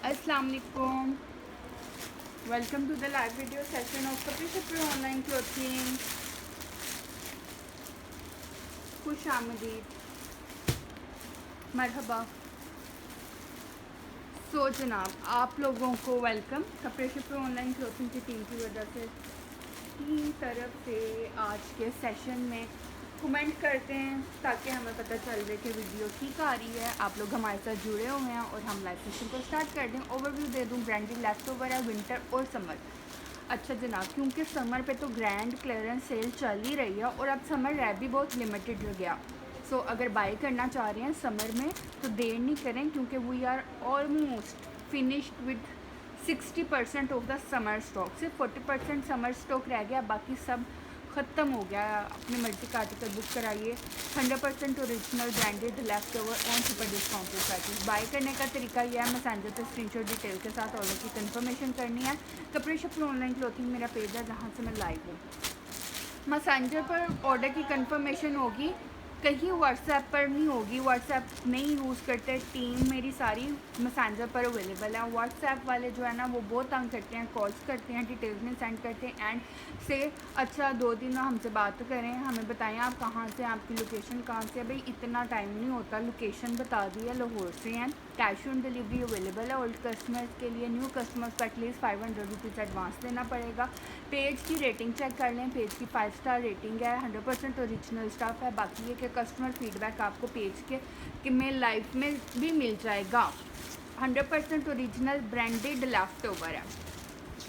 अस्सलाम वालेकुम, welcome to the live video session of कपड़े शपड़े ऑनलाइन क्लोथिंग। खुश आमदीद, मरहबा। सो जनाब, आप लोगों को वेलकम कपड़े शपड़े ऑनलाइन क्लोथिंग की टीम की वजह से की तरफ से आज के सेशन में कमेंट करते हैं ताकि हमें पता चल रहे कि वीडियो ठीक आ रही है। आप लोग हमारे साथ जुड़े हुए हैं और हम लाइव सेशन को स्टार्ट कर दें। ओवरव्यू दे दूं, ब्रांडेड लेफ्ट ओवर है विंटर और समर। अच्छा जनाब, क्योंकि समर पे तो ग्रैंड क्लियरेंस सेल चल ही रही है और अब समर रह भी बहुत लिमिटेड रह गया। सो अगर बाय करना चाह रहे हैं समर में तो देर नहीं करें, क्योंकि we are almost finished with 60% of the summer stock. सिर्फ 40% समर स्टॉक रह गया, बाकी सब ख़त्म हो गया। अपनी मर्जी का आर्टिकल बुक कराइए। 100% original branded left over on super discounted prices. Buy करने का तरीका यह है, मैसेंजर पे स्क्रीनशॉट डिटेल के साथ ऑर्डर की कंफर्मेशन करनी है। कपड़े शपड़े ऑनलाइन क्लोथिंग मेरा पेज है जहाँ से मैं लाइव हूँ। मैसेंजर पर ऑर्डर की कंफर्मेशन होगी, कहीं व्हाट्सएप पर नहीं होगी। व्हाट्सएप नहीं यूज़ करते, टीम मेरी सारी मैसेंजर पर अवेलेबल है। व्हाट्सएप वाले जो है ना वो बहुत तंग करते हैं, कॉल्स करते हैं, डिटेल्स में सेंड करते हैं एंड से अच्छा 2 दिन हमसे बात करें, हमें बताएं आप कहाँ से, आपकी लोकेशन कहाँ से। भाई इतना टाइम नहीं होता, लोकेशन बता दी है, लाहौर से हैं। कैश ऑन डिलीवरी अवेलेबल है ओल्ड कस्टमर्स के लिए। न्यू कस्टमर्स को एटलीस्ट 500 रुपीज़ एडवांस देना पड़ेगा। पेज की रेटिंग चेक कर लें, पेज की 5 स्टार रेटिंग है, 100% ओरिजिनल स्टाफ है। बाकी ये कि कस्टमर फीडबैक आपको पेज के में लाइफ में भी मिल जाएगा। 100% ओरिजिनल ब्रांडेड लेफ्ट ओवर है।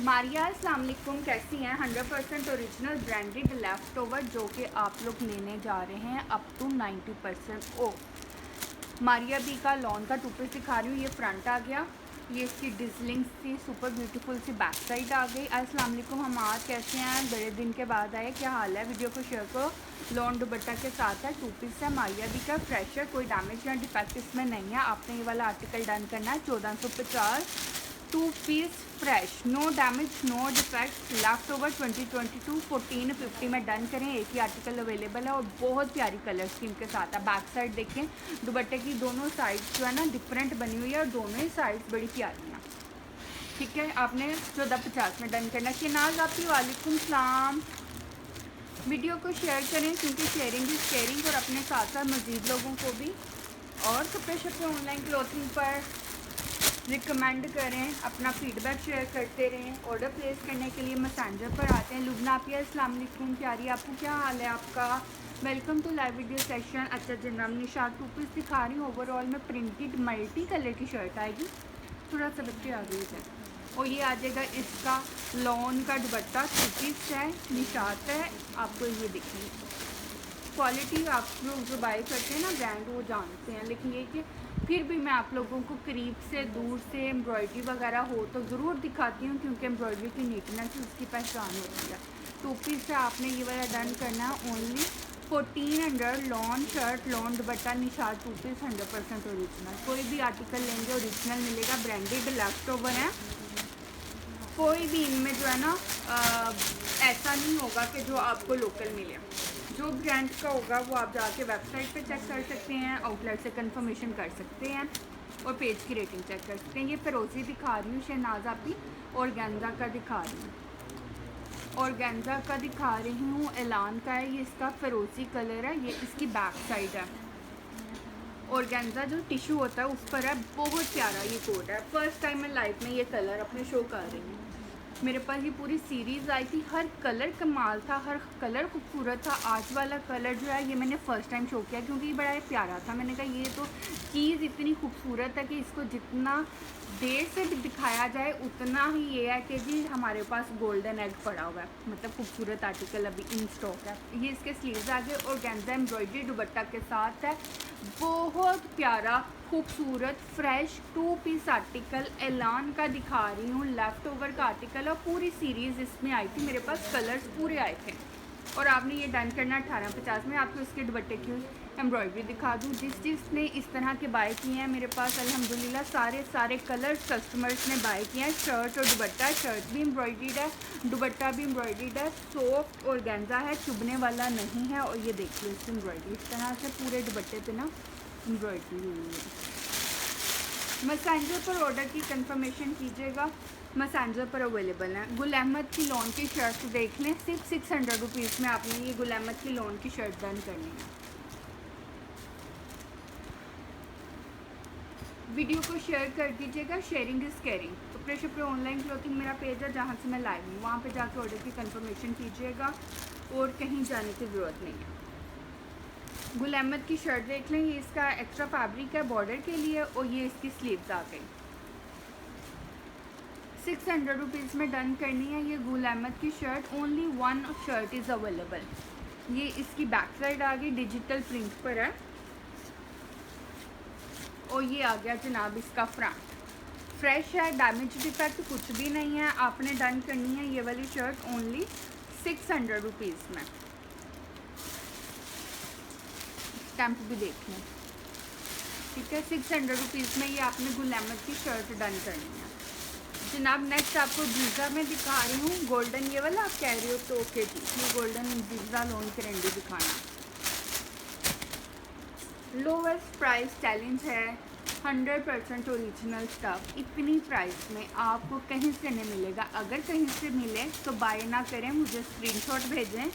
मारिया अस्सलाम वालेकुम, कैसी हैं? 100% ओरिजिनल ब्रांडेड लेफ्ट ओवर जो कि आप लोग लेने जा रहे हैं up to 90% off. Maria B का लॉन का 2 पीस दिखा रही हूँ। ये फ्रंट आ गया, ये इसकी डिजलिंग सी सुपर ब्यूटीफुल सी बैक साइड आ गई। अस्सलाम वालेकुम, हम आज कैसे हैं? बड़े दिन के बाद आए, क्या हाल है? वीडियो को शेयर करो। लॉन दुपट्टा के साथ है, 2 पीस है। मारिया बी का फ्रेशर, कोई डैमेज या डिफेक्ट इसमें नहीं है। आपने ये वाला आर्टिकल डन करना है। 1450 2 piece fresh, no damage no defect, left over 2022 1450 में डन करें। एक ही आर्टिकल अवेलेबल है और बहुत प्यारी कलर स्कीम के साथ है। बैक साइड देखें, दुपट्टे की दोनों साइड जो है ना डिफरेंट बनी हुई है और दोनों ही साइड्स बड़ी प्यारी हैं। ठीक है, आपने 1450 में डन करना। किनाज आपकी वालेकुम सलाम। वीडियो को शेयर करें क्योंकि शेयरिंग इज केयरिंग, और अपने साथ साथ मज़ीद लोगों को भी और कपड़े शपड़े ऑनलाइन क्लोथिंग पर रिकमेंड करें। अपना फीडबैक शेयर करते रहें। ऑर्डर प्लेस करने के लिए मैसेंजर पर आते हैं। लुबना आपिया अस्सलाम वालेकुम, प्यारी आपको क्या हाल है आपका? Welcome to live video session. अच्छा जनाब, निशात 2 पीस दिखा रही हूँ। ओवरऑल में प्रिंटेड मल्टी कलर की शर्ट आएगी, थोड़ा सा बच्चे आ गई है। और ये आ जाएगा इसका लॉन का दुपट्टा, 2 पीस है, निशात है। आपको ये देखिए क्वालिटी, आप लोग जो बाय करते हैं ना ब्रांड वो जानते हैं, लेकिन ये कि फिर भी मैं आप लोगों को करीब से दूर से एम्ब्रॉयडरी वगैरह हो तो ज़रूर दिखाती हूँ, क्योंकि एम्ब्रॉयडरी की नीटनेस उसकी पहचान होती है। 2 पीस से आपने ये वाला डन करना है only 1400। Lawn shirt, lawn dupatta, Nishat 2 piece, 100% original. कोई भी आर्टिकल लेंगे ओरिजिनल मिलेगा, ब्रांडेड लेफ्ट ओवर है। कोई भी इनमें जो है ना ऐसा नहीं होगा कि जो आपको लोकल मिले। जो ब्रांड का होगा वो आप जाके वेबसाइट पे चेक कर सकते हैं, आउटलेट से कंफर्मेशन कर सकते हैं और पेज की रेटिंग चेक कर सकते हैं। ये फिरोजी दिखा रही हूँ, शहनाज आपकी ऑर्गेन्जा का दिखा रही हूँ, ऑर्गेन्जा का दिखा रही हूँ, ऐलान का है। ये इसका फिरोजी कलर है, ये इसकी बैक साइड है। ऑर्गेन्जा जो टिश्यू होता है उस पर है, बहुत प्यारा ये कोट है। फर्स्ट टाइम मैं लाइफ में ये कलर अपने शो कर रही हूँ। मेरे पास ये पूरी सीरीज़ आई थी, हर कलर कमाल था, हर कलर खूबसूरत था। आज वाला कलर जो है ये मैंने फ़र्स्ट टाइम शो किया क्योंकि ये बड़ा प्यारा था। मैंने कहा ये तो चीज़ इतनी खूबसूरत है कि इसको जितना देर से दिखाया जाए उतना ही ये है कि जी हमारे पास गोल्डन एग पड़ा हुआ है, मतलब खूबसूरत आर्टिकल अभी इन स्टॉक है। ये इसके स्लीव्स आगे और गेंजा एम्ब्रॉयडरी दुपट्टा के साथ है, बहुत प्यारा खूबसूरत फ्रेश 2 पीस आर्टिकल ऐलान का दिखा रही हूँ। लेफ्ट ओवर का आर्टिकल और पूरी सीरीज़ इसमें आई थी, मेरे पास कलर्स पूरे आए थे। और आपने ये डन करना 1850 में। आपको इसके दुपट्टे की एम्ब्रॉयडरी दिखा दूँ। जिसने इस तरह के बाय किए हैं मेरे पास अल्हम्दुलिल्लाह सारे कलर्स कस्टमर्स ने बाय किए हैं। शर्ट और दुपट्टा, शर्ट भी एम्ब्रॉयडरीड है, दुपट्टा भी एम्ब्रॉयडरीड है, सॉफ्ट और गेंजा है, चुभने वाला नहीं है। और ये देख लो इसकी एम्ब्रॉयडरी, इस तरह से पूरे दुपट्टे पे ना एम्ब्रॉयडरी हुई है। मैसेंजर पर ऑर्डर की कंफर्मेशन कीजिएगा, मैसेंजर पर अवेलेबल है। गुल अहमद की लॉन की शर्ट देख लें, सिर्फ 600 रुपीज़ में आपने ये गुल अहमद की लॉन की शर्ट डन करनी है। वीडियो को शेयर कर दीजिएगा, शेयरिंग इज़ केयरिंग। कपड़े शपड़े ऑनलाइन क्लॉथिंग मेरा पेज है जहाँ से मैं लाइव हूँ, वहाँ पे जाके ऑर्डर की कंफर्मेशन कीजिएगा और कहीं जाने की ज़रूरत नहीं है। गुल अहमद की शर्ट देख लें, ये इसका एक्स्ट्रा फैब्रिक है बॉर्डर के लिए और ये इसकी स्लीव्स आ गई। 600 रुपीज़ में डन करनी है ये गुल अहमद की shirt. Only one shirt is available. ये इसकी बैक साइड आ गई, डिजिटल प्रिंट पर है और ये आ गया जनाब इसका फ्रंट। फ्रेश है, डैमेज डिफेक्ट कुछ भी नहीं है। आपने डन करनी है ये वाली शर्ट ओनली 600 रुपीज़ में। स्टैम्प भी देख लें, ठीक है। 600 रुपीज़ में ये आपने गुल अहमद की शर्ट डन करनी है जनाब। नेक्स्ट आपको ब्रीज़ा में दिखा रही हूँ, गोल्डन ये वाला आप कह रहे हो तो ओके जी, ये गोल्डन ब्रीज़ा लॉन करंडी दिखाना। लोवेस्ट प्राइस चैलेंज है, 100% ओरिजिनल स्टफ। इतनी प्राइस में आपको कहीं से नहीं मिलेगा। अगर कहीं से मिले तो बाय ना करें, मुझे स्क्रीनशॉट भेजें,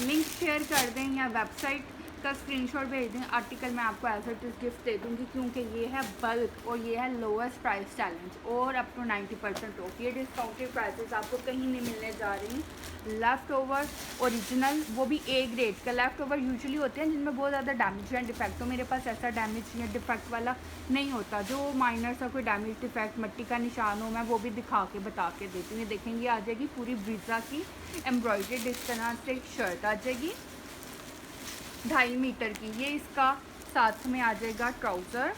लिंक शेयर कर दें या वेबसाइट का स्क्रीनशॉट भेज दें। आर्टिकल मैं आपको एज इट इज़ गिफ्ट दे दूँगी क्योंकि ये है बल्क और ये है लोवेस्ट प्राइस चैलेंज और अप टू 90% ऑफ। ये डिस्काउंटेड प्राइसेस आपको कहीं नहीं मिलने जा रही। लेफ़्ट ओवर ओरिजिनल, वो भी ए ग्रेड का। लेफ़्ट ओवर यूजुअली होते हैं जिनमें बहुत ज़्यादा डैमेज या डिफेक्ट, तो मेरे पास ऐसा डैमेज या डिफेक्ट वाला नहीं होता। जो माइनर सा कोई डैमेज डिफेक्ट मट्टी का निशान हो मैं वो भी दिखा के बता के देती हूँ। ये देखेंगे आ जाएगी पूरी ब्रीज़ा की एम्ब्रॉयडर्ड इस तरह से शर्ट आ जाएगी 2.5 मीटर की। ये इसका साथ में आ जाएगा ट्राउज़र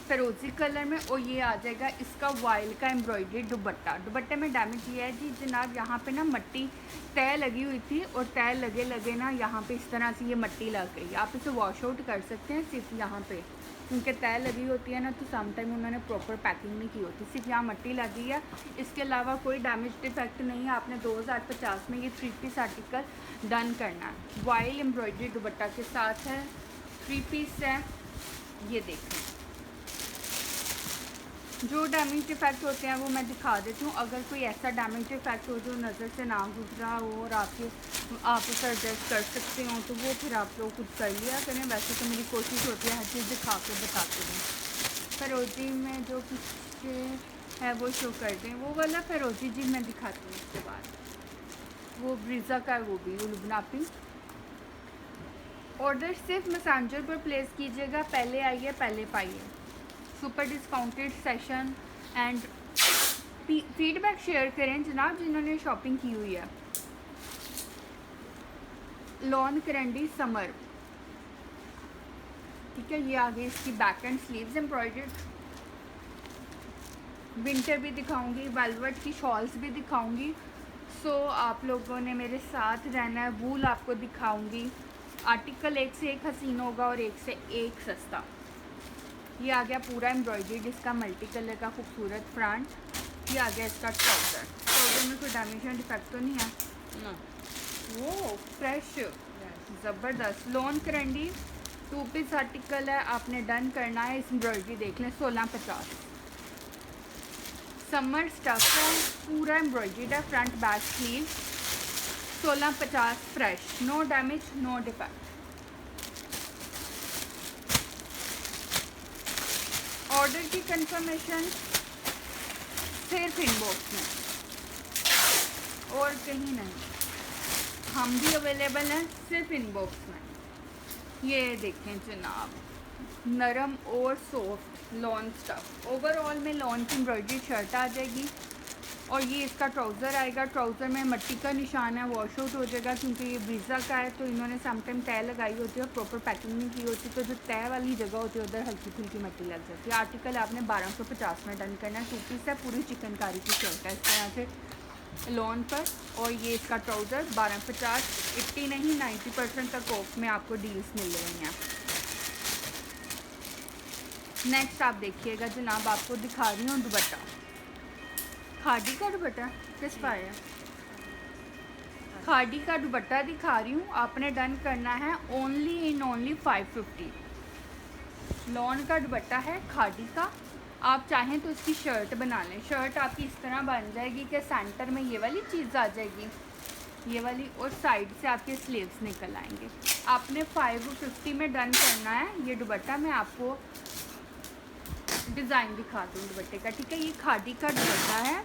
फिरोजी कलर में और ये आ जाएगा इसका वाइल का एम्ब्रॉयडरी दुपट्टा। दुपट्टे में डैमेज ये है जी जनाब, यहाँ पे ना मट्टी तय लगी हुई थी और तय लगे लगे ना यहाँ पे इस तरह से ये मट्टी लग गई। आप इसे वॉश आउट कर सकते हैं सिर्फ यहाँ पे, क्योंकि तय लगी होती है ना तो समटाइम उन्होंने प्रॉपर पैकिंग नहीं की होती, सिर्फ यहाँ मट्टी लगी है। इसके अलावा कोई डैमेज डिफेक्ट नहीं है। आपने 2050 में ये 3 पीस आर्टिकल डन करना है। वाइल एम्ब्रॉयडरी दुपट्टा के साथ है, 3 पीस है। ये देखें, जो डैमेज डिफेक्ट होते हैं वो मैं दिखा देती हूँ। अगर कोई ऐसा डैमेज डिफेक्ट हो जो नज़र से ना गुजरा हो और आप उसे एडजस्ट कर सकते हो तो वो फिर आप लोग खुद कर लिया करें। वैसे तो मेरी कोशिश होती है हर चीज़ दिखा के बताते हैं। फिरोजी में जो पीछे है वो शो कर दें, वो वाला फिरोजी जी मैं दिखाती हूँ। उसके बाद वो ब्रीज़ा का वो भी लुबनापी। ऑर्डर सिर्फ मैसेंजर पर प्लेस कीजिएगा, पहले आइए पहले पाइए। Super discounted session and feedback share करें जनाब जिन्होंने शॉपिंग की हुई है। लॉन करंडी समर, ठीक है। ये आगे इसकी back and sleeves embroidered. Winter भी दिखाऊंगी, वेलवेट की शॉल्स भी दिखाऊंगी। सो आप लोगों ने मेरे साथ रहना है। वूल आपको दिखाऊंगी। आर्टिकल एक से एक हसीन होगा और एक से एक सस्ता। ये आ गया पूरा एम्ब्रॉयडर्ड इसका मल्टी कलर का खूबसूरत फ्रंट। ये आ गया इसका ट्राउज़र। ट्राउज़र में कोई डैमेज या डिफेक्ट तो नहीं है ना? वो फ्रेश ज़बरदस्त लॉन करंडी 2 पीस आर्टिकल है। आपने डन करना है। इस एम्ब्रॉयडरी देख लें, 1650 समर स्टफ है, पूरा एम्ब्रॉयडर्ड है, front back sleeve. 1650 fresh, no damage no defect. Order की कंफर्मेशन सिर्फ इनबॉक्स में और कहीं नहीं। हम भी अवेलेबल हैं सिर्फ इनबॉक्स में। ये देखें जनाब, नरम और सॉफ्ट लॉन स्टफ। ओवरऑल में लॉन की एम्ब्रॉयडरी शर्ट आ जाएगी और ये इसका ट्राउज़र आएगा। ट्राउज़र में मट्टी का निशान है, वॉश आउट हो जाएगा क्योंकि ये ब्रीज़ा का है तो इन्होंने समटाइम तय लगाई होती है, प्रॉपर पैकिंग नहीं की होती, तो जो तय वाली जगह होती है उधर हल्की फुल्की मट्टी लग जाती है। आर्टिकल आपने 1250 में डन करना है। 2 पीस है, पूरी चिकनकारी की शर्ट है इस तरह से लॉन पर। और ये इसका ट्राउज़र 1250, 80 नहीं 90% तक ऑफ में आपको डील्स मिल रही हैं। नेक्स्ट आप देखिएगा जनाब, आपको दिखा रही हूँ दुपट्टा, खादी का दुपट्टा किस पर है, खादी का दुपट्टा दिखा रही हूँ। आपने डन करना है ओनली 550। लॉन का दुपट्टा है खादी का। आप चाहें तो इसकी शर्ट बना लें। शर्ट आपकी इस तरह बन जाएगी कि सेंटर में ये वाली चीज़ आ जाएगी, ये वाली, और साइड से आपके स्लीव्स निकल आएंगे। आपने 550 में डन करना है ये दुपट्टा। मैं आपको डिज़ाइन दिखा दूँ दुपट्टे का, ठीक है। ये खादी का दुपट्टा है।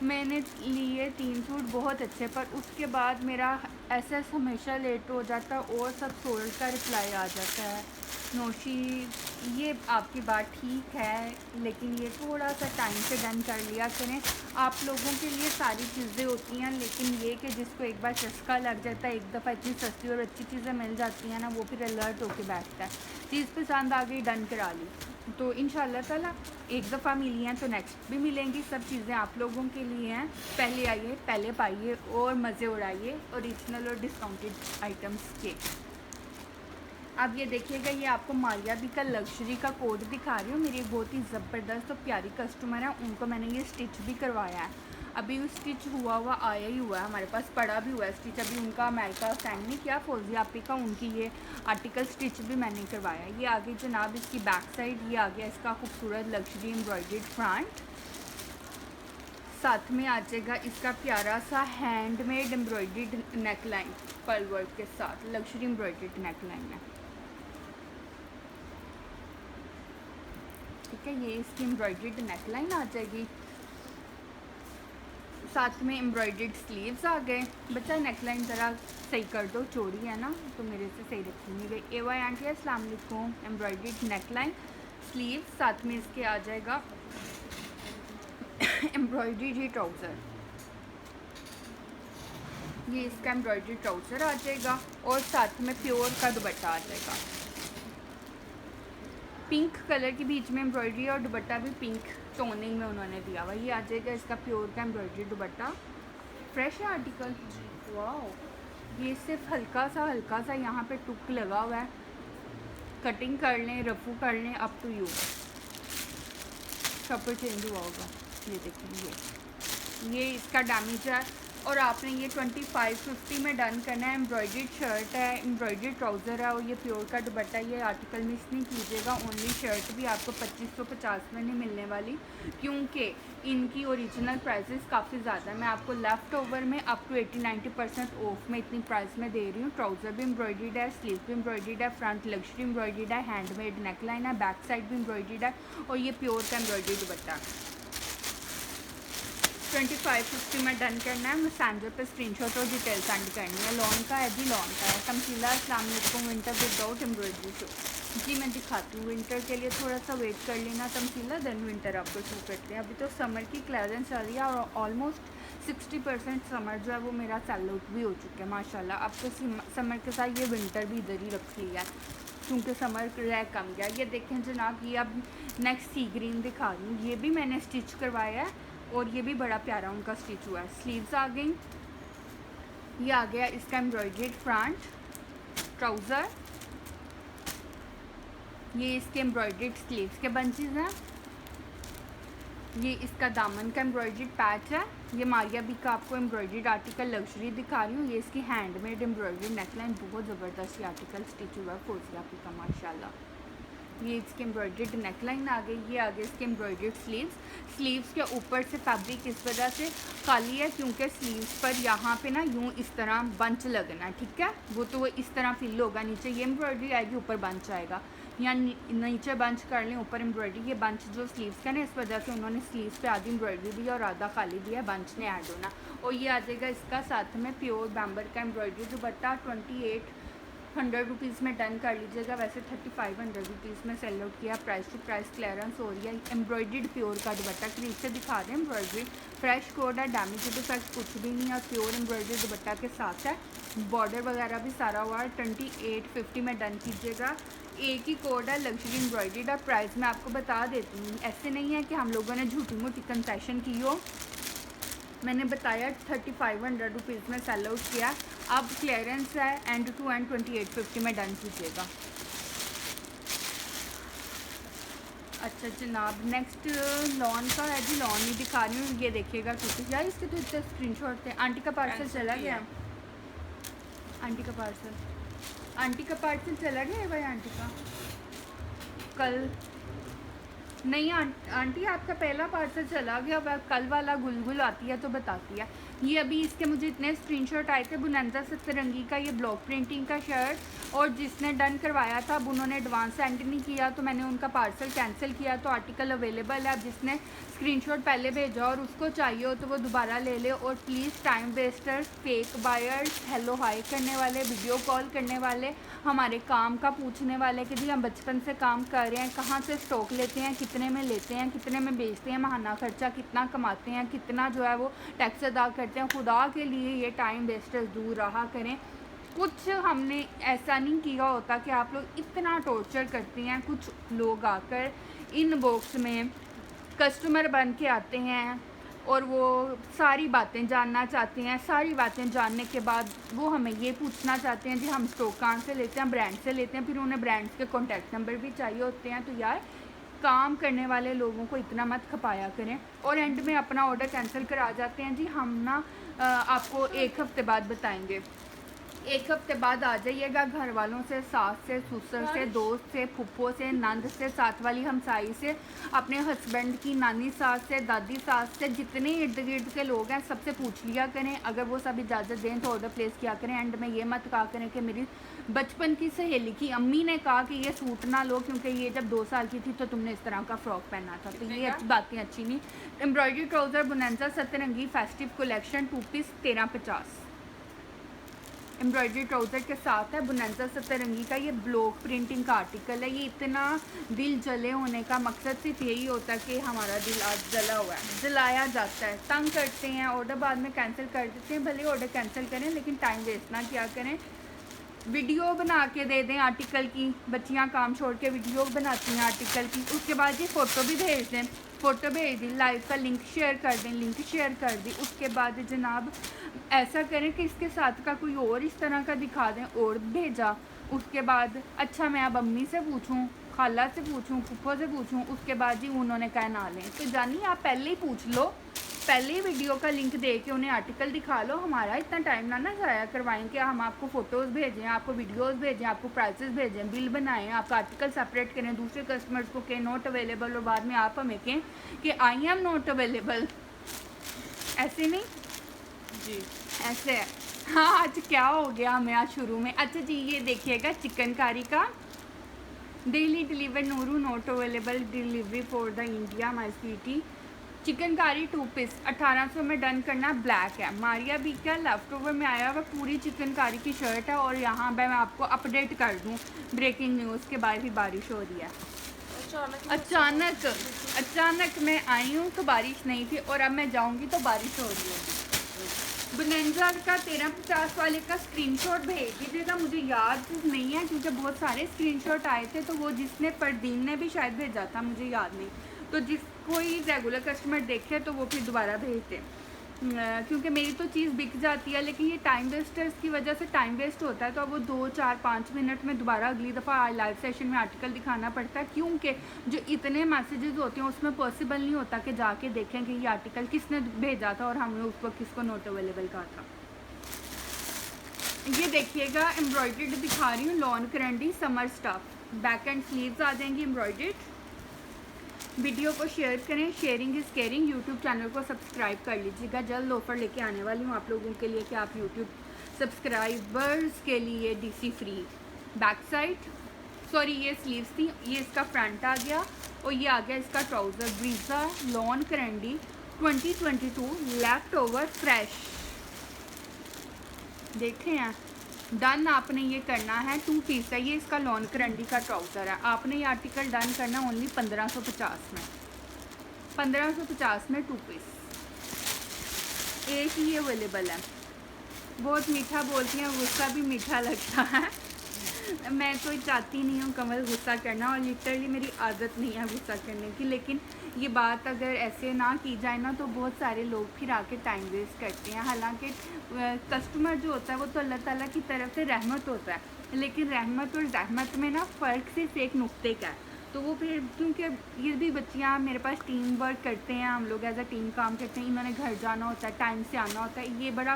मैंने लिए 3 सूट बहुत अच्छे, पर उसके बाद मेरा ऐसा हमेशा लेट हो जाता है और सब सोल्ड का रिप्लाई आ जाता है। नोशी, ये आपकी बात ठीक है, लेकिन ये थोड़ा सा टाइम से डन कर लिया करें। आप लोगों के लिए सारी चीज़ें होती हैं, लेकिन ये कि जिसको एक बार चस्का लग जाता है, एक दफ़ा इतनी सस्ती और अच्छी चीज़ें मिल जाती हैं ना, वो फिर अलर्ट होके बैठता है। चीज़ पसंद आ गई, डन करा ली, तो इंशाल्लाह ताला एक दफ़ा मिली हैं तो नेक्स्ट भी मिलेंगी। सब चीज़ें आप लोगों के लिए हैं। पहले आइए, पहले पाइए और मज़े उड़ाइए ओरिजिनल और डिस्काउंटेड आइटम्स के। अब ये देखिएगा, ये आपको मारिया बी का लग्जरी का कोड दिखा रही हूँ। मेरी एक बहुत ही ज़बरदस्त और प्यारी कस्टमर है, उनको मैंने ये स्टिच भी करवाया है। अभी वो स्टिच हुआ आया ही हुआ है, हमारे पास पड़ा भी हुआ है स्टिच। अभी उनका अमेरिका सेंड नहीं किया, फौजी आपी का, उनकी ये आर्टिकल स्टिच भी मैंने करवाया। ये आगे जनाब इसकी बैक साइड, ये आ गया इसका खूबसूरत लग्जरी एम्ब्रॉयडर्ड फ्रंट। साथ में आ जाएगा इसका प्यारा सा handmade embroidered neckline, pearl work के साथ लग्जरी एम्ब्रॉयडर्ड नेकलाइन है, ठीक है। ये इसकी एम्ब्रॉयडर्ड नेकलाइन आ जाएगी। साथ में एम्ब्रॉयडर्ड स्लीव्स आ गए। बच्चा नेकलाइन ज़रा सही कर दो, चौड़ी है ना, तो मेरे से सही रखी नहीं गई। एवाई आंटी अस्सलाम वालेकुम। एम्ब्रॉयडर्ड नेकलाइन, स्लीव, साथ में इसके आ जाएगा एम्ब्रॉयडर्ड ही ट्राउज़र। ये इसका एम्ब्रॉयडर्ड ट्राउज़र आ जाएगा और साथ में प्योर का दुपट्टा आ जाएगा। पिंक कलर के बीच में एम्ब्रॉयडरी और दुपट्टा भी पिंक टोनिंग में उन्होंने दिया हुआ। ये आ जाएगा इसका प्योर का एम्ब्रॉयडरी दुपट्टा। फ्रेश है आर्टिकल, वाह। ये सिर्फ हल्का सा यहाँ पे टुक लगा हुआ है। कटिंग कर लें, रफू कर लें, अप टू यू। कपड़ा चेंज हुआ होगा, ये देखिए, ये इसका डैमेज है। और आपने ये 2550 में डन करना है। एम्ब्रॉयडर्ड शर्ट है, एम्ब्रॉयडर्ड ट्राउज़र है और ये प्योर का दुपट्टा। ये आर्टिकल मिस नहीं कीजिएगा। ओनली शर्ट भी आपको 2550 में नहीं मिलने वाली, क्योंकि इनकी ओरिजिनल प्राइसेस काफ़ी ज़्यादा है। मैं आपको लेफ़्ट ओवर में अप टू 80-90% ऑफ में इतनी प्राइस में दे रही हूँ। ट्राउज़र भी एम्ब्रॉयडर्ड है, स्लीव भी एम्ब्रॉयडर्ड है, फ्रंट लग्जरी एम्ब्रॉयडर्ड है, हैंडमेड नेकलाइन है, बैक साइड भी एम्ब्रॉयडर्ड है और ये प्योर का एम्ब्रॉयडर्ड दुपट्टा। 2550 में डन करना है। मैसेंजर पे स्क्रीनशॉट और डिटेल सेंड करनी है। लॉन का है जी, लॉन का है। तमसीला अस्सलाम वालेकुम। विंटर विदाउट एम्ब्रॉयडरी शो जी, मैं दिखाती हूँ। विंटर के लिए थोड़ा सा वेट कर लेना तमसीला, देन विंटर आपको शो करते हैं। अभी तो समर की क्लियरेंस चल रही है और ऑलमोस्ट 60% समर जो है वो मेरा सेल आउट भी हो चुका है माशाल्लाह। अब तो समर के साथ ये विंटर भी इधर ही रख लिया है, क्योंकि समर रह कम गया। ये देखें जनाब, ये अब नेक्स्ट सी ग्रीन दिखा रही हूँ। ये भी मैंने स्टिच करवाया है और ये भी बड़ा प्यारा उनका स्टिच हुआ है। स्लीव्स आ गई। ये आ गया इसका एम्ब्रॉयडर्ड फ्रंट ट्राउज़र। ये इसके एम्ब्रॉयडर्ड स्लीव्स के बंचेस हैं। ये इसका दामन का एम्ब्रॉयडर्ड पैच है। ये मारिया बी का आपको एम्ब्रॉयडर्ड आर्टिकल लग्जरी दिखा रही हूँ। ये इसकी हैंडमेड एम्ब्रॉयडर्ड नेकलाइन, बहुत ज़बरदस्त आर्टिकल स्टिच हुआ है फौजिया बी का माशाल्लाह। ये इसकी एम्ब्रॉयडर्ड नेकलाइन आ गई। ये आगे इसके एम्ब्रॉयडर्ड स्लीव्स के ऊपर से फैब्रिक इस वजह से खाली है क्योंकि स्लीव्स पर यहाँ पे ना यूँ इस तरह बंच लगना है, ठीक है। वो तो इस तरह फिल होगा, नीचे ये एम्ब्रॉयडरी आएगी, ऊपर बंच आएगा, या नीचे बंच कर लें, ऊपर एम्ब्रॉयडरी। ये बंच जो स्लीव्स का ना, इस वजह से उन्होंने स्लीव्स पे आधी एम्ब्रॉयडरी दी और आधा खाली दिया, बंच ने ऐड होना। और ये आ जाएगा इसका साथ में प्योर बैम्बर का एम्ब्रॉयडरी दुपट्टा। 2800 रुपीज़ में डन कर लीजिएगा। वैसे 3500 रुपीज़ में सेल आउट किया। प्राइस टू प्राइस क्लियरेंस हो रही है। एम्ब्रॉयडर्ड प्योर का दुपट्टा, करीब से दिखा दें। एम्ब्रॉयडरी फ्रेश कोड है, डैमेज इफेक्ट कुछ भी नहीं है, प्योर एम्ब्रॉयडर्ड दुपट्टा के साथ है। बॉर्डर वगैरह भी सारा हुआ है। 2850 में डन कीजिएगा। एक ही कोड है, लग्जरी एम्ब्रॉयडर्ड। और प्राइस मैं आपको बता देती हूँ, ऐसे नहीं है कि हम लोगों ने झूठी मूठी कंसेशन की हो। मैंने बताया 3500 रुपीज़ में सेल आउट किया। अब क्लियरेंस है, एंड टू एंड 2850 में डन कीजिएगा। अच्छा जनाब, नेक्स्ट लॉन का है जी। लॉन ही दिखा रही हूँ। ये देखिएगा क्योंकि यार इसके तो इतने स्क्रीनशॉट थे। आंटी का पार्सल चला गया, आंटी का पार्सल आंटी का पार्सल चला गया है भाई? आंटी का कल नहीं आंटी आपका पहला पार्सल चला गया। वह कल वाला गुलगुल आती है तो बताती है। ये अभी इसके मुझे इतने स्क्रीनशॉट आए थे। बुनंदा सतरंगी का ये ब्लॉक प्रिंटिंग का शर्ट, और जिसने डन करवाया था अब उन्होंने एडवांस सेंड नहीं किया तो मैंने उनका पार्सल कैंसिल किया। तो आर्टिकल अवेलेबल है। अब जिसने स्क्रीनशॉट पहले भेजा और उसको चाहिए हो तो वो दोबारा ले ले। और please time wasters, fake buyers, hello hi करने वाले, वीडियो कॉल करने वाले, हमारे काम का पूछने वाले कि जी हम बचपन से काम कर रहे हैं, कहाँ से स्टॉक लेते हैं, कितने में लेते हैं, कितने में बेचते हैं, महाना खर्चा कितना कमाते हैं, कितना जो है वो टैक्स अदा करते हैं, खुदा के लिए ये टाइम वेस्टर्स दूर रहा करें। कुछ हमने ऐसा नहीं किया होता कि आप लोग इतना टॉर्चर करते हैं। कुछ लोग आकर इन बॉक्स में कस्टमर बन के आते हैं और वो सारी बातें जानना चाहते हैं। सारी बातें जानने के बाद वो हमें ये पूछना चाहते हैं जी हम स्टॉक कहाँ से लेते हैं, ब्रांड से लेते हैं। फिर उन्हें ब्रांड्स के कॉन्टैक्ट नंबर भी चाहिए होते हैं। तो यार काम करने वाले लोगों को इतना मत खपाया करें और एंड में अपना ऑर्डर कैंसिल करा जाते हैं। जी हम ना आपको 1 हफ्ते बाद बताएंगे। 1 हफ्ते बाद आ जाइएगा। घर वालों से, सास से, ससुर से, दोस्त से, फुप्पो से, नंद से, साथ वाली हमसाई से, अपने हस्बैंड की नानी सास से, दादी सास से, जितने इर्द गिर्द के लोग हैं सबसे पूछ लिया करें। अगर वो सब इजाज़त दें तो ऑर्डर प्लेस किया करें। एंड में ये मत कहा करें कि मेरी बचपन की सहेली की अम्मी ने कहा कि ये सूट ना लो क्योंकि ये जब 2 साल की थी तो तुमने इस तरह का फ्रॉक पहना था। तो ये बातें अच्छी नहीं। Embroidery trouser Bonanza Satrangi festive collection 2 piece 1350 embroidery trouser के साथ है। बुनंदा सतरंगी का ये ब्लॉक प्रिंटिंग का आर्टिकल है। ये इतना दिल जले होने का मकसद सिर्फ यही होता है कि हमारा दिल आज जला हुआ है, जलाया जाता है, तंग करते हैं, ऑर्डर बाद में कैंसिल कर देते हैं। भले ऑर्डर कैंसिल करें लेकिन टाइम वेस्ट ना किया करें। वीडियो बना के दे दें आर्टिकल की। बच्चियां काम छोड़ के वीडियो बनाती हैं आर्टिकल की, उसके बाद ये फ़ोटो भी भेज दें। फ़ोटो भेज दी, लाइव का लिंक शेयर कर दें, लिंक शेयर कर दी। उसके बाद जनाब ऐसा करें कि इसके साथ का कोई और इस तरह का दिखा दें और भेजा। उसके बाद अच्छा मैं अब अम्मी से पूछूं, खाला से पूछूं, फूफो से पूछूं, उसके बाद जी उन्होंने कहा ना लें। तो जानिए आप पहले ही पूछ लो, पहले ही वीडियो का लिंक दे के उन्हें आर्टिकल दिखा लो। हमारा इतना टाइम ना ज़ाया करवाएं कि हम आपको फ़ोटोज़ भेजें, आपको वीडियोस भेजें, आपको प्राइसेस भेजें, बिल बनाएं, आपका आर्टिकल सेपरेट करें, दूसरे कस्टमर्स को कहें नॉट अवेलेबल और बाद में आप हमें कहें कि आई एम नॉट अवेलेबल। ऐसे नहीं जी, ऐसे है। हाँ आज क्या हो गया हमें आज शुरू में। अच्छा जी ये देखिएगा चिकनकारी का डेली डिलीवर नूरू not available delivery for the India my sweetie. Chikankari 2 piece 1800 में डन करना। ब्लैक है, मारिया भी क्या लेफ्ट ओवर में आया हुआ पूरी चिकनकारी की शर्ट है। और यहाँ मैं आपको अपडेट कर दूँ ब्रेकिंग न्यूज़ के बाद ही बारिश हो रही है। अचानक मैं आई हूँ तो बारिश नहीं थी और अब मैं जाऊँगी तो बारिश हो रही है। बुनंजा का 1350 वाले का स्क्रीनशॉट भेज दीजिएगा। मुझे याद नहीं है क्योंकि बहुत सारे स्क्रीनशॉट आए थे तो वो जिसने परदीन ने भी शायद भेजा था, मुझे याद नहीं। तो जिस कोई रेगुलर कस्टमर देखे तो वो फिर दोबारा भेजते क्योंकि मेरी तो चीज़ बिक जाती है। लेकिन ये टाइम वेस्टर्स की वजह से टाइम वेस्ट होता है तो अब वो 2, 4, 5 मिनट में दोबारा अगली दफ़ा लाइव सेशन में आर्टिकल दिखाना पड़ता है क्योंकि जो इतने मैसेजेस होते हैं उसमें पॉसिबल नहीं होता कि जाके देखें कि ये आर्टिकल किसने भेजा था और हमने उसको किसको नॉट अवेलेबल कहा था। ये देखिएगा एम्ब्रॉयडर्ड दिखा रही हूँ, lawn karandi summer stuff, back and sleeves आ जाएंगी एम्ब्रॉयडर्ड। वीडियो को शेयर करें, sharing is caring. YouTube channel को सब्सक्राइब कर लीजिएगा। जल्द ऑफर लेके आने वाली हूँ आप लोगों के लिए कि आप यूट्यूब सब्सक्राइबर्स के लिए DC free. Back side sorry ये स्लीव्स थी, ये इसका फ्रंट आ गया और ये आ गया इसका ट्राउज़र। ब्रीजा lawn karandi 2022 left over fresh. देखें हैं डन आपने ये करना है। 2 पीस है ये, इसका लॉन करंडी का ट्राउज़र है। आपने ये आर्टिकल डन करना ओनली 1550 में, 1550 में 2 पीस। एक ही अवेलेबल है। बहुत मीठा बोलती हैं, गुस्सा भी मीठा लगता है। मैं तो चाहती नहीं हूँ कमल गुस्सा करना और लिटरली मेरी आदत नहीं है गुस्सा करने की। लेकिन ये बात अगर ऐसे ना की जाए ना तो बहुत सारे लोग फिर आके टाइम वेस्ट करते हैं। हालांकि कस्टमर जो होता है वो तो अल्लाह ताला की तरफ से रहमत होता है, लेकिन रहमत और जहमत में ना फ़र्क सिर्फ एक नुक्ते का है। तो वो फिर क्योंकि ये भी बच्चियाँ मेरे पास टीम वर्क करते हैं, हम लोग एज अ टीम काम करते हैं, इन्होंने घर जाना होता है, टाइम से आना होता है, ये बड़ा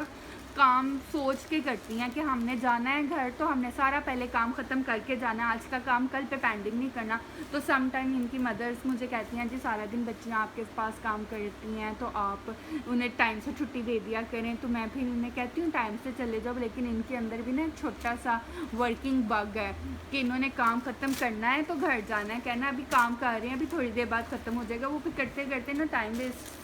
काम सोच के करती हैं कि हमने जाना है घर तो हमने सारा पहले काम ख़त्म करके जाना है, आज का काम कल पे पेंडिंग नहीं करना। तो सम टाइम इनकी मदर्स मुझे कहती हैं जी सारा दिन बच्चियाँ आपके पास काम करती हैं तो आप उन्हें टाइम से छुट्टी दे दिया करें। तो मैं फिर उन्हें कहती हूँ टाइम से चले जाओ, लेकिन इनके अंदर भी ना एक छोटा सा वर्किंग बग है कि इन्होंने काम ख़त्म करना है तो घर जाना है, कहना अभी काम कर रहे हैं अभी थोड़ी देर बाद ख़त्म हो जाएगा, वो फिर करते करते ना टाइम वेस्ट।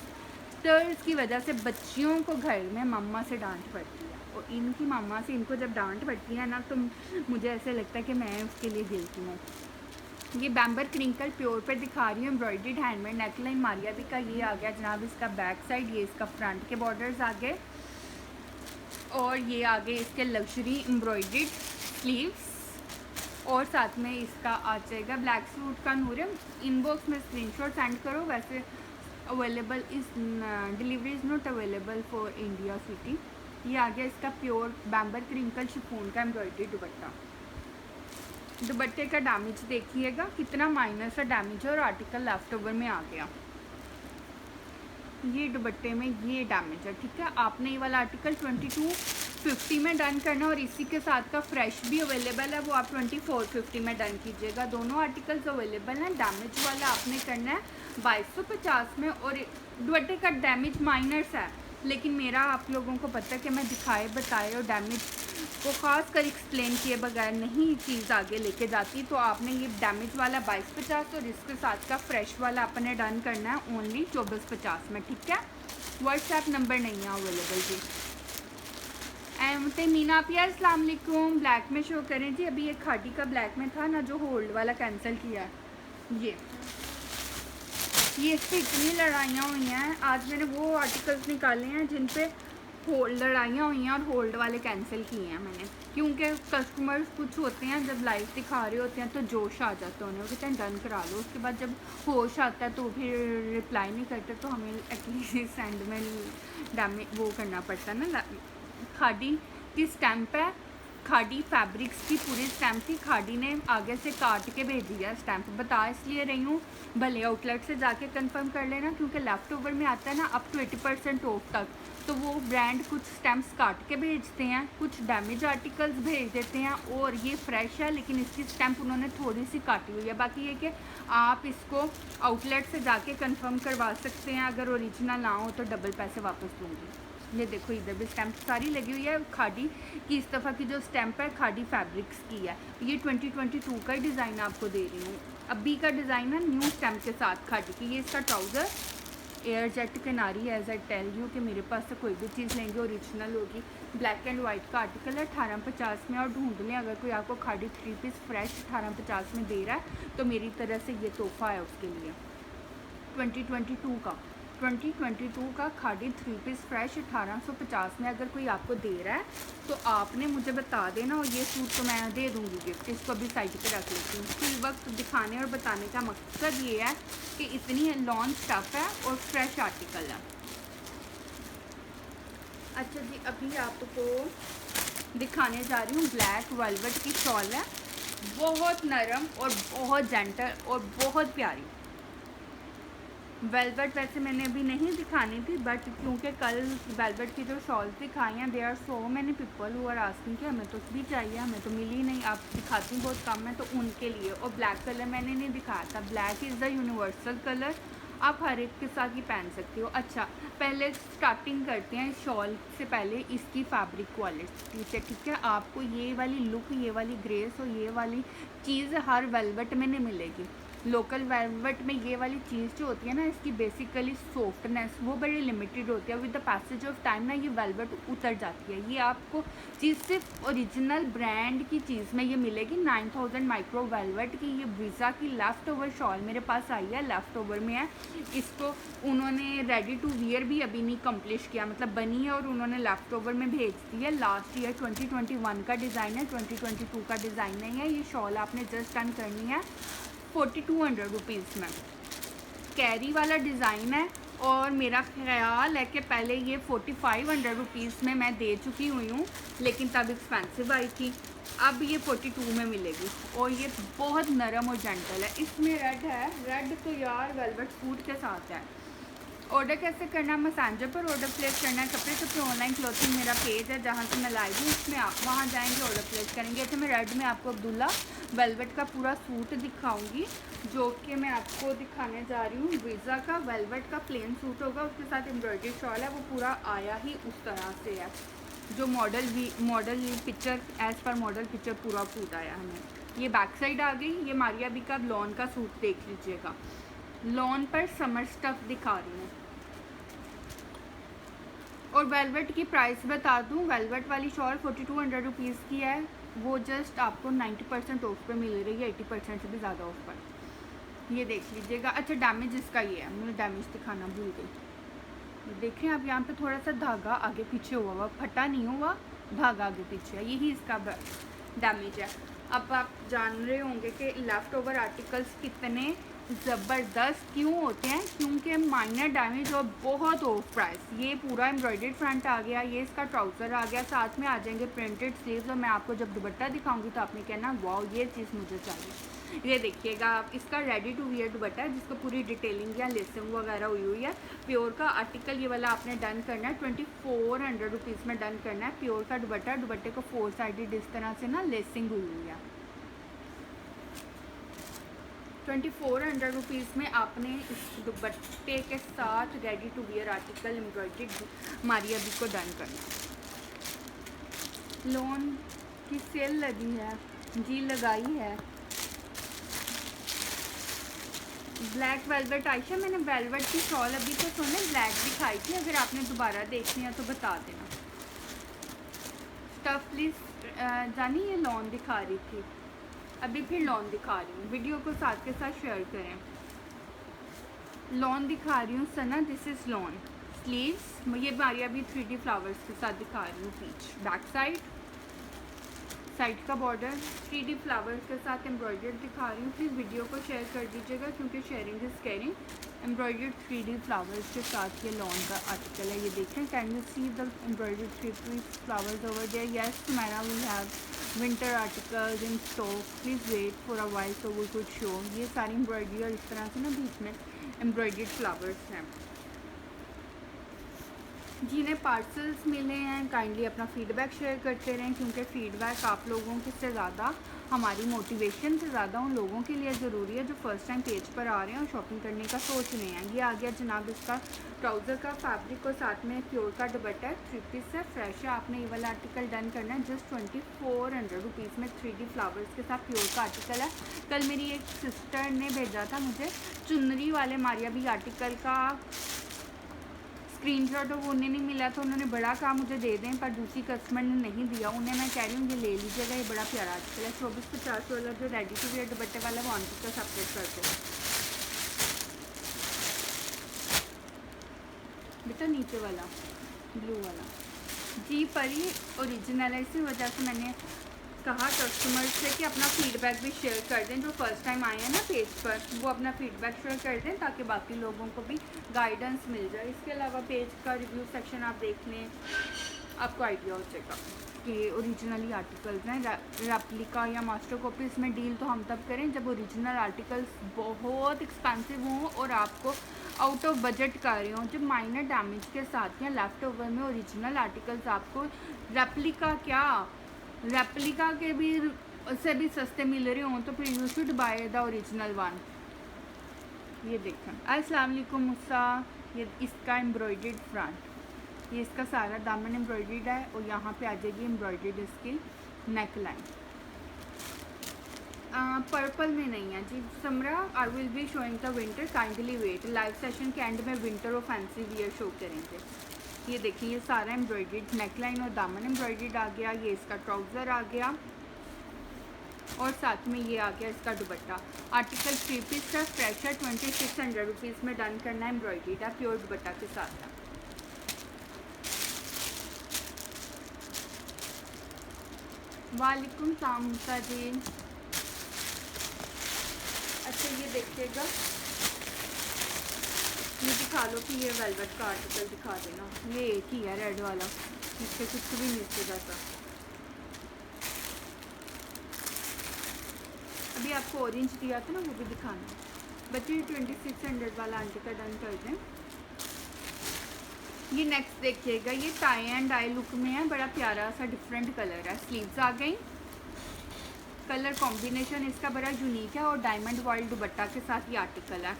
तो इसकी वजह से बच्चियों को घर में मम्मा से डांट पड़ती है और इनकी मम्मा से इनको जब डांट पड़ती है ना तो मुझे ऐसे लगता है कि मैं उसके लिए गिल्टी हूँ। ये बैम्बर क्रिंकल प्योर पर दिखा रही हूँ, एम्ब्रॉयडर्ड हैंडमेड नेकलाइन मारिया भी का ये आ गया जनाब, इसका बैक साइड, ये इसका फ्रंट के बॉर्डर्स आ गए और ये आ गए इसके लग्जरी एम्ब्रॉयडर्ड स्लीव्स और साथ में इसका आ जाएगा ब्लैक सूट का नूर। इनबॉक्स में स्क्रीनशॉट सेंड करो, वैसे अवेलेबल इस delivery is not available for India city. ये आ गया इसका प्योर बैम्बर क्रिंकल शिफॉन का एम्ब्रॉयडरी दुपट्टा। दुपट्टे का डैमेज देखिएगा कितना माइनर सा डैमेज है और आर्टिकल लेफ्ट ओवर में आ गया। ये दुपट्टे में ये डैमेज है, ठीक है। आपने ये वाला आर्टिकल 2250 में डन करना और इसी के साथ का फ्रेश भी अवेलेबल है, वो आप 2450 में डन कीजिएगा। दोनों आर्टिकल्स अवेलेबल हैं। डैमेज वाला आपने करना है 2250 में और दुपट्टे का डैमेज माइनर्स है, लेकिन मेरा आप लोगों को पता है कि मैं दिखाए बताए और डैमेज को ख़ास कर एक्सप्लेन किए बगैर नहीं चीज़ आगे लेके जाती। तो आपने ये डैमेज वाला 2250 और इसके साथ का फ्रेश वाला आपने डन करना है ओनली 2450 में, ठीक है। व्हाट्सएप नंबर नहीं है अवेलेबल जी। मीना पिया अस्सलाम वालेकुम। ब्लैक में शो करें जी, अभी ये खाटी का ब्लैक में था ना जो होल्ड वाला कैंसिल किया है। ये इस पर इतनी लड़ाइयाँ हुई हैं, आज मैंने वो आर्टिकल्स निकाले हैं जिन पे होल्ड लड़ाइयाँ हुई हैं और होल्ड वाले कैंसिल किए हैं मैंने, क्योंकि कस्टमर्स कुछ होते हैं जब लाइव दिखा रहे होते हैं तो जोश आ जाता है उन्हें, वो कहते हैं डन करा लो, उसके बाद जब होश आता है तो फिर रिप्लाई नहीं करते, तो हमें एटलीस्ट सेंड में डैमेज वो करना पड़ता है ना। खादी की स्टैंप है, खादी फैब्रिक्स की पूरी स्टैंप थी, खादी ने आगे से काट के भेज दिया स्टैंप। बता इसलिए रही हूँ भले आउटलेट से जाके कंफर्म कर लेना, क्योंकि लेफ्ट ओवर में आता है ना अप टू 80% ऑफ तक, तो वो ब्रांड कुछ स्टैंप्स काट के भेजते हैं, कुछ डैमेज आर्टिकल्स भेज देते हैं और ये फ्रेश है लेकिन इसकी स्टैंप उन्होंने थोड़ी सी काटी हुई है। बाकी ये कि आप इसको आउटलेट से जाके कंफर्म करवा सकते हैं, अगर ओरिजिनल ना हो तो डबल पैसे वापस दूँगी। ये देखो इधर भी स्टैंप सारी लगी हुई है, खादी की इस दफ़ा की जो स्टैंप है खादी फैब्रिक्स की है। ये 2022 का डिज़ाइन आपको दे रही हूँ, अभी का डिज़ाइन है न्यू स्टैंप के साथ खादी की। ये इसका ट्राउज़र एयर जेट किनारी है, एज आई टेल यू कि मेरे पास से कोई भी चीज़ लेंगे ओरिजिनल होगी। ब्लैक एंड वाइट का आर्टिकल है 1850 में, और ढूंढ लें अगर कोई आपको खादी 3 पीस फ्रेश 1850 में दे रहा है तो मेरी तरफ से ये तोहफ़ा है उसके लिए। 2022 का खादी 3 पीस फ्रेश 1850 में अगर कोई आपको दे रहा है तो आपने मुझे बता देना और ये सूट तो मैं दे दूँगी गिफ्ट। इसको अभी साइड पे रख लेती हूँ। इस वक्त दिखाने और बताने का मकसद ये है कि इतनी लॉन्च स्टफ़ है और फ्रेश आर्टिकल है। अच्छा जी, अभी आपको दिखाने जा रही हूँ ब्लैक वेलवेट की शॉल है, बहुत नरम और बहुत जेंटल और बहुत प्यारी। वेलवेट वैसे मैंने अभी नहीं दिखानी थी, बट क्योंकि कल वेलवेट की जो शॉल्स दिखाई हैं they are so many people who are asking कि हमें तो भी चाहिए, हमें तो मिली नहीं, आप दिखाती बहुत कम है, तो उनके लिए। और ब्लैक कलर मैंने नहीं दिखाया था, black is the universal colour, आप हर एक के साथ ही पहन सकते हो। अच्छा, पहले स्टार्टिंग करते हैं शॉल से पहले इसकी फैब्रिक क्वालिटी से, ठीक है। आपको ये वाली लुक, ये वाली ग्रेस और ये वाली चीज़ हर वेलवेट में नहीं मिलेगी। लोकल वेलवेट में ये वाली चीज़ जो होती है ना, इसकी बेसिकली सॉफ्टनेस वो बड़ी लिमिटेड होती है। With the passage of time ना ये वेलवेट उतर जाती है। ये आपको चीज़ सिर्फ ओरिजिनल ब्रांड की चीज़ में ये मिलेगी। 9000 माइक्रो वेलवेट की ये वीज़ा की लेफ़्ट ओवर शॉल मेरे पास आई है, लेफ़्ट ओवर में है। इसको उन्होंने रेडी टू वियर भी अभी नहीं कम्प्लीट किया, मतलब बनी है और उन्होंने लेफ़्ट ओवर में भेज दी है। लास्ट ईयर 2021 का डिज़ाइन है, 2022 का डिज़ाइन नहीं है। ये शॉल आपने जस्ट डन करनी है 4200 रुपीज़ में। कैरी वाला डिज़ाइन है और मेरा ख्याल है कि पहले ये 4500 रुपीज़ में मैं दे चुकी हुई हूँ, लेकिन तब एक्सपेंसिव आई थी। अब ये 42 में मिलेगी और ये बहुत नरम और जेंटल है। इसमें रेड है, रेड तो यार वेलवेट सूट के साथ है। ऑर्डर कैसे करना है, मैसेंजर पर ऑर्डर प्लेस करना है। कपड़े सबसे ऑनलाइन क्लॉथिंग मेरा पेज है जहाँ से मैं लाइव हूँ, उसमें आप वहाँ जाएंगे, ऑर्डर प्लेस करेंगे। अच्छा, मैं रेड में आपको अब्दुल्ला वेलवेट का पूरा सूट दिखाऊंगी, जो कि मैं आपको दिखाने जा रही हूँ। वीज़ा का वेलवेट का प्लेन सूट होगा, उसके साथ एम्ब्रॉयडरी शॉल है, वो पूरा आया ही उस तरह से है जो model picture as per model picture पूरा सूट आया हमें। ये बैक साइड आ गई। ये मारिया बी का लॉन का सूट देख लीजिएगा, लॉन पर समर स्टफ दिखा रही हूँ। और वेलवेट की प्राइस बता दूँ, वेलवेट वाली शॉल 4200 रुपीज़ की है, वो जस्ट आपको 90% ऑफ पे मिल रही है, 80% से भी ज़्यादा ऑफ पर। ये देख लीजिएगा। अच्छा, डैमेज इसका ये है, मुझे डैमेज दिखाना भूल गई। देख रहे हैं आप, यहाँ पे थोड़ा सा धागा आगे पीछे हुआ, फटा नहीं हुआ, धागा आगे पीछे है, यही इसका डैमेज है। अब आप जान रहे होंगे कि लेफ़्ट ओवर आर्टिकल्स कितने ज़बरदस्त क्यों होते हैं, क्योंकि माइनर डैमेज और बहुत ऑफ प्राइस। ये पूरा एम्ब्रॉयडर्ड फ्रंट आ गया, ये इसका ट्राउज़र आ गया, साथ में आ जाएंगे प्रिंटेड स्लीव्स। और मैं आपको जब दुपट्टा दिखाऊंगी तो आपने कहना वाओ ये चीज़ मुझे चाहिए। ये देखिएगा आप, इसका रेडी टू वियर दुपट्टा है जिसको पूरी डिटेलिंग या लेसिंग वगैरह हुई हुई है। प्योर का आर्टिकल ये वाला आपने डन करना है, 2400 रुपीज़ में डन करना है। प्योर का दुपट्टा, दुपट्टे को 4 साइडेड इस तरह से ना लेसिंग हुई हुई है। 2400 रुपीज़ में आपने इस दुपट्टे के साथ ready to wear article embroidered Maria B को डन करना। लोन की सेल लगी है जी, लगाई है। ब्लैक वेलवेट आयशा, मैंने वेलवेट की शॉल अभी तो सोने ब्लैक दिखाई थी, अगर आपने दोबारा देखनी है तो बता देना। स्टफ प्लीज़ जानी, ये लॉन दिखा रही थी, अभी फिर लॉन दिखा रही हूँ। वीडियो को साथ के साथ शेयर करें। लॉन दिखा रही हूँ सना, दिस इज़ लॉन। स्लीव्स ये मारिया भी 3D फ्लावर्स के साथ दिखा रही हूँ। पीच बैक साइड, साइड का बॉर्डर 3D फ्लावर्स के साथ एम्ब्रॉयडर्ड दिखा रही हूँ। प्लीज़ वीडियो को शेयर कर दीजिएगा क्योंकि sharing is caring. Embroidered 3D flowers के साथ ये लॉन का आर्टिकल है। ये देखें, can you see the embroidered 3D flowers over there? Yes madam, we have winter articles in stock, please wait for a while so we could show. ये सारी embroidery और इस तरह से ना बीच में एम्ब्रॉयडर्ड फ्लावर्स हैं। जिन्हें पार्सल्स मिले हैं काइंडली अपना फीडबैक शेयर करते रहें, क्योंकि फ़ीडबैक आप लोगों के से ज़्यादा हमारी मोटिवेशन से ज़्यादा उन लोगों के लिए ज़रूरी है जो फर्स्ट टाइम पेज पर आ रहे हैं और शॉपिंग करने का सोच रहे हैं। ये आ गया जनाब इसका ट्राउज़र का फैब्रिक और साथ में प्योर का दुपट्टा है, 3 पीस है, फ्रेश है। आपने ये वाला आर्टिकल डन करना है जस्ट 2400 रुपीज़ में 3D फ्लावर्स के साथ प्योर का आर्टिकल है। कल मेरी एक सिस्टर ने भेजा था मुझे चुनरी वाले मारिया बी आर्टिकल का स्क्रीनशॉट, और वो उन्हें नहीं मिला तो उन्होंने बड़ा कहा मुझे दे दें, पर दूसरी कस्टमर ने नहीं दिया। उन्हें मैं कह रही हूँ ये ले लीजिएगा, ये बड़ा प्यारा आर्टिकल है। 2450 वाला जो रेडी टू वेयर दुपट्टे वाला वो ऑनलाइन का सेपरेट कर दो बेटा, नीचे वाला ब्लू वाला जी परी ओरिजिनल है। इसी वजह से मैंने कहा कस्टमर से कि अपना फीडबैक भी शेयर कर दें, जो फर्स्ट टाइम आए हैं ना पेज पर, वो अपना फीडबैक शेयर कर दें ताकि बाकी लोगों को भी गाइडेंस मिल जाए। इसके अलावा पेज का रिव्यू सेक्शन आप देख लें, आपको आइडिया हो जाएगा कि ओरिजिनली आर्टिकल्स हैं। रेप्लिका या मास्टर कॉपी, इसमें डील तो हम तब करें जब ओरिजिनल आर्टिकल्स बहुत एक्सपेंसिव हों और आपको आउट ऑफ बजट कर रहे हों। जब माइनर डैमेज के साथ या लेफ्ट ओवर में ओरिजिनल आर्टिकल्स आपको रेप्लिका क्या रेप्लिका के भी से भी सस्ते मिल रहे हों तो फिर you should by the original one. ये देखें, अस्सलाम वालेकुम मुस्सा, ये इसका एम्ब्रॉयडर्ड फ्रंट, ये इसका सारा दामन एम्ब्रॉयडर्ड है और यहाँ पे आ जाएगी एम्ब्रॉयडर्ड इसकी नेक लाइन। पर्पल में नहीं है जी Samra. I will be showing the winter, kindly wait. Live session के एंड में विंटर और फैंसी वियर शो करेंगे। ये देखिए, ये सारा एम्ब्रॉयडर्ड नेक लाइन और दामन एम्ब्रॉयडर्ड आ गया। ये इसका ट्राउज़र आ गया और साथ में ये आ गया इसका दुपट्टा। आर्टिकल 3 पीस का फ्रेश है, 2600 रुपीज़ में डन करना है। एम्ब्रॉयडर्ड है, प्योर दुपट्टा के साथ है। वालेकुम सलाम मुसा जी। अच्छा, ये देखिएगा, ये दिखा लो कि ये वेलवेट का आर्टिकल दिखा देना। ये एक ही है रेड वाला, इससे कुछ भी नीचे जाता। अभी आपको ऑरेंज दिया था ना, वो भी दिखाना। बच्चे 2600 वाला आर्टिकल डन कर दें। ये नेक्स्ट देखिएगा, ये टाई एंड डाई लुक में है, बड़ा प्यारा सा डिफरेंट कलर है। स्लीव्स आ गई, कलर कॉम्बिनेशन इसका बड़ा यूनिक है और डायमंड वॉइल दुपट्टा के साथ ये आर्टिकल है।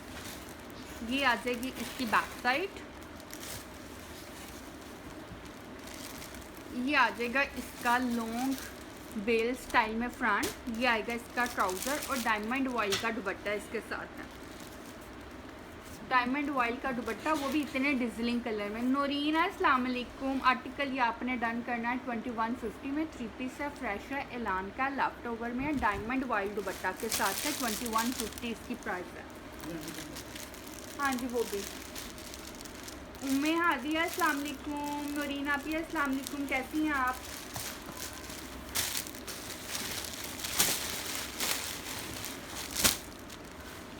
ये आ जाएगी इसकी बैक साइड, ये आ जाएगा इसका लॉन्ग बेल स्टाइल में फ्रंट, ये आएगा इसका ट्राउज़र और डायमंड वॉइल का दुपट्टा इसके साथ है। डायमंड वॉइल का दुपट्टा, वो भी इतने डिजलिंग कलर में। नोरीन अस्सलाम वालेकुम। आर्टिकल ये आपने डन करना है 2150 में, 3 पीस है, फ्रेश है, एलान का लेफ्ट ओवर में है, डायमंड वॉइल दुपट्टा के साथ है, 2150 इसकी प्राइस है। हाँ जी वो भी। उम्मे हादिया अस्सलाम वालेकुम। नोरीन आपी अस्सलाम वालेकुम, कैसी हैं आप?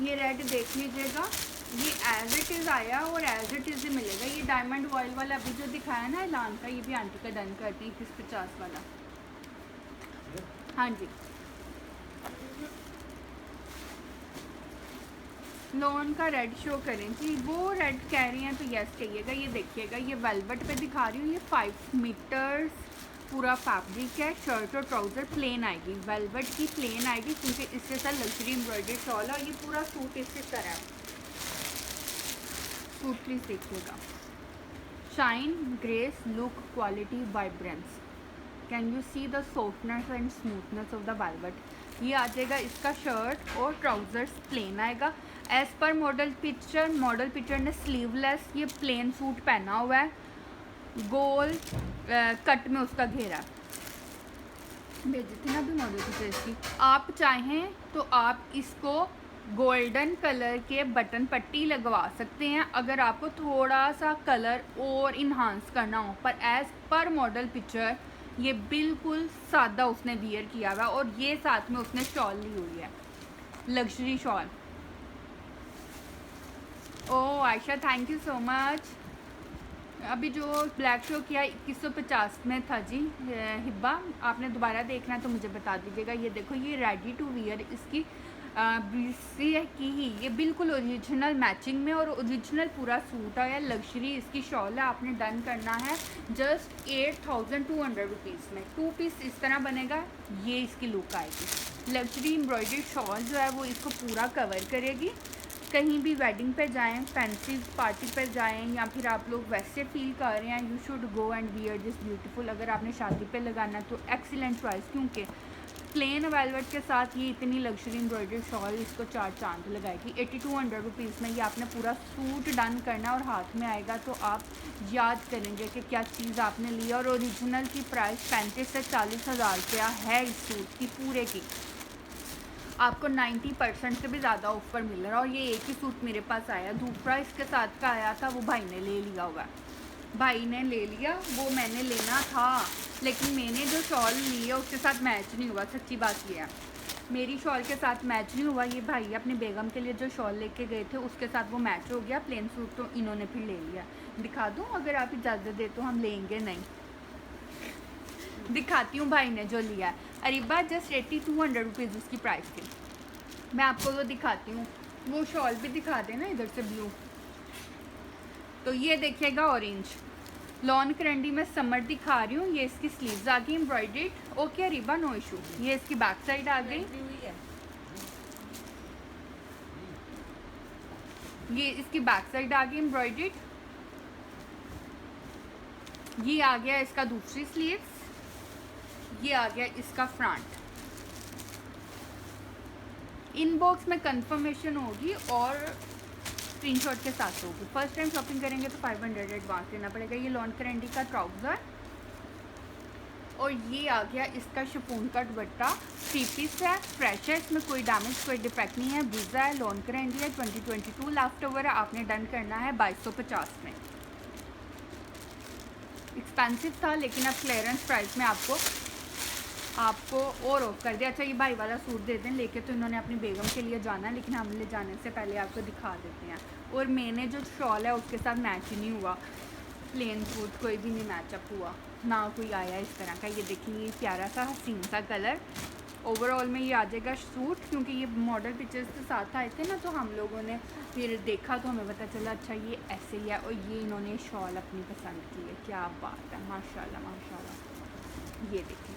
ये रेड देख लीजिएगा, ये एज इट इज़ आया और एज इट इज़ ही मिलेगा। ये डायमंड वॉइल वाला अभी जो दिखाया ना एलान का, ये भी आंटी का डन कर दी 2150 वाला। हाँ जी, लॉन का रेड शो करें जी, वो रेड कह रही हैं तो यस कहिएगा। ये देखिएगा, ये वेलवेट पे दिखा रही हूँ, ये 5 मीटर्स पूरा फैब्रिक है। शर्ट और ट्राउज़र प्लेन आएगी, वेलवेट की प्लेन आएगी, क्योंकि इसके साथ लग्जरी एम्ब्रॉयडरी शॉल है और ये पूरा सूट इसी तरह है। सूट प्लीज देखिएगा, shine, grace, look, quality, vibrance. Can you see the softness and smoothness of the velvet. ये आ जाएगा इसका शर्ट और ट्राउजर्स प्लेन आएगा एज पर मॉडल पिक्चर ने स्लीवलेस ये प्लेन सूट पहना हुआ है, गोल कट में उसका घेरा भेजी थी ना भी मॉडल पिक्चर इसकी। आप चाहें तो आप इसको गोल्डन कलर के बटन पट्टी लगवा सकते हैं अगर आपको थोड़ा सा कलर और इन्हांस करना हो, पर एज पर मॉडल पिक्चर ये बिल्कुल सादा उसने वियर किया हुआ और ये साथ में उसने शॉल ली हुई है, luxury shawl. Oh Ayesha thank you so much. अभी जो ब्लैक शो किया 2150 में था जी हिब्बा, आपने दोबारा देखना है तो मुझे बता दीजिएगा। ये देखो, ये रेडी टू वियर इसकी ब्रीसी की ही, ये बिल्कुल ओरिजिनल मैचिंग में और ओरिजिनल पूरा सूट है, लग्जरी इसकी शॉल है। आपने डन करना है जस्ट 8200 रुपीज़ में। 2 पीस इस तरह बनेगा, ये इसकी लुक आएगी। लग्जरी एम्ब्रॉयडरी शॉल जो है वो इसको पूरा कवर करेगी। कहीं भी वेडिंग पे जाएं, फैंसी पार्टी पे जाएं, या फिर आप लोग वैसे फील कर रहे हैं, you should go and wear this beautiful. अगर आपने शादी पे लगाना तो एक्सीलेंट चॉइस, क्योंकि प्लेन वेलवेट के साथ ये इतनी लग्जरी एम्ब्रॉयडरी शॉल इसको 4 चांद लगाएगी। 8200 रुपीज़ में ये आपने पूरा सूट डन करना और हाथ में आएगा तो आप याद करेंगे कि क्या चीज़ आपने ली। और ओरिजिनल की प्राइस 35 से 40 हज़ार रुपया है इस सूट की पूरे की। आपको 90% से भी ज़्यादा ऑफर मिल रहा है। और ये एक ही सूट मेरे पास आया, दूसरा इसके साथ का आया था, वो भाई ने ले लिया हुआ है, भाई ने ले लिया, वो मैंने लेना था लेकिन मैंने जो शॉल ली है उसके साथ मैच नहीं हुआ। सच्ची बात ये है, मेरी शॉल के साथ मैच नहीं हुआ। ये भाई अपनी बेगम के लिए जो शॉल लेके गए थे उसके साथ वो मैच हो गया, प्लेन सूट तो इन्होंने फिर ले लिया। दिखा दूँ अगर आप इजाज़त दे तो, हम लेंगे नहीं, दिखाती हूँ भाई ने जो लिया है। अरीबा जस्ट 8200 रुपीज़ उसकी प्राइस थी। मैं आपको वो दिखाती हूँ, वो शॉल भी दिखा देना इधर से ब्लू। तो ये देखिएगा ऑरेंज लॉन करंडी में समर दिखा रही हूँ। ये इसकी स्लीव्स आ गई embroidered. Okay Areeba no issue. ये इसकी बैक साइड आ गई, ये इसकी बैक साइड आ गई एम्ब्रॉयडर्ड। ये आ गया इसका दूसरी स्लीव्स, ये आ गया इसका फ्रंट। इनबॉक्स में कंफर्मेशन होगी और स्क्रीनशॉट के साथ होगी। फर्स्ट टाइम शॉपिंग करेंगे तो 500 एडवांस देना पड़ेगा। ये लॉन करंडी का ट्राउज़र और ये आ गया इसका शिफॉन का दुपट्टा। 3 पीस है, फ्रेश है, इसमें कोई डैमेज कोई डिफेक्ट नहीं है। ब्रीजा है, लॉन करंडी है, 2022 लास्ट ओवर है। आपने डन करना है 2250 में। एक्सपेंसिव था लेकिन अब क्लियरेंस प्राइस में आपको और ऑफ कर दिया। अच्छा ये भाई वाला सूट दे दें, लेके तो इन्होंने अपनी बेगम के लिए जाना है लेकिन हम ले जाने से पहले आपको दिखा देते हैं। और मैंने जो शॉल है उसके साथ मैच ही नहीं हुआ, प्लेन सूट कोई भी नहीं मैचअप हुआ, ना कोई आया इस तरह का। ये देखिए, ये प्यारा सा हसीन सा कलर ओवरऑल में ये आ जाएगा सूट, क्योंकि ये मॉडल पिक्चर्स के साथ आए थे ना, तो हम लोगों ने फिर देखा तो हमें पता चला अच्छा ये ऐसे ही है। और ये इन्होंने शॉल अपनी पसंद की है, क्या बात है, माशाल्लाह माशाल्लाह। ये देखिए,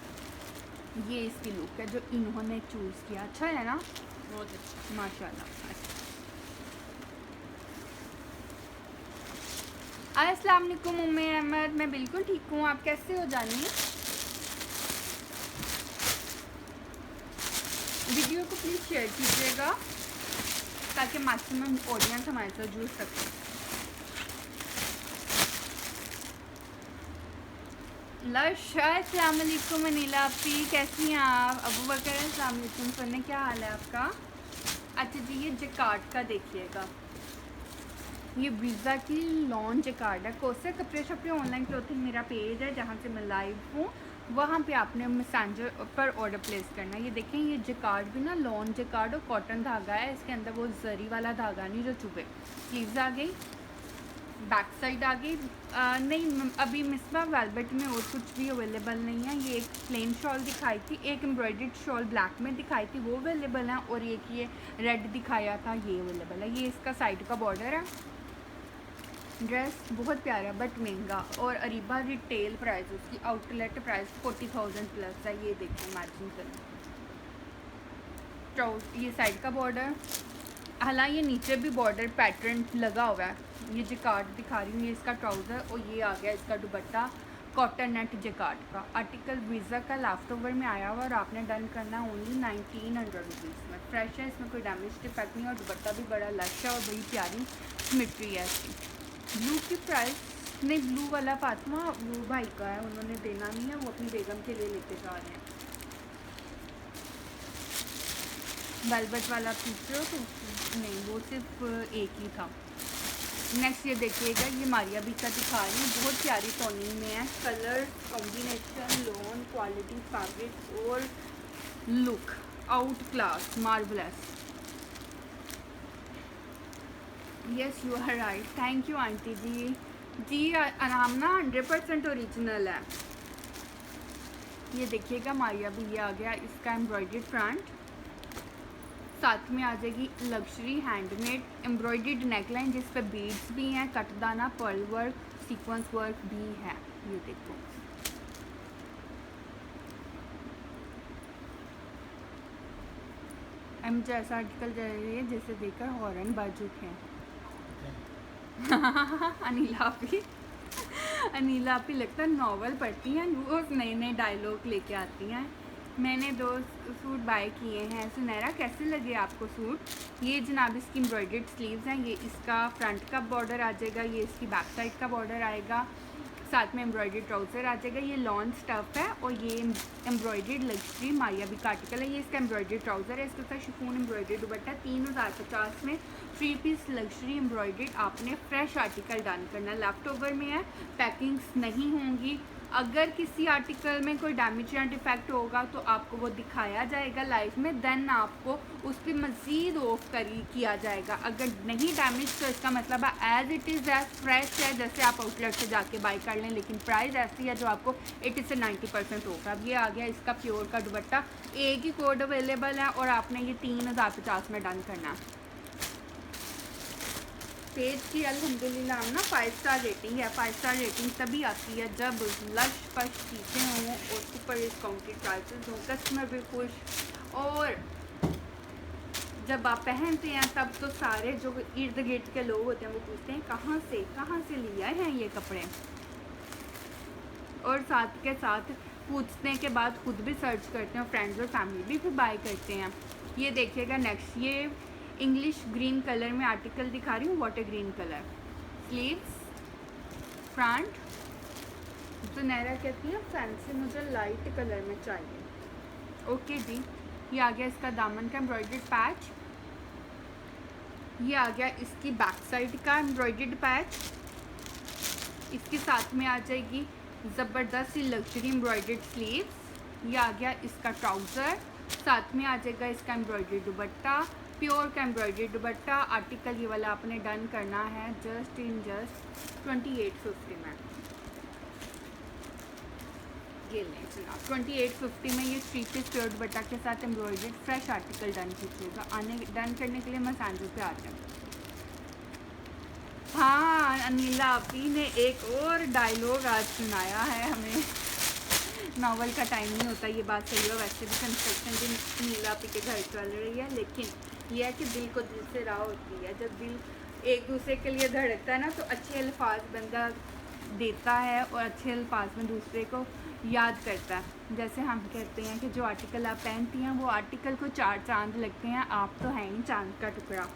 ये इसकी लुक है जो इन्होंने चूज़ किया। अच्छा है ना, बहुत अच्छा माशाल्लाह। अच्छा, अस्सलाम वालेकुम उम्मे अहमद, मैं बिल्कुल ठीक हूँ, आप कैसे हो जानिए। वीडियो को प्लीज़ शेयर कीजिएगा ताकि मैक्सिमम ऑडियंस हमारे साथ जुड़ सके। अस्सलाम वालेकुम अनिला आपी, कैसी हैं आप। अबू बकर अस्सलाम वालेकुम, सुनने क्या हाल है आपका। अच्छा जी, ये जकार्ड का देखिएगा, ये वीज़ा की लॉन्च कार्ड है। कोसे कपड़े शपड़े ऑनलाइन क्लोथिंग मेरा पेज है जहाँ से मैं लाइव हूँ, वहाँ पे आपने मैसेंजर पर ऑर्डर प्लेस करना है। ये देखें, ये जकार्ड भी ना लॉन्च जकार्ड और कॉटन धागा है, इसके अंदर वो जरी वाला धागा नहीं जो चुभे। स्लीव्स आ गई, बैक साइड आ गई। नहीं अभी मिसबा वेलवेट में और कुछ भी अवेलेबल नहीं है। ये एक प्लेन शॉल दिखाई थी, एक एम्ब्रॉयडर्ड शॉल ब्लैक में दिखाई थी, वो अवेलेबल है, और एक ये रेड दिखाया था, ये अवेलेबल है। ये इसका साइड का बॉर्डर है। ड्रेस बहुत प्यारा बट महंगा, और अरीबा रिटेल प्राइस उसकी आउटलेट प्राइस 40,000 प्लस है। ये देखो मैचिंग करें, ट्राउज ये साइड का बॉर्डर, हालांकि ये नीचे भी बॉर्डर पैटर्न लगा हुआ है। ये जकार्ड दिखा रही हूँ, ये इसका ट्राउज़र, और ये आ गया इसका दुपट्टा कॉटन नेट जकार्ड का। आर्टिकल वीज़ा का लेफ्ट ओवर में आया हुआ, और आपने डन करना है ओनली 1900 रुपीज़ में। फ्रेश है, इसमें कोई डैमेज डिफेक्ट नहीं, और दुपट्टा भी बड़ा लश है और बड़ी प्यारी सिमेट्री है इसकी। ब्लू की प्राइस नहीं, ब्लू वाला फातिमा वो भाई का है, उन्होंने देना नहीं है, वो अपनी बेगम के लिए लेके जा रहे हैं। वेलवेट वाला पूछ रहे हो तो नहीं, वो सिर्फ एक ही था। नेक्स्ट ये देखिएगा, ये मारिया बी का दिखा रही हूँ, बहुत प्यारी टोनिंग में है, colour combination, lawn quality, fabric और look out class, marvellous. Yes you are right, thank you aunty ji. जी आराम ना 100% ओरिजिनल है। ये देखिएगा मारिया भी, ये आ गया इसका एम्ब्रॉयडर्ड फ्रंट, साथ में आ जाएगी लग्जरी हैंडमेड एम्ब्रॉयडर्ड नेकलाइन जिस पे बीड्स भी हैं, कटदाना, पर्ल वर्क, सीक्वेंस वर्क भी है। ये देखो, मुझे ऐसा आर्टिकल चाहिए जिसे देखकर हॉर्न बज उठे। अनिला भी लगता है नॉवल पढ़ती हैं, रोज़ नए नए डायलॉग लेके आती हैं। मैंने 2 सूट बाय किए हैं। सुनहरा कैसे लगे आपको सूट। ये जनाब इसकी एम्ब्रॉयडर्ड स्लीव्स हैं, ये इसका फ्रंट का बॉर्डर आ जाएगा, ये इसकी बैक साइड का बॉर्डर आएगा, साथ में एम्ब्रॉयडर्ड ट्राउज़र आ जाएगा। ये लॉन स्टफ़ है, और ये एम्ब्रॉयडर्ड लग्जरी मारिया भी का आर्टिकल है। ये इसका एम्ब्रॉयडर्ड ट्राउज़र है, इसके साथ शिफॉन एम्ब्रॉयडर्ड दुपट्टा। 3050 में 3 पीस लग्जरी एम्ब्रॉयडर्ड। आपने फ्रेश आर्टिकल डन करना, लेफ्ट ओवर में है, पैकिंग्स नहीं होंगी। अगर किसी आर्टिकल में कोई डैमेज या डिफेक्ट होगा तो आपको वो दिखाया जाएगा लाइव में, देन आपको उस पर मज़ीद ऑफ किया जाएगा। अगर नहीं डैमेज तो इसका मतलब है as it is as fresh है, जैसे आप आउटलेट से जाके बाई कर लें, लेकिन प्राइस ऐसी है जो आपको 80 से 90% ऑफ है। अब ये आ गया इसका प्योर का दुपट्टा, एक ही कोड अवेलेबल है, और आपने ये 3050 में डन करना है। पेज की अल्हम्दुलिल्लाह हम ना 5 स्टार रेटिंग है। 5 स्टार रेटिंग तभी आती है जब लश फश चीज़ें हों और सुपर डिस्काउंटेड प्राइसेस हों, कस्टमर भी खुश, और जब आप पहनते हैं तब तो सारे जो इर्द गिर्द के लोग होते हैं वो पूछते हैं कहाँ से लिया है ये कपड़े, और साथ के साथ पूछने के बाद खुद भी सर्च करते हैं, फ्रेंड्स और फैमिली भी फिर बाय करते हैं। ये देखिएगा नेक्स्ट, ये इंग्लिश ग्रीन कलर में आर्टिकल दिखा रही हूँ, water green colour, sleeves, front. सुनहरा कहती है फैंसी मुझे लाइट कलर में चाहिए। ओके जी, ये आ गया इसका दामन का एम्ब्रॉयडर्ड पैच, ये आ गया इसकी बैक साइड का एम्ब्रॉयडर्ड पैच, इसके साथ में आ जाएगी ज़बरदस्त सी लग्जरी एम्ब्रॉयडर्ड स्लीव्स। ये आ गया इसका ट्राउज़र, साथ में आ जाएगा इसका एम्ब्रॉयडर्ड दुपट्टा, प्योर का एम्ब्रॉयडर्ड दुपट्टा। आर्टिकल ये वाला आपने डन करना है जस्ट 2850 में। ये लें जनाब 2850 में ये 3 पीस प्योर दुपट्टा के साथ एम्ब्रॉयडर्ड फ्रेश आर्टिकल डन कीजिएगा। आने डन करने के लिए मसांजो पे आ जाए। हाँ, अनिला आपी ने एक और डायलॉग आज सुनाया है हमें। नावल का टाइम नहीं होता, ये बात सही है। वैसे भी कंस्ट्रक्शन भी नीला आपी के घर चल रही है, लेकिन यह है कि दिल को दिल से राह होती है। जब दिल एक दूसरे के लिए धड़कता है ना, तो अच्छे अल्फाज बंदा देता है और अच्छे अल्फाज में दूसरे को याद करता है। जैसे हम कहते हैं कि जो आर्टिकल आप पहनती हैं वो आर्टिकल को 4 चांद लगते हैं, आप तो हैं ही चांद का टुकड़ा।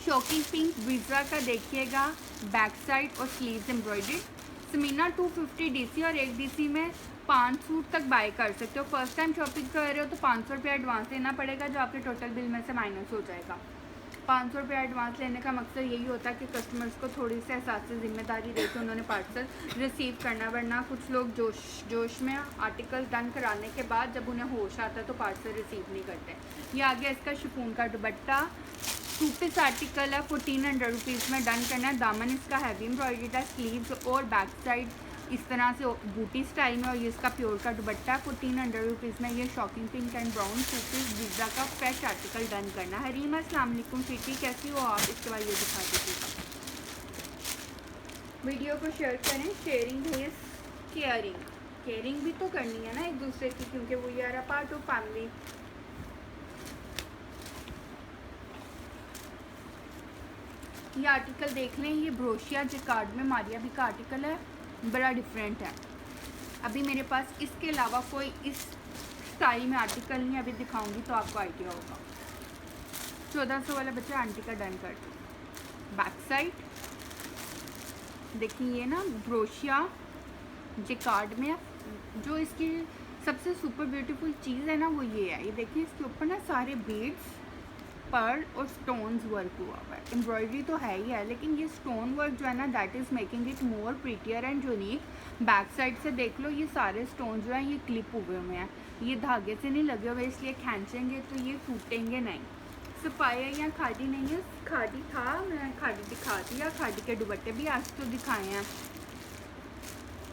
शॉकिंग पिंक ब्रीजा का देखिएगा, बैक साइड और स्लीव्स एम्ब्रॉयडरी। समीना 250 डीसी और 1 डीसी में 5 सूट तक बाय कर सकते हो। फर्स्ट टाइम शॉपिंग कर रहे हो तो 500 रुपये एडवांस देना पड़ेगा, जो आपके टोटल बिल में से माइनस हो जाएगा। 500 रुपये एडवांस लेने का मकसद यही होता है कि कस्टमर्स को थोड़ी सी एहसास से जिम्मेदारी दे के उन्होंने पार्सल रिसीव करना, वरना कुछ लोग जोश में आर्टिकल डन कराने के बाद जब उन्हें होश आता है तो पार्सल रिसीव नहीं करते। ये आ गया इसका शिफॉन का दुपट्टा, 2 पीस आर्टिकल है, 1400 रुपीज़ में डन करना है। दामन इसका हैवी एम्ब्रॉयडरी है, स्लीव्स और बैक साइड इस तरह से बूटी स्टाइल में, और ये इसका प्योर का दुपट्टा 1400 रुपीज़ में। ये shocking pink and brown 2 piece ब्रीजा का फ्रेश आर्टिकल डन करना है। रीमा अस्सलाम वालेकुम स्वीटी, कैसी हो आप? इसके बाद ये दिखा दीजिएगा। वीडियो को शेयर करें, शेयरिंग इज केयरिंग। केयरिंग भी तो करनी है ना एक दूसरे की, क्योंकि वो यार अ पार्ट ऑफ फैमिली। ये आर्टिकल देख लें, ये ब्रोशिया जिकार्ड में मारिया भी का आर्टिकल है, बड़ा डिफरेंट है। अभी मेरे पास इसके अलावा कोई इस स्टाइल में आर्टिकल नहीं, अभी दिखाऊंगी तो आपको आइडिया होगा। 1400 वाला बच्चा आंटी का डन कर दो। बैक साइड देखिए, ये ना ब्रोशिया जिकार्ड में, जो इसकी सबसे सुपर ब्यूटीफुल चीज़ है ना वो ये है। ये देखिए, इसके ऊपर ना सारे बीड्स, पर्ल और स्टोन्स वर्क हुआ हुआ है। एम्ब्रॉयडरी तो है ही है, लेकिन ये स्टोन वर्क जो है ना, that is making it more prettier and unique. Back side से देख लो, ये सारे स्टोन जो हैं ये क्लिप हुए हुए हैं, ये धागे से नहीं लगे हुए, इसलिए खींचेंगे तो ये टूटेंगे नहीं। सफाया या खादी नहीं है, खादी था, मैं खादी दिखा दिया। खादी के दुपट्टे भी आज तो दिखाए हैं।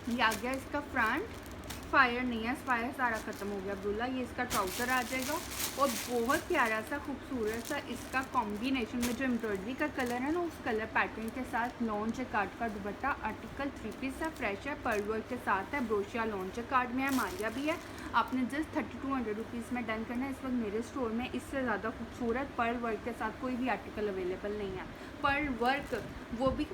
ये आ गया इसका फ्रंट, फायर नहीं है, फायर सारा ख़त्म हो गया अब्दुल्ला। ये इसका ट्राउज़र आ जाएगा, और बहुत प्यारा सा खूबसूरत सा इसका कॉम्बिनेशन में जो एम्ब्रॉयडरी का कलर है ना, उस कलर पैटर्न के साथ लॉन जैकार्ड का दुपट्टा। आर्टिकल 3 पीस है, फ्रेश है, पर्ल वर्क के साथ है, ब्रोशिया लॉन जैकार्ड में है, मारिया भी है। आपने जस्ट 3200 रुपीज़ में डन करना है। इस वक्त मेरे स्टोर में इससे ज़्यादा खूबसूरत पर्ल वर्क के साथ कोई भी आर्टिकल अवेलेबल नहीं है। पर्ल वर्क वो भी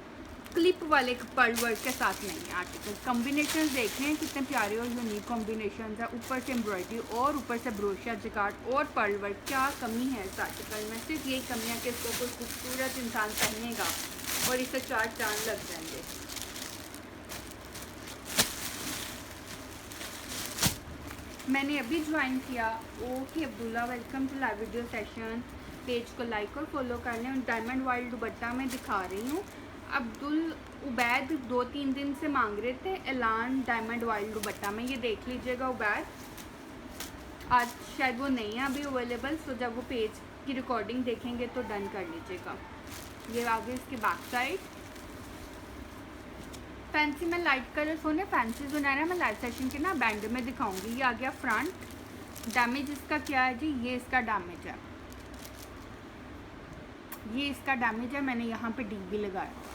क्लिप वाले पर्ल वर्क के साथ नहीं है आर्टिकल। कॉम्बिनेशन देख रहे हैं कितने प्यारे और यूनिक कॉम्बिनेशन है। ऊपर से एम्ब्रॉयडरी और ऊपर से ब्रोशिया जिकार्ड और पर्ल वर्क। क्या कमी है इस आर्टिकल में? सिर्फ यही कमी है कि इसको कोई खूबसूरत इंसान पहनेगा और इसे 4 चांद लग जाएंगे। मैंने अभी ज्वाइन किया। Okay Abdullah, welcome to live video session. Page को लाइक और फॉलो कर लें। डायमंड वाइल्ड दुपट्टा मैं दिखा रही हूँ। अब्दुल उबैद 2-3 दिन से मांग रहे थे एलान डायमंड वाइल्ड दुपट्टा में, ये देख लीजिएगा उबैद। आज शायद वो नहीं है अभी अवेलेबल, तो जब वो पेज की रिकॉर्डिंग देखेंगे तो डन कर लीजिएगा। ये आगे इसकी बैक साइड। फैंसी में लाइट कलर सोने फैंसी जो है ना, मैं लाइव सेशन के ना बैंड में दिखाऊंगी। ये आ गया फ्रंट। डैमेज इसका क्या है जी? ये इसका डैमेज है, ये इसका डैमेज है। मैंने यहाँ पे डीप भी लगाया हुआ,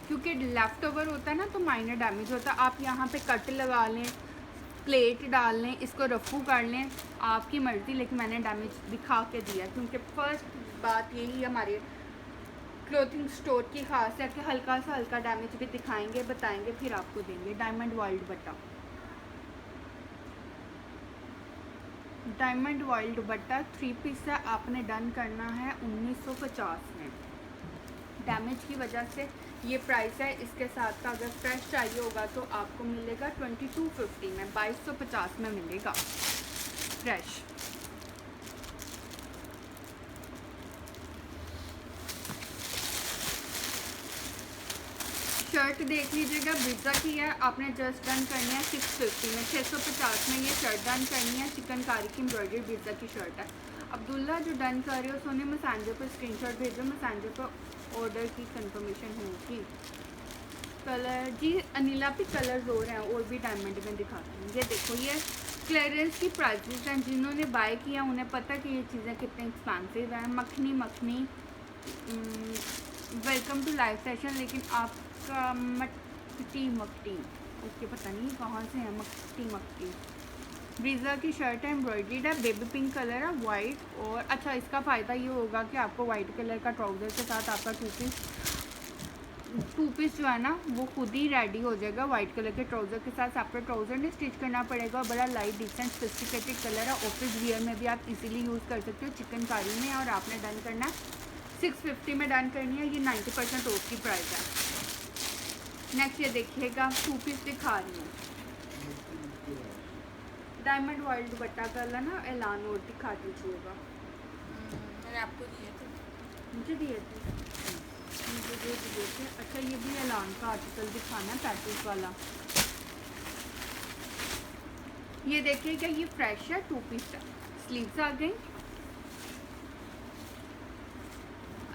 क्योंकि लेफ़्ट ओवर होता है ना तो माइनर डैमेज होता है। आप यहाँ पे कट लगा लें, प्लेट डाल लें, इसको रफू कर लें, आपकी मर्ज़ी, लेकिन मैंने डैमेज दिखा के दिया, क्योंकि फर्स्ट बात यही हमारे क्लोथिंग स्टोर की खास है कि हल्का सा हल्का डैमेज भी दिखाएंगे, बताएंगे, फिर आपको देंगे। Diamond wild dupatta, diamond wild dupatta 3 piece है। आपने डन करना है 1950 में। डैमेज की वजह से ये प्राइस है। इसके साथ का अगर फ्रेश चाहिए होगा तो आपको मिलेगा 2250 में, 2250 में मिलेगा फ्रेश। शर्ट देख लीजिएगा, ब्रीजा की है। आपने जस्ट डन करनी है 650 में, 650 में ये शर्ट डन करनी है। चिकनकारी की एम्ब्रॉयडरी ब्रीजा की शर्ट है। अब्दुल्ला जो डन कर रहे हो सोने मैसेंजर पर स्क्रीनशॉट भेजो, मैसेंजर पर ऑर्डर की कंफर्मेशन होगी। कलर जी अनिला पे कलर्स और हैं, और भी डायमंड में दिखाती हूँ। ये देखो, ये क्लियरेंस की प्राइसेस हैं। जिन्होंने बाय किया उन्हें पता कि ये चीज़ें कितनी एक्सपेंसिव हैं। मखनी मखनी, वेलकम टू लाइव सेशन। लेकिन आपका मट्टी मक्टी, ओके पता नहीं कहाँ से है मक्टी मक्टी। ब्रीजा की शर्ट है, एम्ब्रॉयडरीड है, बेबी पिंक कलर है, वाइट। और अच्छा, इसका फ़ायदा ये होगा कि आपको वाइट कलर का ट्राउज़र के साथ आपका टू पीस जो है ना वो खुद ही रेडी हो जाएगा। वाइट कलर के ट्राउज़र के साथ आपका ट्राउज़र नहीं स्टिच करना पड़ेगा। बड़ा लाइट डिसेंट सोफिस्टिकेटेड कलर है। ऑफिस वियर में भी आप इजीली यूज़ कर सकते हो, चिकनकारी में। और आपने डन करना है 650 में डन करनी है। ये 90% ऑफ की प्राइस है। नेक्स्ट ये देखिएगा, टू पीस दिखा रही हूँ। डायमंड वाइल्ड दुपट्टा कलर ना ऐलान और दिखा दीजिएगा। मैंने आपको दिए थे, मुझे दिए थे, मुझे दे दिए थे। अच्छा, ये भी ऐलान का आर्टिकल दिखाना, पैकेज वाला। ये देखिएगा, ये फ्रेश है, टू पीस है, स्लीव्स आ गई।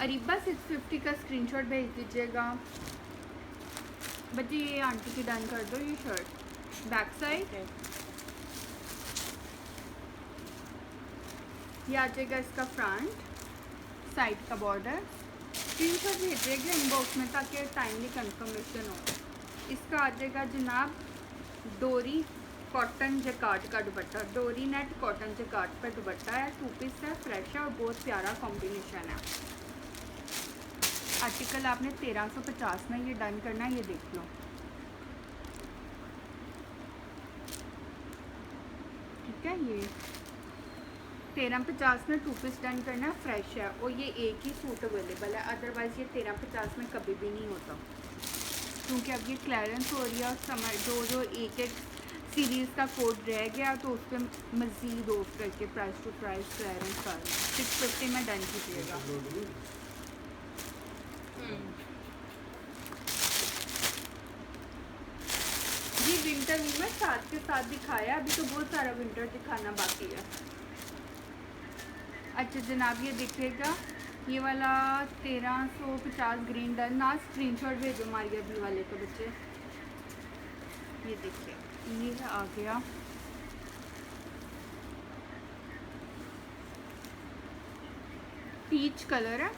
अरीबा 650 का स्क्रीनशॉट भेज दीजिएगा। बच्चे ये आंटी की डन कर दो। ये शर्ट बैक साइड, ये आ जाएगा इसका फ्रंट, साइड का बॉर्डर। स्क्रीनशॉट भेजिएगा इनबॉक्स में ताकि टाइमली कंफर्मेशन हो। इसका आ जाएगा जनाब डोरी कॉटन जैकार्ड का दुपट्टा। डोरी नेट कॉटन जैकार्ड पर दुपट्टा है, टू पीस है, फ्रेश है और बहुत प्यारा कॉम्बिनेशन है। आर्टिकल आपने 1350 में ये डन करना है। ये देख लो, ठीक है। ये 1350 में टू पीस डन करना, फ्रेश है। और ये एक ही सूट अवेलेबल है, अदरवाइज़ ये 1350 में कभी भी नहीं होता, क्योंकि अब ये क्लियरेंस हो रही है। और समर जो एक एक सीरीज़ का कोड रह गया तो उस पर मज़ीद ऑफ करके प्राइस टू प्राइस क्लियरेंस कर 650 में डन कीजिएगा। ये विंटर में मैं साथ के साथ दिखाया, अभी तो बहुत सारा विंटर दिखाना बाकी है। अच्छा जनाब, ये दिखेगा ये वाला 1350 ग्रीन डन ना। स्क्रीनशॉट भेजो मारिया बी वाले को बच्चे। ये देखिए, ये आ गया पीच कलर है,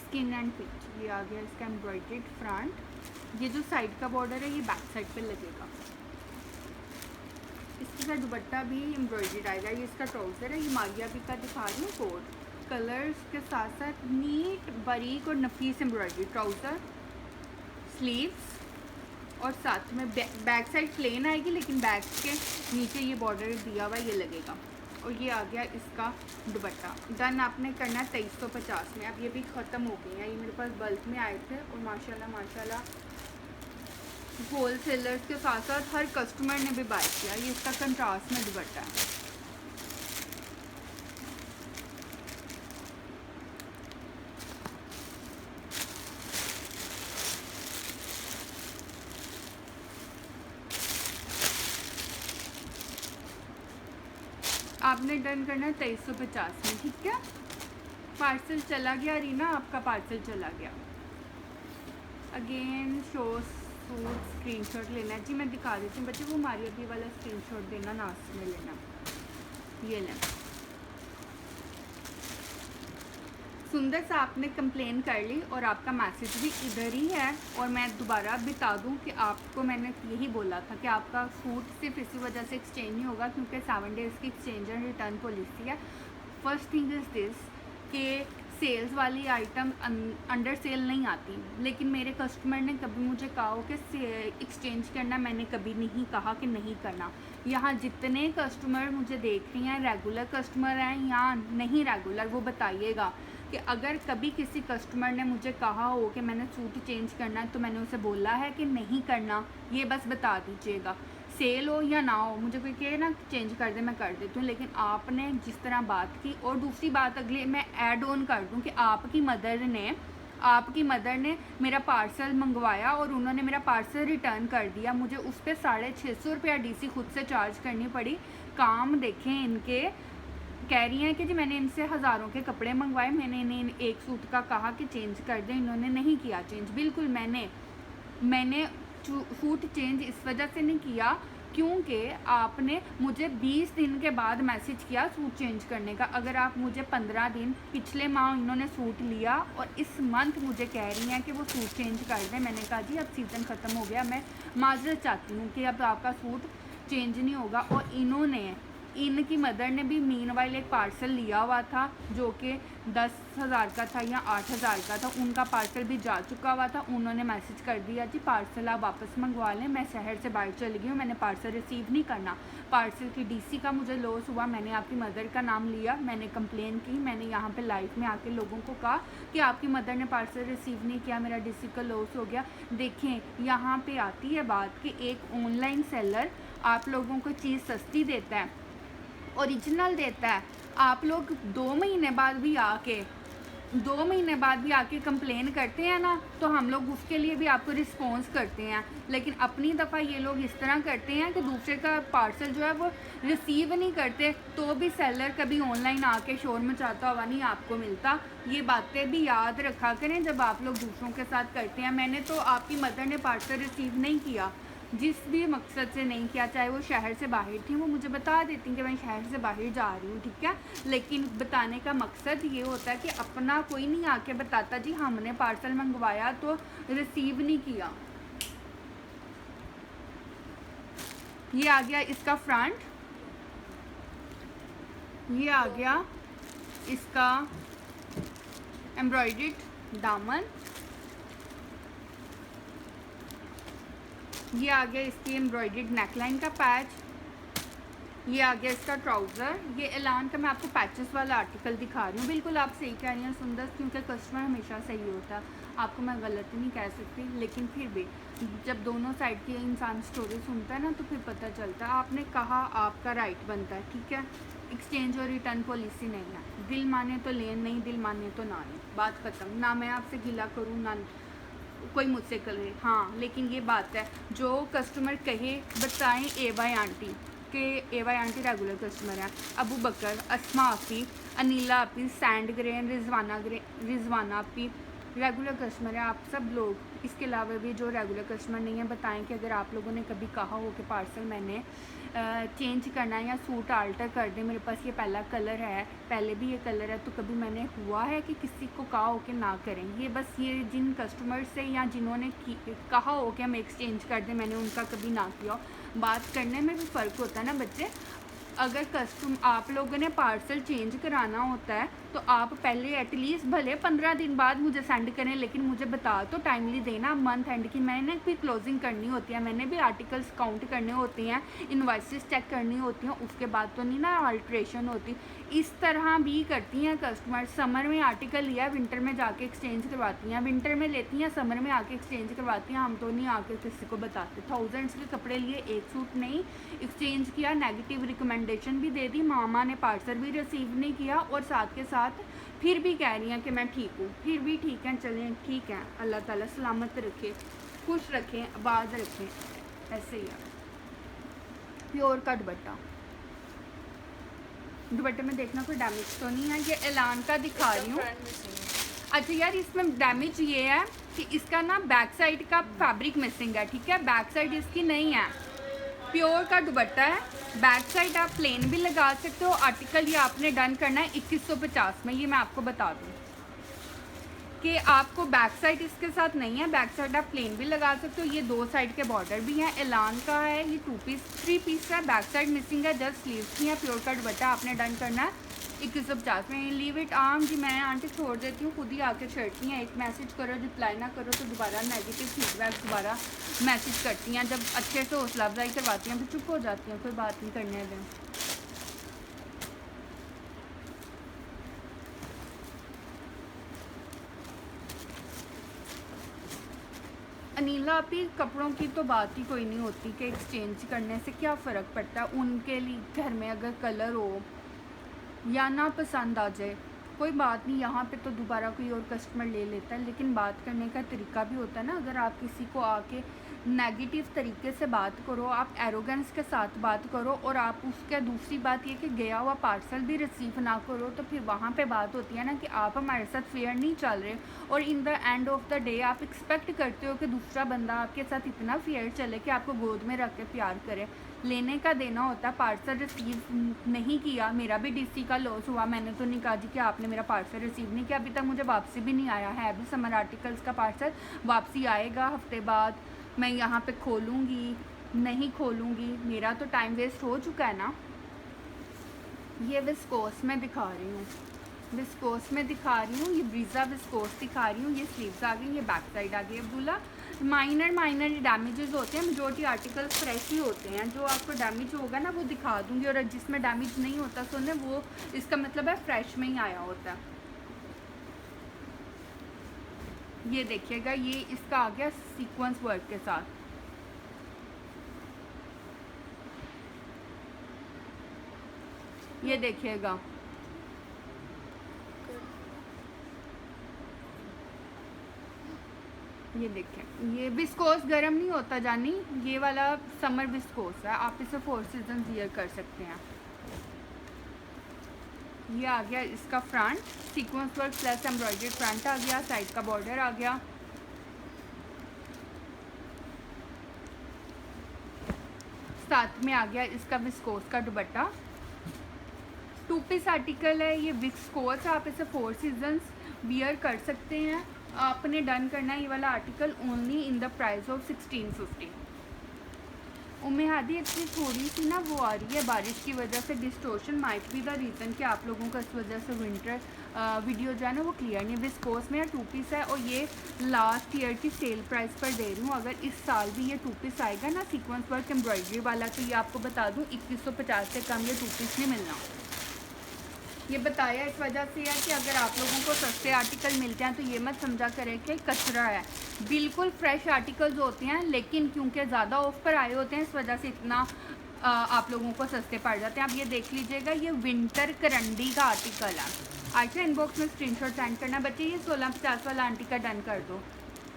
स्किन एंड पीच। ये आ गया इसका एम्ब्रॉयडर्ड फ्रंट। ये जो साइड का बॉर्डर है ये बैक साइड पे लगेगा। इसके साथ दुपट्टा भी एम्ब्रॉयडर्ड आएगा। ये इसका ट्राउज़र है, ये मारिया बी का दिखा रही हूँ कोड। कलर्स के साथ साथ नीट बारीक और नफीस एम्ब्रॉयडरी, ट्राउज़र, स्लीव्स और साथ में बैक साइड प्लेन आएगी, लेकिन बैक के नीचे ये बॉर्डर दिया हुआ ये लगेगा। और ये आ गया इसका दुपट्टा। डन आपने करना है 2350 में। अब ये भी ख़त्म हो गई हैं, ये मेरे पास बल्क में आए थे। और माशाल्लाह माशाल्लाह होल सेलर्स के साथ साथ हर कस्टमर ने भी बाय किया। ये इसका कंट्रास्ट में दुपट्टा है। आपने डन करना है 2350 में, ठीक है। पार्सल चला गया रीना, आपका पार्सल चला गया। अगेन शो सूट स्क्रीनशॉट लेना है जी, मैं दिखा देती हूँ बच्चे। वो मारिया बी वाला स्क्रीनशॉट देना, नास में लेना। ये लें, सुंदर सा आपने कंप्लेन कर ली और आपका मैसेज भी इधर ही है। और मैं दोबारा बता दूं कि आपको मैंने यही बोला था कि आपका सूट सिर्फ इसी वजह से एक्सचेंज नहीं होगा क्योंकि 7 डेज़ की एक्सचेंज एंड रिटर्न पॉलिसी है। फर्स्ट थिंग इज़ दिस कि सेल्स वाली आइटम अंडर सेल नहीं आती, लेकिन मेरे कस्टमर ने कभी मुझे कहा हो कि एक्सचेंज करना, मैंने कभी नहीं कहा कि नहीं करना। यहाँ जितने कस्टमर मुझे देख रही हैं, रेगुलर कस्टमर हैं या नहीं रेगुलर, वो बताइएगा कि अगर कभी किसी कस्टमर ने मुझे कहा हो कि मैंने सूट चेंज करना है तो मैंने उसे बोला है कि नहीं करना, ये बस बता दीजिएगा। सेल हो या ना हो, मुझे कोई कहे ना चेंज कर दे, मैं कर देती हूँ। लेकिन आपने जिस तरह बात की, और दूसरी बात अगले मैं ऐड ऑन कर दूँ कि आपकी मदर ने मेरा पार्सल मंगवाया और उन्होंने मेरा पार्सल रिटर्न कर दिया। मुझे उस पर 650 रुपया DC खुद से चार्ज करनी पड़ी। काम देखें इनके, कह रही हैं कि जी मैंने इनसे हज़ारों के कपड़े मंगवाए, मैंने इन्हें एक सूट का कहा कि चेंज कर दें, इन्होंने नहीं किया चेंज। बिल्कुल मैंने मैंने सूट चेंज इस वजह से नहीं किया क्योंकि आपने मुझे 20 दिन के बाद मैसेज किया सूट चेंज करने का। अगर आप मुझे 15 दिन पिछले माह इन्होंने सूट लिया और इस मंथ मुझे कह रही हैं कि वो सूट चेंज कर दें, मैंने कहा जी अब सीज़न ख़त्म हो गया, मैं माजरत चाहती हूँ कि अब आपका सूट चेंज नहीं होगा। और इन्होंने, इनकी मदर ने भी मीनवाइल एक पार्सल लिया हुआ था जो कि 10,000 का था या 8,000 का था, उनका पार्सल भी जा चुका हुआ था। उन्होंने मैसेज कर दिया जी पार्सल आप वापस मंगवा लें, मैं शहर से बाहर चली गई हूँ, मैंने पार्सल रिसीव नहीं करना। पार्सल की डीसी का मुझे लॉस हुआ, मैंने आपकी मदर का नाम लिया, मैंने कंप्लेन की, मैंने यहाँ पे लाइव में आके लोगों को कहा कि आपकी मदर ने पार्सल रिसीव नहीं किया, मेरा डीसी का लॉस हो गया। देखें यहाँ पे आती है बात कि एक ऑनलाइन सेलर आप लोगों को चीज़ सस्ती देता है, ओरिजिनल देता है, आप लोग 2 महीने बाद भी आके कंप्लेन करते हैं ना, तो हम लोग उसके लिए भी आपको रिस्पॉन्स करते हैं। लेकिन अपनी दफ़ा ये लोग इस तरह करते हैं कि दूसरे का पार्सल जो है वो रिसीव नहीं करते, तो भी सेलर कभी ऑनलाइन आके शोर मचाता हुआ नहीं आपको मिलता। ये बातें भी याद रखा करें जब आप लोग दूसरों के साथ करते हैं। मैंने तो आपकी मदर ने पार्सल रिसीव नहीं किया, जिस भी मकसद से नहीं किया, चाहे वो शहर से बाहर थी, वो मुझे बता देती कि मैं शहर से बाहर जा रही हूँ, ठीक है। लेकिन बताने का मकसद ये होता है कि अपना कोई नहीं आके बताता जी हमने पार्सल मंगवाया तो रिसीव नहीं किया। ये आ गया इसका फ्रंट, ये आ गया इसका एम्ब्रॉयडर्ड दामन, ये आ गया इसकी एम्ब्रॉयडर्ड नेकलाइन का पैच, ये आ गया इसका ट्राउज़र। ये एलान का मैं आपको पैचेस वाला आर्टिकल दिखा रही हूँ। बिल्कुल आप सही कह रही हैं सुंदर, क्योंकि कस्टमर हमेशा सही होता है, आपको मैं गलत नहीं कह सकती। लेकिन फिर भी जब दोनों साइड की इंसान स्टोरी सुनता है ना तो फिर पता चलता है। आपने कहा आपका राइट बनता है, ठीक है। एक्सचेंज और रिटर्न पॉलिसी नहीं है, दिल माने तो लें, नहीं दिल माने तो ना लें, बात ख़त्म। ना मैं आपसे गिला करूँ ना कोई मुझसे करे, हाँ। लेकिन ये बात है जो कस्टमर कहे बताएं AY आंटी के AY आंटी रेगुलर कस्टमर हैं, अबू बकर, अस्मा आपी, अनीला आपी, सैंड ग्रेन, रिजवाना आपी रेगुलर कस्टमर है। आप सब लोग इसके अलावा भी जो रेगुलर कस्टमर नहीं है बताएं कि अगर आप लोगों ने कभी कहा हो कि पार्सल मैंने चेंज करना है या सूट आल्टर कर दें, मेरे पास ये पहला कलर है, पहले भी ये कलर है, तो कभी मैंने हुआ है कि किसी को कहा हो कि ना करें। ये बस ये जिन कस्टमर से या जिन्होंने कहा हो कि हम एक्सचेंज कर दें, मैंने उनका कभी ना किया। बात करने में भी फ़र्क होता है ना बच्चे। अगर आप लोगों ने पार्सल चेंज कराना होता है तो आप पहले एटलीस्ट भले 15 दिन बाद मुझे सेंड करें, लेकिन मुझे बता तो टाइमली देना। मंथ एंड की मैंने भी क्लोजिंग करनी होती है, मैंने भी आर्टिकल्स काउंट करने होते हैं, इन्वाइसेस चेक करनी होती हैं, उसके बाद तो नहीं ना अल्ट्रेशन होती। इस तरह भी करती हैं कस्टमर। समर में आर्टिकल लिया, विंटर में जाके एक्सचेंज करवाती हैं, विंटर में लेती हैं, समर में आके एक्सचेंज करवाती हैं। हम तो नहीं आके किसी को बताते। थाउजेंड्स के कपड़े लिए, एक सूट नहीं एक्सचेंज किया, नेगेटिव रिकमेंडेशन भी दे दी, मामा ने पार्सल भी रिसीव नहीं किया, और साथ के साथ फिर भी कह रही हैं कि मैं ठीक हूँ। फिर भी ठीक है, चलें ठीक है, अल्लाह ताला सलामत रखे, खुश रखें, आबाद रखें, ऐसे ही है। प्योर का दुपट्टे में देखना कोई डैमेज तो नहीं है। ये एलान का दिखा रही हूँ। अच्छा यार, इसमें डैमेज ये है कि इसका ना बैक साइड का फैब्रिक मिसिंग है, ठीक है, बैक साइड इसकी नहीं है। प्योर का दुपट्टा है, बैक साइड आप प्लेन भी लगा सकते हो। आर्टिकल ये आपने डन करना है 2150 में, ये मैं आपको बता दूँ कि आपको बैक साइड इसके साथ नहीं है, बैक साइड आप प्लेन भी लगा सकते हो। ये 2 साइड के बॉर्डर भी हैं, एलान का है, ये 3 पीस है, बैक साइड मिसिंग है, जस्ट स्लीव्स की है। प्योर का दुपट्टा आपने डन करना है 2150 में। लीव इट आम जी, मैं आंटी छोड़ देती हूँ, खुद ही आके छेड़ती हैं। एक मैसेज करो, रिप्लाई ना करो तो दोबारा नेगेटिव फीडबैक दोबारा मैसेज करती हैं। जब अच्छे से हौसला अफजाई करवाती हैं तो चुप हो जाती हैं, कोई बात नहीं करने दें। अनीला भी कपड़ों की तो बात ही कोई नहीं होती कि एक्सचेंज करने से क्या फ़र्क पड़ता है। उनके लिए घर में अगर कलर हो या ना पसंद आ जाए कोई बात नहीं, यहाँ पे तो दोबारा कोई और कस्टमर ले लेता है। लेकिन बात करने का तरीका भी होता है ना। अगर आप किसी को आके नेगेटिव तरीके से बात करो, आप एरोगेंस के साथ बात करो, और आप उसके दूसरी बात ये कि गया हुआ पार्सल भी रिसीव ना करो, तो फिर वहाँ पे बात होती है ना कि आप हमारे साथ फेयर नहीं चल रहे, और in the end of the day आप एक्सपेक्ट करते हो कि दूसरा बंदा आपके साथ इतना फेयर चले कि आपको गोद में रख के प्यार करे। लेने का देना होता है। पार्सल रिसीव नहीं किया, मेरा भी डीसी का लॉस हुआ। मैंने तो नहीं कहा जी कि आपने मेरा पार्सल रिसीव नहीं किया, अभी तक मुझे वापसी भी नहीं आया है। अभी समर आर्टिकल्स का पार्सल वापसी आएगा हफ्ते बाद, मैं यहाँ पे खोलूँगी नहीं खोलूँगी, मेरा तो टाइम वेस्ट हो चुका है ना। ये विस्कोस में दिखा रही हूँ, विस्कोस में दिखा रही हूँ, ये ब्रीजा विस्कोस दिखा रही हूँ। ये स्लीव्स आ गई, ये बैक साइड आ गई। अब्दुल्ला माइनर डैमेजेस होते हैं, मेजोरिटी आर्टिकल्स फ्रेश ही होते हैं। जो आपको डैमेज होगा ना वो दिखा दूँगी, और जिसमें डैमेज नहीं होता सुने वो इसका मतलब है फ्रेश में ही आया होता है। ये देखिएगा, ये इसका आ गया सीक्वेंस वर्क के साथ। ये देखिएगा, ये देखें, ये विस्कोस गर्म नहीं होता जानी, ये वाला समर विस्कोस है, आप इसे 4 सीजन वियर कर सकते हैं। ये आ गया इसका front, sequence work plus embroidery front आ गया, साइड का बॉर्डर आ गया। साथ में आ गया इसका विस्कोस का दुपट्टा। 2 पीस आर्टिकल है ये, विस्कोस, आप इसे 4 सीजन्स वियर कर सकते हैं। आपने डन करना है ये वाला article only in the price of 1650। Umme Hadi actually थोड़ी सी ना वो आ रही है बारिश की वजह से, distortion might be the reason कि आप लोगों को इस वजह से विंटर वीडियो जो है ना वो क्लियर नहीं। विस्कोस में 2 पीस है, और ये लास्ट ईयर की सेल प्राइस पर दे रही हूँ। अगर इस साल भी ये 2 पीस आएगा ना सीक्वेंस वर्क एम्ब्रॉयडरी वाला, तो ये आपको बता दूँ 2150 से कम ये 2 पीस नहीं मिलना। ये बताया इस वजह से है कि अगर आप लोगों को सस्ते आर्टिकल मिलते हैं तो ये मत समझा करें कि कचरा है। बिल्कुल फ्रेश आर्टिकल्स होते हैं, लेकिन क्योंकि ज़्यादा ऑफ पर आए होते हैं इस वजह से इतना आप लोगों को सस्ते पड़ जाते हैं। आप ये देख लीजिएगा, ये विंटर करंडी का आर्टिकल है। अच्छा, इनबॉक्स में स्क्रीनशॉट सेंड करना बच्चे। ये 1650 वाला आंटी का डन कर दो।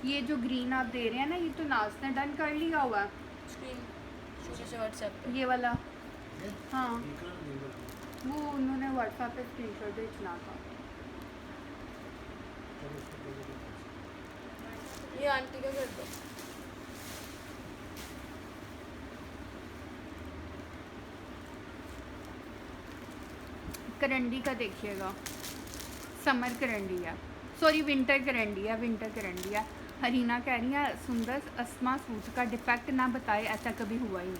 ये जो ग्रीन आप दे रहे हैं ना, ये तो नाज ने डन कर लिया हुआ है। व्हाट्सएप ये वाला, हाँ वो उन्होंने व्हाट्सएप पे स्क्रीनशॉट भेजना था। ये आंटी का कर दो। करंडी का देखिएगा, समर करंडी है, सॉरी विंटर करंडी है, विंटर करंडी है। हरीना कह रही है सुंदर अस्मा सूट का डिफेक्ट ना बताए, ऐसा कभी हुआ ही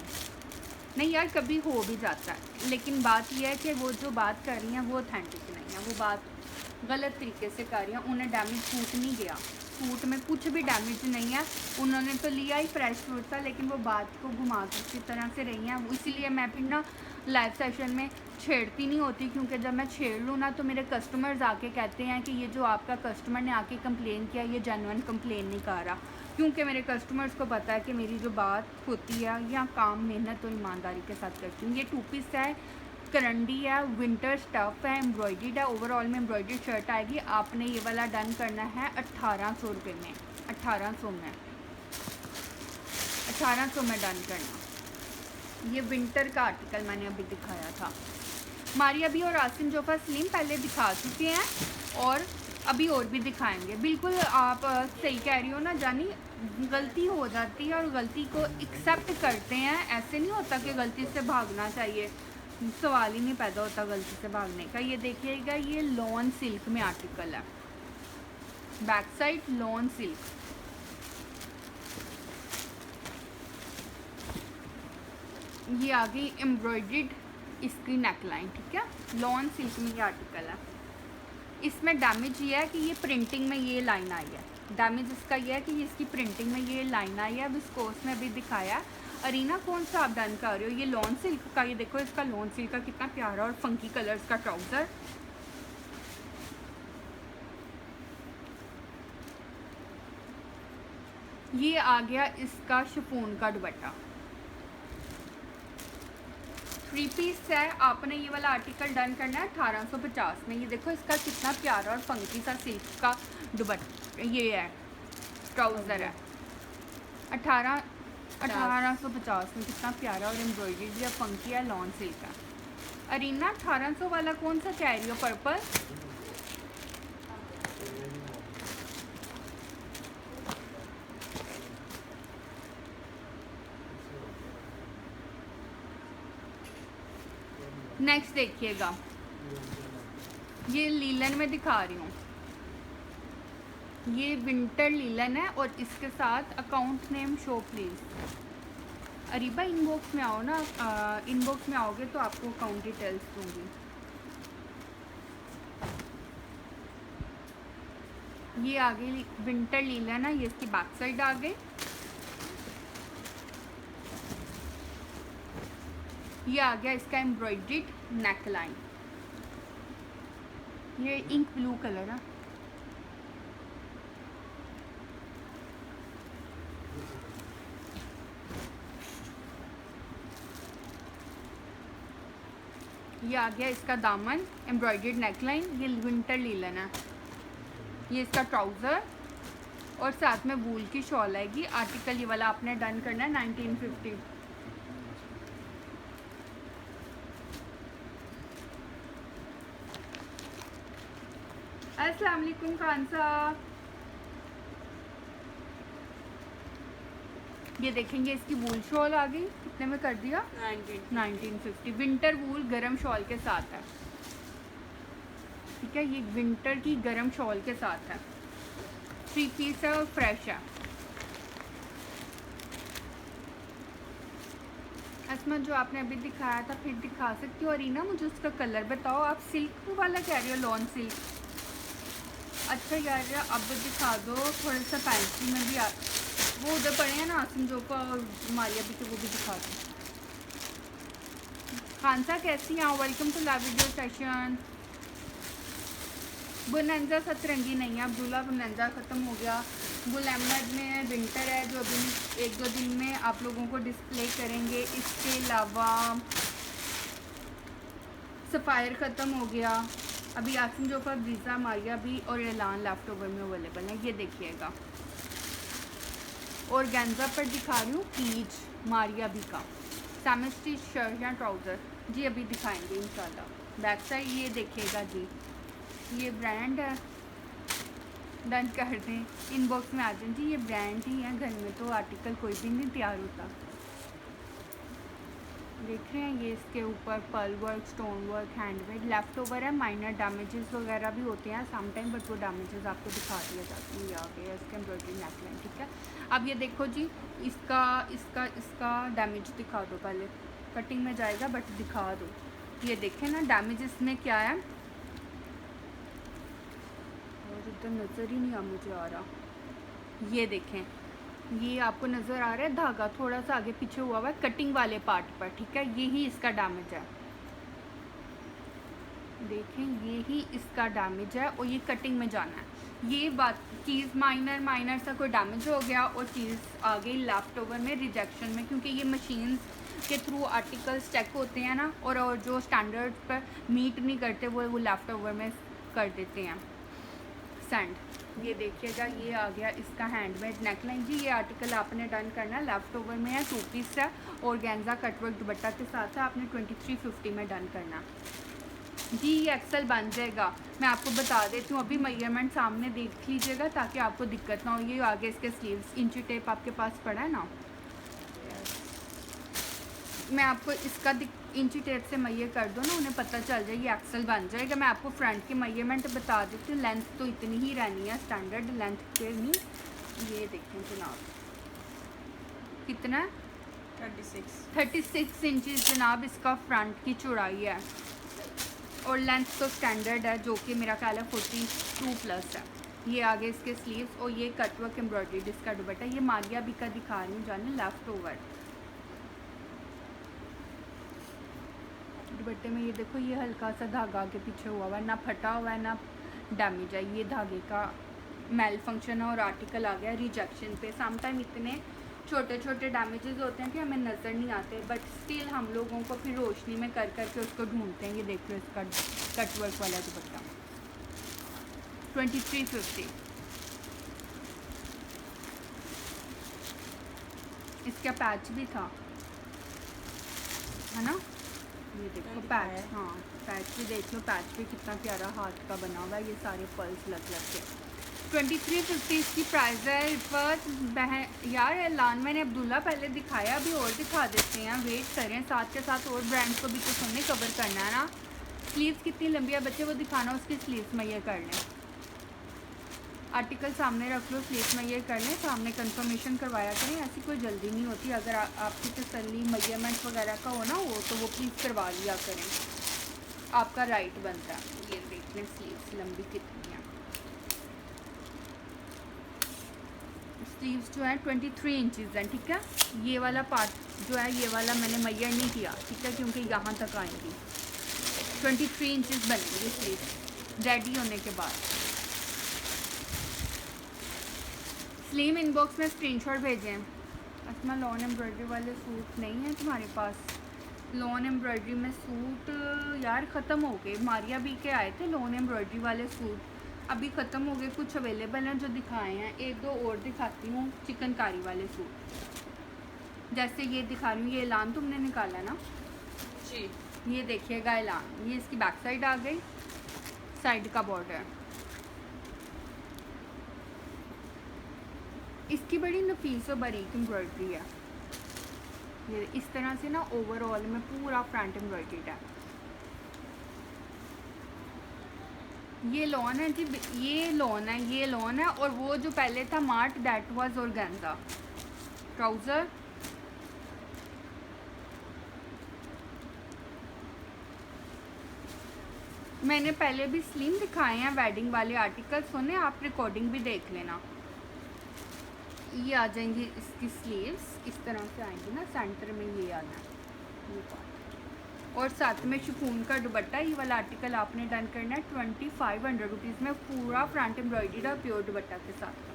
नहीं यार, कभी हो भी जाता है, लेकिन बात यह है कि वो जो बात कर रही हैं वो ऑथेंटिक नहीं है, वो बात गलत तरीके से कर रही हैं। उन्हें डैमेज सूट नहीं गया, सूट में कुछ भी डैमेज नहीं है। उन्होंने तो लिया ही फ्रेश सूट था, लेकिन वो बात को घुमा के किस तरह से रही हैं। इसीलिए मैं फिर ना लाइव सेशन में छेड़ती नहीं होती, क्योंकि जब मैं छेड़ लूँ ना तो मेरे कस्टमर्स आके कहते हैं कि ये जो आपका कस्टमर ने आके कंप्लेन किया ये जेन्युइन कंप्लेन नहीं कर रहा, क्योंकि मेरे कस्टमर्स को पता है कि मेरी जो बात होती है या काम मेहनत और ईमानदारी के साथ करती हूँ। ये 2 पीस है, करंडी है, विंटर स्टफ़ है, एम्ब्रॉयडर्ड है। ओवरऑल में एम्ब्रॉयडर्ड शर्ट आएगी। आपने ये वाला डन करना है 1800 रुपये में, 1800 में, 1800 में डन करना। ये विंटर का आर्टिकल मैंने अभी दिखाया था। मारिया भी और आसिम जोफा स्लिम पहले दिखा चुके हैं, और अभी और भी दिखाएंगे। बिल्कुल आप सही कह रही हो ना जानी, गलती हो जाती है और गलती को एक्सेप्ट करते हैं। ऐसे नहीं होता कि गलती से भागना चाहिए, सवाल ही नहीं पैदा होता गलती से भागने का। ये देखिएगा, ये लॉन सिल्क में आर्टिकल है, बैक साइड लॉन सिल्क। ये आ गई एम्ब्रॉयडर्ड इसकी नेकलाइन, ठीक है, लॉन सिल्क में ये आर्टिकल है। इसमें डैमेज ये है कि ये प्रिंटिंग में ये लाइन आई है, डैमेज इसका ये है कि इसकी प्रिंटिंग में ये लाइन आई है। विस्कोस में भी दिखाया। अरीना कौन सा आप डन कर रहे हो? ये लॉन सिल्क का, ये देखो इसका लॉन सिल्क का कितना प्यारा और फंकी कलर्स का ट्राउज़र। ये आ गया इसका शिफॉन का दुपट्टा, 3 पीस है। आपने ये वाला आर्टिकल डन करना है 1850 में। ये देखो इसका कितना प्यारा और फंकी सा सिल्क का दुपट्टा, ये है ट्राउज़र है। 1850 में। कितना प्यारा और एम्ब्रॉयडरी या फंकी है, लॉन सिल्क का। अरीना 1800 वाला कौन सा कह रही हो? पर्पल। नेक्स्ट देखिएगा, ये लीलन में दिखा रही हूँ, ये विंटर लीलन है और इसके साथ account name show please. Areeba inbox में आओ ना, इनबॉक्स में आओगे तो आपको अकाउंट डिटेल्स दूँगी। ये आगे विंटर लीलन है, ये इसकी बैक साइड आ गई। ये आ गया इसका एम्ब्रॉयड्रीड नेक लाइन, ये इंक ब्लू कलर है। ये आ गया इसका दामन, एम्ब्रॉयडर्ड नेकलाइन, ये विंटर लीलन है। ये इसका ट्राउज़र और साथ में वूल की शॉल आएगी। आर्टिकल ये वाला आपने डन करना है 1950। अस्सलाम वालेकुम खान साहब। ये देखेंगे इसकी वूल शॉल आ गई, कितने में कर दिया? 1950। विंटर वूल गरम शॉल के साथ है, ठीक है। ये विंटर की गरम शॉल के साथ है, 3 पीस है और फ्रेश है। असमा जो आपने अभी दिखाया था फिर दिखा सकती हो। अरीना मुझे उसका कलर बताओ। आप सिल्क वाला कह रही हो, लॉन सिल्क। अच्छा यार अब दिखा दो थोड़ा सा फैंसी में भी। वो उधर पड़े हैं ना आसिम जो का और मारिया भी, तो वो भी दिखा दो। खानसा कैसी हैं? Welcome to live video session. बुनंजा सतरंगी नहीं है अब्दुल्ला, बुनंजा ख़त्म हो गया। गुल अहमद में विंटर है जो अभी 1-2 दिन में आप लोगों को डिस्प्ले करेंगे। इसके अलावा सफ़ायर ख़त्म हो गया। अभी आसिम जो का ब्रीजा मारिया भी और एलान लेफ्ट ओवर में अवेलेबल है, ये देखिएगा। और गेंजा पर दिखा रही हूँ पीच मारिया भी का सैमिस्टी शर्ट या ट्राउज़र जी, अभी दिखाएंगे इंशाल्लाह। बैक साइड ये देखिएगा जी, ये ब्रांड है। डन कर दें, इनबॉक्स में आ जाए जी। ये ब्रांड ही है, घर में तो आर्टिकल कोई भी नहीं तैयार होता। देख रहे हैं ये इसके ऊपर pearl work, stone work, handmade. Left over है, माइनर डैमेजेस वगैरह भी होते हैं सम टाइम, बट वो डैमेजेस आपको दिखा दिया जाते हैं। ये आ गया इसका एम्ब्रॉयडरी नेकलाइन, ठीक है। अब ये देखो जी, इसका डैमेज दिखा दो पहले। कटिंग में जाएगा बट दिखा दो। ये देखें ना डैमेज इसमें क्या है, और इधर नज़र ही नहीं आ मुझे आ रहा। ये देखें, ये आपको नज़र आ रहा है धागा थोड़ा सा आगे पीछे हुआ हुआ है कटिंग वाले पार्ट पर, ठीक है। यही इसका डैमेज है, देखें यही इसका डैमेज है और ये कटिंग में जाना है। ये बात चीज़ माइनर सा कोई डैमेज हो गया और चीज़ आ गई लेफ्ट ओवर में रिजेक्शन में, क्योंकि ये मशीन के थ्रू आर्टिकल स्टैक होते हैं ना, और जो स्टैंडर्ड पर मीट नहीं करते वो लेफ्ट ओवर में कर देते हैं सेंड। ये देखिएगा, ये आ गया इसका हैंडमेड नेकलाइन जी। ये आर्टिकल आपने डन करना है, लेफ्ट ओवर में है, 2 पीस है और गेंजा कटवर्क दुपट्टा के साथ है। आपने 2350 में डन करना जी। ये एक्सेल बन जाएगा, मैं आपको बता देती हूँ। अभी मेजरमेंट सामने देख लीजिएगा ताकि आपको दिक्कत ना हो। ये आगे इसके स्लीव्स इंची टेप आपके पास पड़ा है ना, मैं आपको इसका इंची टेप से मैयर कर दो ना, उन्हें पता चल जाए। ये एक्सेल बन जाएगा। मैं आपको फ्रंट की मेजरमेंट बता देती हूँ। लेंथ तो इतनी ही रहनी है, स्टैंडर्ड लेंथ पे नहीं। ये देखें जनाब, कितना है? 36 इंचज़ जनाब इसका फ्रंट की चौड़ाई है, और लेंथ तो स्टैंडर्ड है जो कि मेरा ख्याल है 42+ है। ये आगे इसके स्लीव्स और ये कटवर्क एम्ब्रॉयडरी इसका दुपट्टा। ये मारिया भी का दिखा रही हूँ जाने, लेफ्ट ओवर दुपट्टे में। ये देखो, ये हल्का सा धागा आगे पीछे हुआ हुआ है, ना फटा हुआ है ना डैमेज है। ये धागे का मेल फंक्शन है और आर्टिकल आ गया रिजेक्शन पे। सम टाइम इतने छोटे छोटे डैमेजेस होते हैं कि हमें नज़र नहीं आते, बट स्टिल हम लोगों को फिर रोशनी में कर करके उसको ढूंढते हैं। ये देख लो इसका कटवर्क वाला दुपट्टा 2350। इसका पैच भी था, है ना। ये देखो पैच, हाँ पैच भी देख लो, पैच भी कितना प्यारा हाथ का बना हुआ है, ये सारे पर्ल्स लग लग के। 2350 इसकी प्राइस है। बस बहन यार ऐलान मैंने अब्दुल्ला पहले दिखाया, अभी और दिखा देते हैं, वेट करें, साथ के साथ और ब्रांड को भी तो हमने कवर करना है ना। स्लीव्स कितनी लंबी है बच्चे, वो दिखाना, उसकी स्लीव्स में ये कर लें, आर्टिकल सामने रख लो, स्लीव्स में ये कर लें, सामने कंफर्मेशन करवाया करें, ऐसी कोई जल्दी नहीं होती। अगर आपकी तसल्ली मेजरमेंट वगैरह का हो ना हो तो वो प्लीज़ करवा लिया करें, आपका राइट बनता है। ये देख लें स्लीव्स लंबी कितनी है। स्लीव्स जो है 23 इंचज़ हैं, ठीक है। ये वाला पार्ट जो है, ये वाला मैंने मेजर नहीं किया, ठीक है, क्योंकि यहाँ तक आएंगी। 23 इंचज़ बनेंगी स्लीव्स रेडी होने के बाद। स्लीव इनबॉक्स में स्क्रीनशॉट भेजें। असमा लॉन एम्ब्रॉयडरी वाले सूट नहीं है तुम्हारे पास? लॉन एम्ब्रॉयडरी में सूट यार ख़त्म हो गए, मारिया बी के आए थे लॉन एम्ब्रॉयडरी वाले सूट, अभी ख़त्म हो गए, कुछ अवेलेबल हैं जो दिखाए हैं, एक दो और दिखाती हूँ। चिकनकारी वाले सूट जैसे ये दिखा रही हूँ, ये ऐलान तुमने निकाला ना जी, ये देखिएगा ऐलान, ये इसकी बैक साइड आ गई, साइड का बॉर्डर, इसकी बड़ी नफीस और बारीक एम्ब्रॉयडरी है। ये इस तरह से ना ओवरऑल में पूरा फ्रंट एम्ब्रॉयडर्ड है। ये लॉन है जी, ये लॉन है, ये लॉन है, और वो जो पहले था mart that was organza trouser. मैंने पहले भी स्लिम दिखाए हैं वेडिंग वाले आर्टिकल्स, होने आप रिकॉर्डिंग भी देख लेना। ये आ जाएंगी इसकी स्लीव्स, इस तरह से आएंगी ना, सेंटर में ये आना है ये पार्ट, और साथ में शिफॉन का दुपट्टा। ये वाला आर्टिकल आपने डन करना है 2500 रुपीज़ में, पूरा फ्रंट एम्ब्रॉयडरी और प्योर दुपट्टा के साथ का।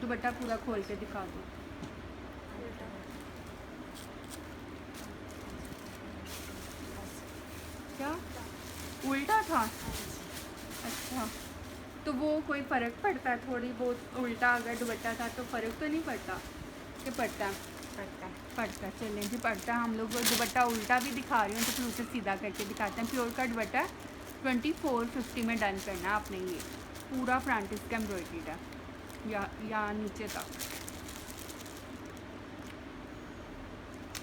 दुपट्टा पूरा खोल के दिखा दो। क्या उल्टा था? अच्छा, तो वो कोई फ़र्क पड़ता है? थोड़ी बहुत उल्टा अगर दुपट्टा था तो फ़र्क तो नहीं पड़ता कि पड़ता है? पड़ता चलें जी, पड़ता। हम लोग दुपट्टा उल्टा भी दिखा रहे हैं तो फिर उसे सीधा करके दिखाते हैं। प्योर का दुपट्टा 2450 में डन करना है आपने। ये पूरा फ्रंट इसका एम्ब्रॉयडर्ड है या नीचे तक।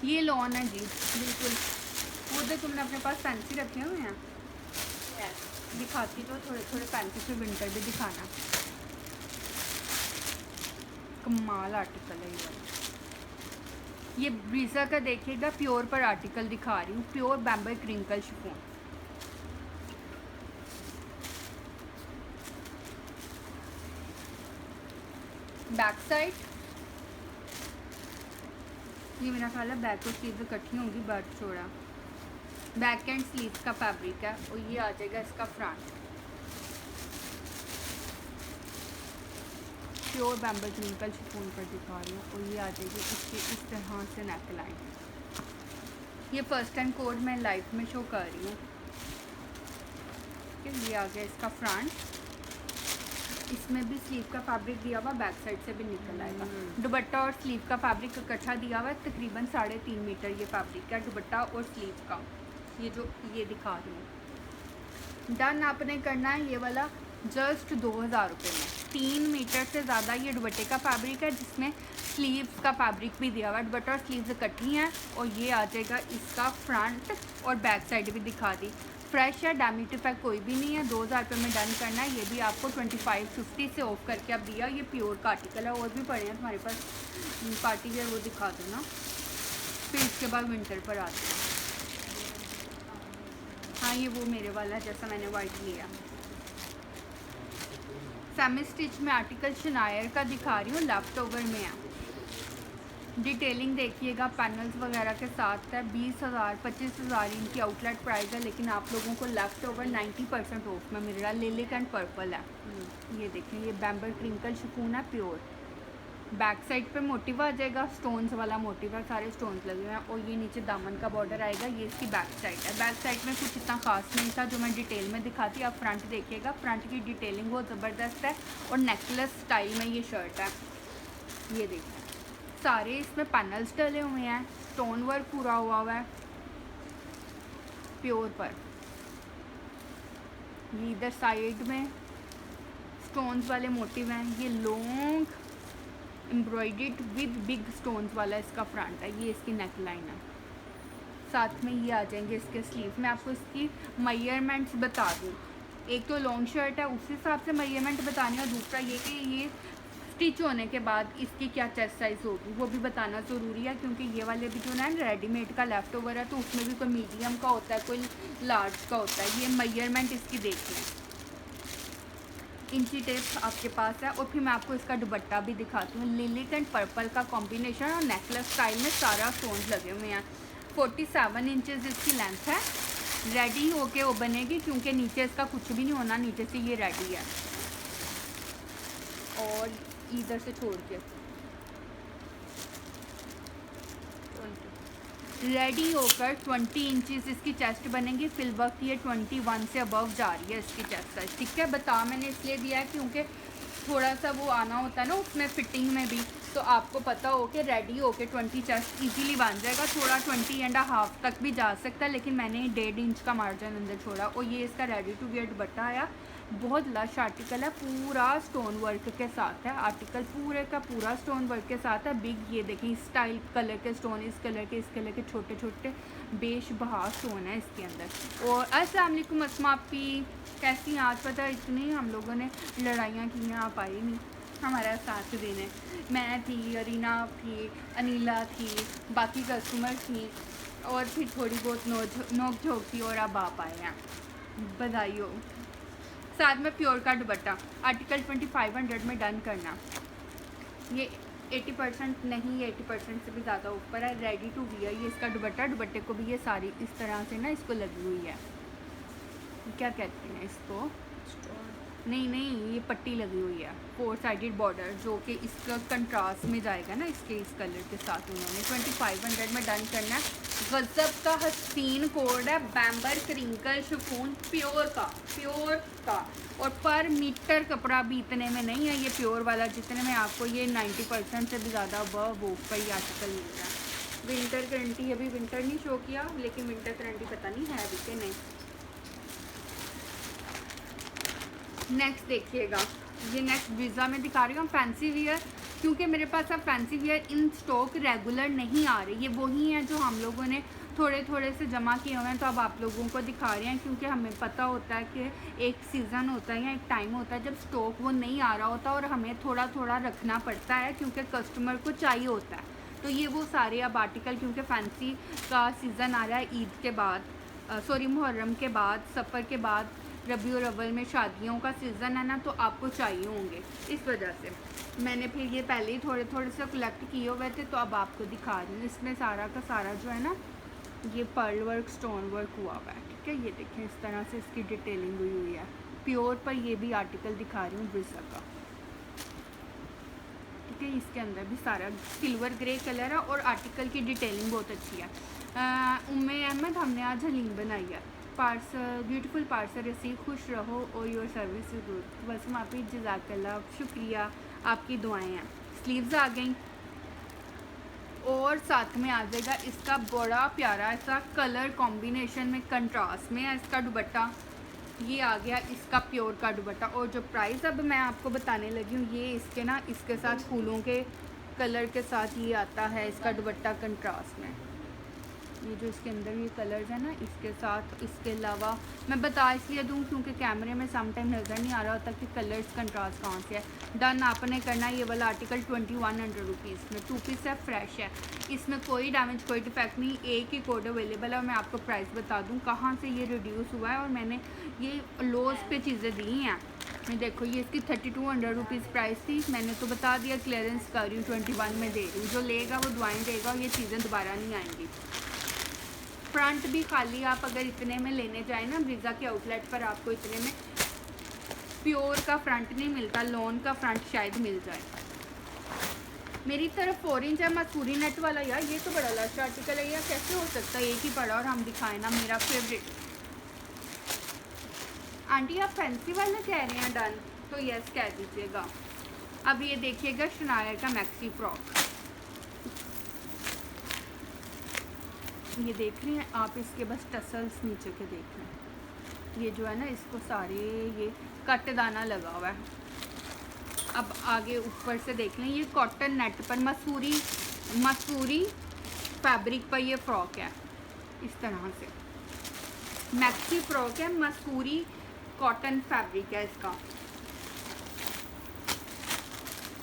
ये लॉन है जी बिल्कुल। वो तो तुमने अपने पास फैंसी रखे हुए हैं? दिखाती तो थोड़े थोड़े फैंसी, फिर विंटर भी दिखाना। कमाल आर्टिकल है ये वाला। ये ब्रीजा का देखिएगा, प्योर पर आर्टिकल दिखा रही हूँ, pure बैम्बर crinkle chiffon. Back side ये मेरा ख्याल है बैक और स्लीव इकट्ठी होंगी, बट छोड़ा। बैक एंड स्लीव का फैब्रिक है, और ये आ जाएगा इसका फ्रंट, प्योर बैम्बर क्रिंकल शिफॉन पर दिखा रही हूँ, और ये आ जाएगी इसकी इस तरह से नेक लाइन। ये फर्स्ट टाइम कोड मैं लाइव में शो कर रही हूँ। ये आ गया इसका फ्रंट, इसमें भी स्लीव का फैब्रिक दिया हुआ, बैक साइड से भी निकल आएगा। दुपट्टा और स्लीव का फैब्रिक इकट्ठा दिया हुआ है, तकरीबन 3.5 मीटर ये फैब्रिक है, दुपट्टा और स्लीव का। ये जो ये दिखा रही हूँ, डन आपने करना है ये वाला जस्ट 2000 रुपये में। 3 मीटर से ज़्यादा ये दुपट्टे का फैब्रिक है, जिसमें स्लीव्स का फैब्रिक भी दिया हुआ है, दुपट्टा और स्लीव्स इकट्ठी हैं, और ये आ जाएगा इसका फ्रंट और बैक साइड भी दिखा दी। फ्रेश है, डैमेज इफेक्ट कोई भी नहीं है। 2000 रुपये में डन करना है। ये भी आपको 2550 से ऑफ करके अब दिया। ये प्योर का आर्टिकल है, और भी पड़े हैं तुम्हारे पास पार्टी वेयर, वो दिखा दो ना। फिर इसके बाद विंटर पर आते हैं। हाँ ये वो मेरे वाला है जैसा मैंने वाइट लिया। सेमी स्टिच में आर्टिकल शनायर का दिखा रही हूँ, लेफ्ट ओवर में है। डिटेलिंग देखिएगा, पैनल्स वगैरह के साथ है। 20,000 25,000 इनकी आउटलेट प्राइस है, लेकिन आप लोगों को लेफ्ट ओवर 90% ऑफ में मिल रहा है। लिलिक एंड पर्पल है। ये देखें, ये बैम्बर क्रिंकल शिफॉन है प्योर। बैक साइड पे मोटिव आ जाएगा, स्टोन्स वाला मोटिव है, सारे स्टोन्स लगे हुए हैं, और ये नीचे दामन का बॉर्डर आएगा। ये इसकी बैक साइड है। बैक साइड में कुछ इतना खास नहीं था जो मैं डिटेल में दिखाती। आप फ्रंट देखिएगा, फ्रंट की डिटेलिंग बहुत ज़बरदस्त है, और नेकलेस स्टाइल में ये शर्ट है। ये देखिए सारे इसमें पैनल्स डले हुए हैं, स्टोन वर्क पूरा हुआ है प्योर पर। ये इधर साइड में स्टोन्स वाले मोटिव हैं, ये long embroidered with big stones वाला इसका फ्रंट है, ये इसकी नेक लाइन है। साथ में ये आ जाएंगे इसके स्लीव। मैं आपको इसकी मेजरमेंट्स बता दूँ, एक तो लॉन्ग शर्ट है उस हिसाब से मेजरमेंट बतानी, और दूसरा ये कि ये स्टिच होने के बाद इसकी क्या चेस्ट साइज़ होगी वो भी बताना ज़रूरी है, क्योंकि ये वाले भी जो ना रेडीमेड का लेफ़्ट ओवर है तो उसमें भी कोई मीडियम का होता है कोई लार्ज का होता है। ये मेजरमेंट इसकी देख लें, इंची टेप आपके पास है। और फिर मैं आपको इसका दुपट्टा भी दिखाती हूँ। लिलिक एंड पर्पल का कॉम्बिनेशन और नेकलेस स्टाइल में सारा स्टोन्स लगे हुए हैं। 47 इंचज़ इसकी लेंथ है। रेडी होके वो बनेगी, क्योंकि नीचे इसका कुछ भी नहीं होना, नीचे से ये रेडी है। और इधर से छोड़ के रेडी होकर 20 इंचज़ इसकी चेस्ट बनेगी। फिल वक्त ये 21 से अबव जा रही है इसकी चेस्ट साइज। ठीक है, बता मैंने इसलिए दिया है क्योंकि थोड़ा सा वो आना होता है ना उसमें फिटिंग में भी, तो आपको पता हो कि रेडी हो के 20 चेस्ट इजीली बन जाएगा। थोड़ा 20.5 तक भी जा सकता है, लेकिन मैंने 1.5 इंच का मार्जिन अंदर छोड़ा। और ये इसका रेडी टू वियर दुपट्टा आया, बहुत लश आर्टिकल है, पूरा स्टोन वर्क के साथ है। आर्टिकल पूरे का पूरा स्टोन वर्क के साथ है। बिग ये देखें इस टाइल कलर के स्टोन, इस कलर के छोटे छोटे बेशबहा स्टोन है इसके अंदर। और अस्सलाम वालेकुम अस्मा आपी, कैसी आज पता इतनी हम लोगों ने लड़ाइयाँ की हैं, आप आई नहीं हमारा साथ देने। मैं थी, अरीना थी, अनिला थी, बाकी कस्टमर थी, और फिर थोड़ी बहुत नोक झोंक थी, और अब आप आए हैं, बधाई हो। साथ में प्योर का दुपट्टा आर्टिकल 2500 में डन करना। ये 80% नहीं, ये 80% से भी ज़्यादा ऊपर है। रेडी टू वियर ये इसका दुपट्टे को भी ये सारी इस तरह से ना इसको लगी हुई है, क्या कहते हैं इसको, नहीं ये पट्टी लगी हुई है, 4 साइडेड बॉर्डर, जो कि इसका कंट्रास्ट में जाएगा ना इसके इस कलर के साथ। उन्होंने 2500 में डन करना है। गजब का हसीन कोड है, बैम्बर क्रिंकल शिफॉन प्योर का, और पर मीटर कपड़ा भी इतने में नहीं है ये प्योर वाला, जितने में आपको ये 90% से भी ज़्यादा वो का ही आर्टिकल मिल रहा है। विंटर गारंटी, अभी विंटर नहीं शो किया, लेकिन विंटर गारंटी पता नहीं है अभी कि नहीं। नेक्स्ट देखिएगा, ये नेक्स्ट वीज़ा में दिखा रही हूँ फैंसी वियर, क्योंकि मेरे पास अब fancy wear in stock regular नहीं आ रही। ये वही हैं जो हम लोगों ने थोड़े थोड़े से जमा किए हुए हैं, तो अब आप लोगों को दिखा रहे हैं, क्योंकि हमें पता होता है कि एक सीज़न होता है या एक टाइम होता है जब स्टॉक वो नहीं आ रहा होता, और हमें थोड़ा थोड़ा रखना पड़ता है क्योंकि कस्टमर को चाहिए होता है। तो ये वो सारे अब आर्टिकल, क्योंकि फैंसी का सीज़न आ रहा है ईद के बाद, मुहर्रम के बाद, सफ़र के बाद, रबी और अव्वल में शादियों का सीज़न है ना, तो आपको चाहिए होंगे। इस वजह से मैंने फिर ये पहले ही थोड़े थोड़े से कलेक्ट किए हुए थे, तो अब आपको दिखा रही हूँ। इसमें सारा का सारा जो है ना ये पर्ल वर्क स्टोन वर्क हुआ हुआ है। ठीक है, ये देखें इस तरह से इसकी डिटेलिंग हुई हुई है प्योर पर। ये भी आर्टिकल दिखा रही हूँ ब्रिजा का। ठीक है, इसके अंदर भी सारा सिल्वर ग्रे कलर है, और आर्टिकल की डिटेलिंग बहुत अच्छी है। उम्मे अहमद हमने आज हलीम बनाई है। पार्सल ब्यूटीफुल पार्सल रिसीव, खुश रहो और योर सर्विस इज गुड। बस माफ़ी, जज़ाकल्लाह, शुक्रिया, आपकी दुआएं हैं। स्लीव्स आ गई, और साथ में आ जाएगा इसका बड़ा प्यारा ऐसा कलर कॉम्बिनेशन में कंट्रास्ट में है इसका दुपट्टा। ये आ गया इसका प्योर का दुपट्टा, और जो प्राइस अब मैं आपको बताने लगी हूँ, ये इसके ना इसके साथ फूलों के कलर के साथ ये आता है इसका दुपट्टा कंट्रास्ट में। ये जो इसके अंदर ये कलर्स है ना इसके साथ, इसके अलावा मैं बता इसलिए दूँ क्योंकि कैमरे में सम टाइम नज़र नहीं आ रहा होता कि कलर्स कंट्रास्ट कहाँ से है। डन आपने करना ये वाला आर्टिकल 2100 रुपीज़ में, 2 पीस है, फ्रेश है, इसमें कोई डैमेज कोई डिफेक्ट नहीं, एक ही कोड अवेलेबल है। और मैं आपको प्राइस बता दूँ कहाँ से ये रिड्यूस हुआ है, और मैंने ये लोस पे चीज़ें दी हैं। मैं देखो ये इसकी 3200 रुपीज़ प्राइस थी, मैंने तो बता दिया क्लियरेंस कर रही हूँ, 21 में दे रही हूँ। जो लेगा वो दुआएं देगा, और ये चीज़ें दोबारा नहीं आएंगी। फ्रंट भी खाली आप अगर इतने में लेने जाए ना ब्रिजा के आउटलेट पर, आपको इतने में प्योर का फ्रंट नहीं मिलता, लॉन का फ्रंट शायद मिल जाए। मेरी तरफ 4 इंच है मसूरी नेट वाला। यार ये तो बड़ा लश आर्टिकल है, यार कैसे हो सकता है एक ही पड़ा और हम दिखाए ना, मेरा फेवरेट। आंटी आप फैंसी वाला कह रहे हैं डन, तो यस कह दीजिएगा। अब ये देखिएगा शनाया का मैक्सी फ्रॉक, ये देख रहे हैं आप, इसके बस टसल्स नीचे के देख रहे हैं, ये जो है ना इसको सारे ये कट दाना लगा हुआ है। अब आगे ऊपर से देख लें, ये कॉटन नेट पर मसूरी फैब्रिक पर ये फ्रॉक है, इस तरह से मैक्सी फ्रॉक है, मसूरी कॉटन फैब्रिक है। इसका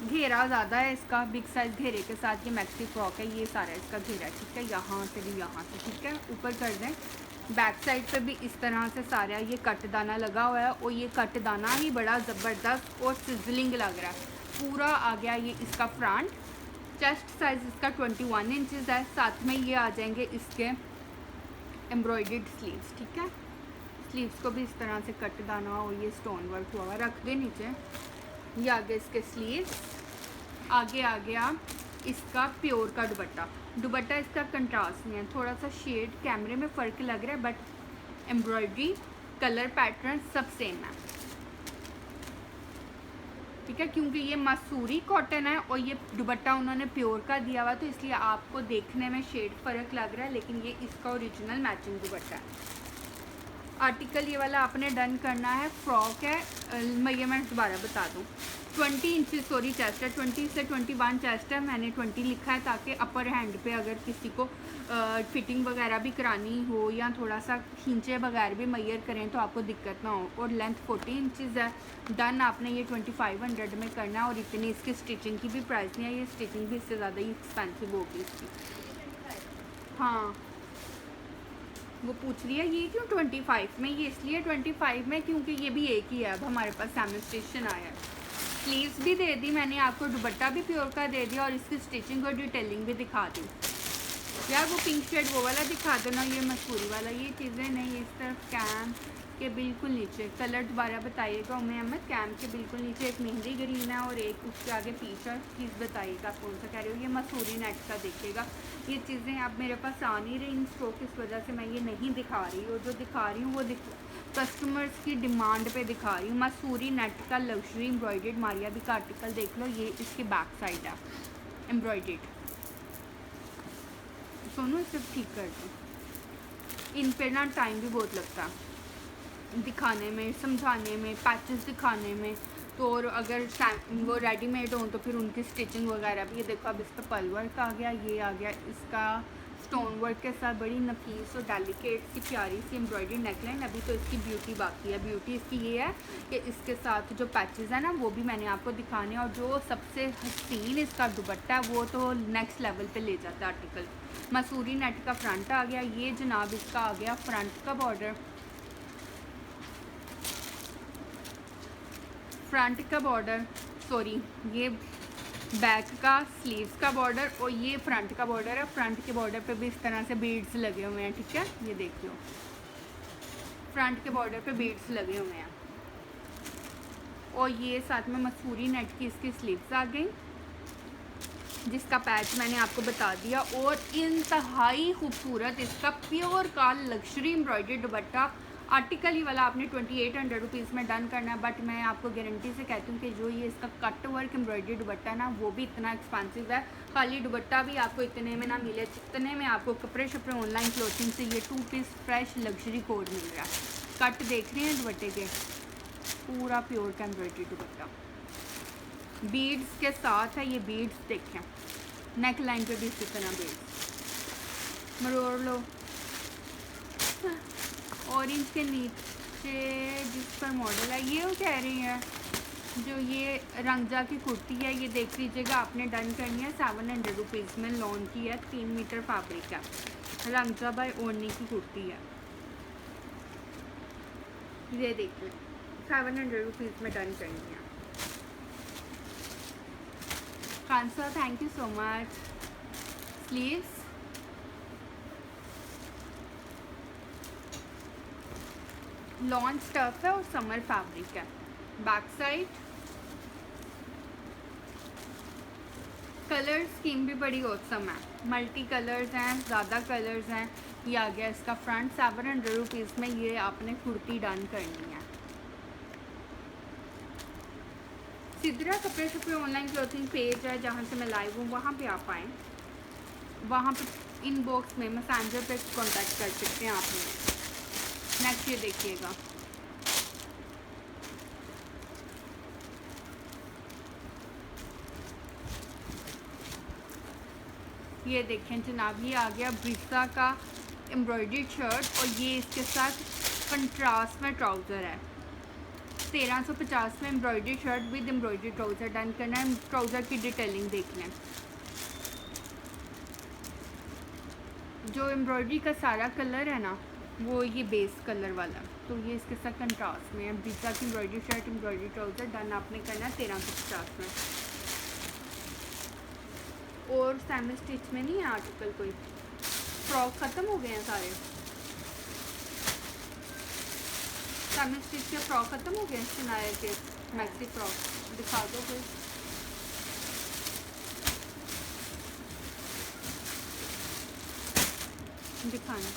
घेरा ज़्यादा है, इसका बिग साइज घेरे के साथ ये मैक्सी फ्रॉक है, ये सारा इसका घेरा है, ठीक है, यहाँ से भी यहाँ से, ठीक है। ऊपर कर दें, बैक साइड पे भी इस तरह से सारा ये कट दाना लगा हुआ है, और ये कट दाना ही बड़ा ज़बरदस्त और सिजलिंग लग रहा है। पूरा आ गया ये इसका फ्रंट। चेस्ट साइज़ इसका 21 इंचज़ है। साथ में ये आ जाएंगे इसके एम्ब्रॉयडर्ड स्लीव्स, ठीक है। स्लीव्स को भी इस तरह से कट दाना और ये स्टोन वर्क हुआ रख दे नीचे। ये आगे इसके स्लीव्स। आगे आ गया इसका प्योर का दुपट्टा इसका कंट्रास्ट में है, थोड़ा सा शेड कैमरे में फ़र्क लग रहा है, बट एम्ब्रॉयडरी कलर पैटर्न सब सेम है, ठीक है। क्योंकि ये मसूरी कॉटन है और ये दुपट्टा उन्होंने प्योर का दिया हुआ, तो इसलिए आपको देखने में शेड फ़र्क लग रहा है, लेकिन ये इसका ओरिजिनल मैचिंग दुपट्टा है। आर्टिकल ये वाला आपने डन करना है। फ्रॉक है, मेजरमेंट दोबारा बता दूँ, 20 इंचज़ सॉरी चेस्ट है, 20 से 21 चेस्ट है, मैंने 20 लिखा है ताकि अपर हैंड पे अगर किसी को फिटिंग वगैरह भी करानी हो या थोड़ा सा खींचे बगैर भी मैयर करें तो आपको दिक्कत ना हो। और लेंथ 40 इंचज़ है। डन आपने ये 2500 में करना है, और इतनी इसकी स्टिचिंग की भी प्राइस नहीं है, ये स्टिचिंग भी इससे ज़्यादा ही एक्सपेंसिव होगी इसकी। हाँ, वो पूछ रही है ये क्यों 25 में, ये इसलिए 25 में क्योंकि ये भी एक ही है, अब हमारे पास सैमिस्टेशन आया है। स्लीव्स भी दे दी मैंने आपको, दुपट्टा भी प्योर का दे दिया, और इसकी स्टिचिंग और डिटेलिंग भी दिखा दी। यार वो पिंक शेड वो वाला दिखा दो ना, ये मसूरी वाला, ये चीज़ें नहीं। इस तरफ कैम के बिल्कुल नीचे कलर दोबारा बताइएगा उम्मे अहमद। कैम के बिल्कुल नीचे एक मेहंदी ग्रीन है और एक उसके आगे पीछा चीज़ बताइएगा कौन सा कह रहे हो। ये मसूरी नेट का देखिएगा। ये चीज़ें अब मेरे पास आ नहीं रही इन स्टॉक, इस वजह से मैं ये नहीं दिखा रही, और जो दिखा रही हूँ वो कस्टमर्स की डिमांड पे दिखा रही हूँ। मसूरी नेट का लग्जरी एम्ब्रॉयडर्ड मारिया भी का आर्टिकल देख लो, ये इसकी बैक साइड है एम्ब्रॉयडर्ड। सुनो सिर्फ ठीक कर दो, इन पे ना टाइम भी बहुत लगता है दिखाने में, समझाने में, पैचेस दिखाने में, तो और अगर वो रेडीमेड हो तो फिर उनकी स्टिचिंग वगैरह भी। ये देखो अब इसका पल वर्क आ गया, ये आ गया इसका स्टोन वर्क के साथ बड़ी नफीस और डेलिकेट सी प्यारी सी एम्ब्रॉयडरी नेकलाइन। अभी तो इसकी ब्यूटी बाकी है। ब्यूटी इसकी ये है कि इसके साथ जो पैचेस है ना वो भी मैंने आपको दिखाने, और जो सबसे हसीन इसका दुपट्टा है वो तो नेक्स्ट लेवल पे ले जाता है आर्टिकल। मसूरी नेट का फ्रंट आ गया, ये जनाब इसका आ गया फ्रंट का बॉर्डर, फ्रंट का बॉर्डर सॉरी ये बैक का स्लीव्स का बॉर्डर, और ये फ्रंट का बॉर्डर है। फ्रंट के बॉर्डर पे भी इस तरह से बीड्स लगे हुए हैं, ठीक है। ये देख लो, फ्रंट के बॉर्डर पे बीड्स लगे हुए हैं, और ये साथ में मसूरी नेट की इसकी स्लीव्स आ गई, जिसका पैच मैंने आपको बता दिया। और इंतहाई खूबसूरत इसका प्योर का लग्जरी एम्ब्रॉयडर्ड दुपट्टा। आर्टिकल ही वाला आपने 2800 रुपीज़ में डन करना है, बट मैं आपको गारंटी से कहती हूँ कि जो ये इसका कट वर्क एम्ब्रॉयडरी दुपट्टा ना वो भी इतना एक्सपेंसिव है। खाली दुपट्टा भी आपको इतने में ना मिले जितने में आपको कपड़े शपड़े ऑनलाइन क्लोथिंग से ये 2 पीस फ्रेश लग्जरी कोड मिल रहा है। कट देख रहे हैं दुपट्टे के, पूरा प्योर का एम्ब्रॉयडरी दुपट्टा बीड्स के साथ है। ये बीड्स देखें, नेक लाइन पर भी इसी तरह बीड्स मरोड़ लो। ऑरेंज के नीचे जिस पर मॉडल है ये वो कह रही है, जो ये रंगजा की कुर्ती है, ये देख लीजिएगा आपने डन करनी है 700 रुपीज़ में लॉन की है, 3 मीटर फैब्रिक है, रंगजा बाय ओढ़नी की कुर्ती है। ये देख लें 700 रुपीज़ में डन करनी है। Khan sir thank you so much. Sleeves lawn stuff है और समर फैब्रिक है। बैक साइड कलर स्कीम भी बड़ी औसम है, मल्टी कलर्स हैं, ज़्यादा कलर्स हैं। ये आ गया इसका फ्रंट, 700 रुपीज़ में ये आपने कुर्ती डन करनी है। सिद्रा कपड़े शपड़े ऑनलाइन क्लोथिंग पेज है जहाँ से मैं लाइव हूँ, वहाँ पे आप आएँ, वहाँ पे इनबॉक्स में मैसेंजर पे कांटेक्ट कर सकते हैं आप हमें। नेक्स्ट ये देखिएगा, ये देखें जनाब, ये आ गया ब्रिसा का एम्ब्रॉयडरी शर्ट और ये इसके साथ कंट्रास्ट में ट्राउज़र है। 1350 में embroidery shirt with embroidery trouser done करना है। ट्राउज़र की डिटेलिंग देख लें। जो एम्ब्रॉयडरी का सारा कलर है ना वो ये बेस कलर वाला, तो ये इसके साथ कंट्रास्ट में है। ब्रिसा की embroidery shirt embroidery trouser done आपने करना है 1350 में। और सेमी स्टिच में नहीं है आर्टिकल कोई, फ्रॉक ख़त्म हो गए हैं सारे। सेमी स्टिच के फ्रॉक ख़त्म हो गए शनाया के मैक्सी फ्रॉक दिखा दो कोई। दिखाना,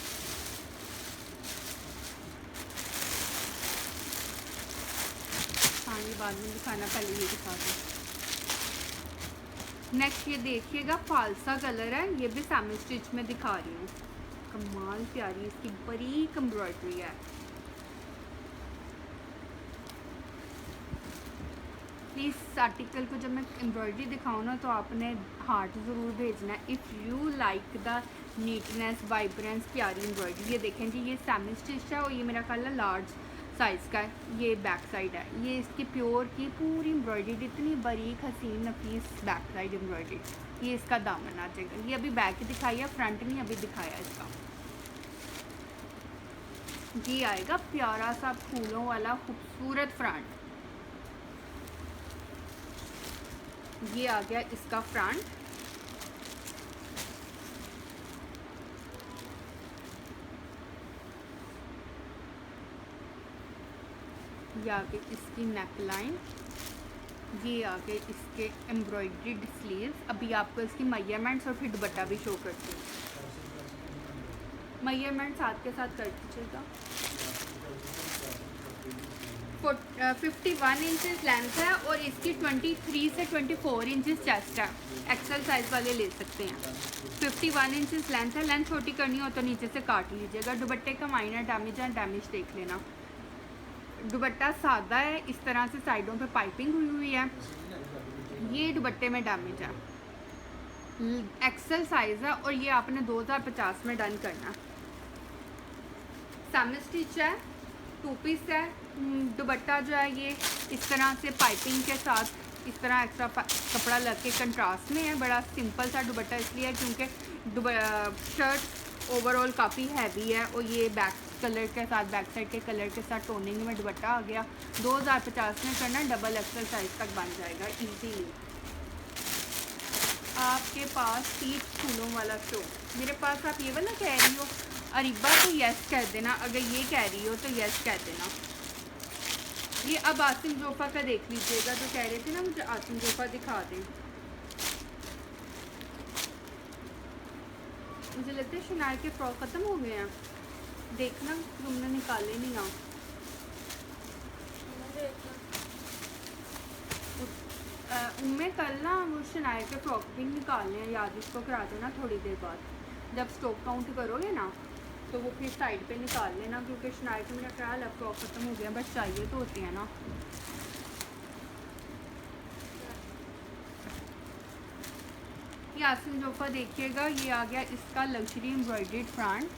हाँ ये बाद में दिखाना, पहले ये दिखा दो। नेक्स्ट ये देखिएगा फालसा कलर है, ये भी सेमी स्टिच में दिखा रही हूँ। कमाल प्यारी इसकी बारीक एम्ब्रॉयडरी है। प्लीज़ आर्टिकल को जब मैं एम्ब्रॉयडरी दिखाऊँ ना तो आपने हार्ट ज़रूर भेजना है if you like the neatness vibrance प्यारी एम्ब्रॉयडरी। ये देखें जी, ये सेमी स्टिच है और ये मेरा ख्याल है लार्ज साइज़ का है। ये बैक साइड है, ये इसकी प्योर की पूरी एम्ब्रॉयडरी, इतनी बारीक हसीन नफीस बैक साइड एम्ब्रॉयडरी। ये इसका दामन आ जाएगा। ये अभी बैक दिखाया, फ्रंट नहीं अभी दिखाया इसका। ये आएगा प्यारा सा फूलों वाला खूबसूरत फ्रंट। ये आ गया इसका फ्रंट। ये आगे इसकी नेक लाइन, ये आगे इसके एम्ब्रॉयड्रीड स्लीव्स। अभी आपको इसकी मेजरमेंट्स और फिर दुपट्टा भी शो करती हूँ। मेजरमेंट साथ के साथ कर दीजिएगा। 51 इंचज़ लेंथ है और इसकी 23 से 24 इंचज़ चेस्ट है। एक्सेल साइज़ वाले ले सकते हैं। 51 इंचज़ लेंथ है। लेंथ छोटी करनी हो तो नीचे से काट लीजिएगा। दुपट्टे का माइनर डैमेज है, डैमेज देख लेना। दुपट्टा सादा है, इस तरह से साइडों पे पाइपिंग हुई हुई है। ये दुपट्टे में डैमेज है। एक्सेल साइज़ है और ये आपने 2050 में डन करना। सेमी स्टिच है, 2 पीस है। दुपट्टा जो है ये इस तरह से पाइपिंग के साथ इस तरह एक्स्ट्रा कपड़ा लग के कंट्रास्ट में है। बड़ा सिंपल सा दुपट्टा इसलिए क्योंकि शर्ट ओवरऑल काफ़ी हैवी है और ये बैक कलर के साथ, बैक साइड के कलर के साथ टोनिंग में दुपट्टा आ गया। 2050 में करना, डबल एक्सेल साइज़ तक बन जाएगा इजीली। आपके पास 30 फूलों वाला शो, मेरे पास आप ये वाला कह रही हो अरीबा तो यस कह देना, अगर ये कह रही हो तो यस कह देना। ये अब आसिम जोफ़ा का देख लीजिएगा, जो कह रहे थे ना मुझे आसिम जोफ़ा दिखा दें। मुझे लगता है शनाया के फ्रॉक ख़त्म हो गए हैं। देखना तुमने निकाले नहीं आओ। उनमें कल ना वो शनाया के फ्रॉक भी निकालने हैं, याद इसको करा देना थोड़ी देर बाद। जब स्टॉक काउंट करोगे ना तो वो फिर साइड पे निकाल लेना, क्योंकि शनाया के मेरा ख्याल है फ्रॉक ख़त्म हो गया, बस चाहिए तो होती है ना। ये आसिम जोफ़ा देखिएगा, ये आ गया इसका luxury embroidered front.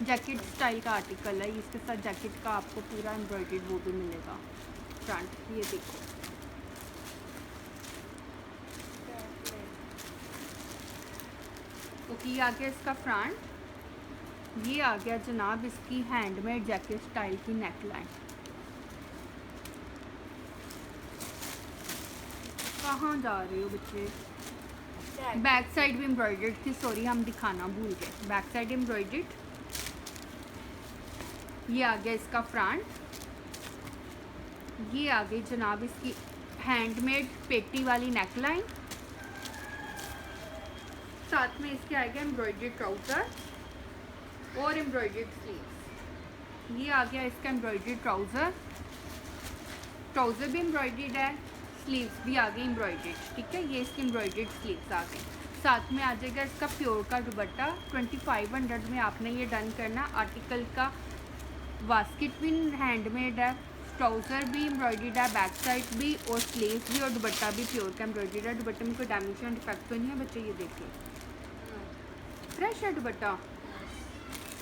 Jacket style का आर्टिकल है, इसके साथ जैकेट का आपको पूरा एम्ब्रॉयडर्ड वो भी मिलेगा फ्रंट। ये देखो, तो ये आ गया इसका फ्रंट। ये आ गया जनाब इसकी हैंडमेड जैकेट स्टाइल की नेक लाइन। कहाँ जा रहे हो बच्चे? बैक साइड भी एम्ब्रॉयडर्ड थी, सॉरी हम दिखाना भूल गए। Back side embroidered. ये आ गया इसका फ्रंट। ये आ गई जनाब इसकी हैंडमेड पेटी वाली नेक लाइन। साथ में इसके आ गया एम्ब्रॉयडर्ड ट्राउज़र और एम्ब्रॉयडर्ड स्लीव्स। ये आ गया इसका एम्ब्रॉयडर्ड ट्राउज़र। ट्राउज़र भी एम्ब्रॉयडर्ड है, स्लीव्स भी आ गई एम्ब्रॉयडर्ड। ठीक है, ये इसकी एम्ब्रॉयडर्ड स्लीव्स आ गई। साथ में आ जाएगा इसका प्योर का दुपट्टा। 2500 में आपने ये डन करना। आर्टिकल का बास्केट भी हैंडमेड है, ट्राउज़र भी एम्ब्रॉयडर्ड है, बैक साइड भी और स्लीव भी, और दुपट्टा भी प्योर का एम्ब्रॉयडर्ड है। दुपट्टे में कोई डैमेज एंड डिफेक्ट तो नहीं है बच्चे? ये देखिए फ्रेश है दुपट्टा।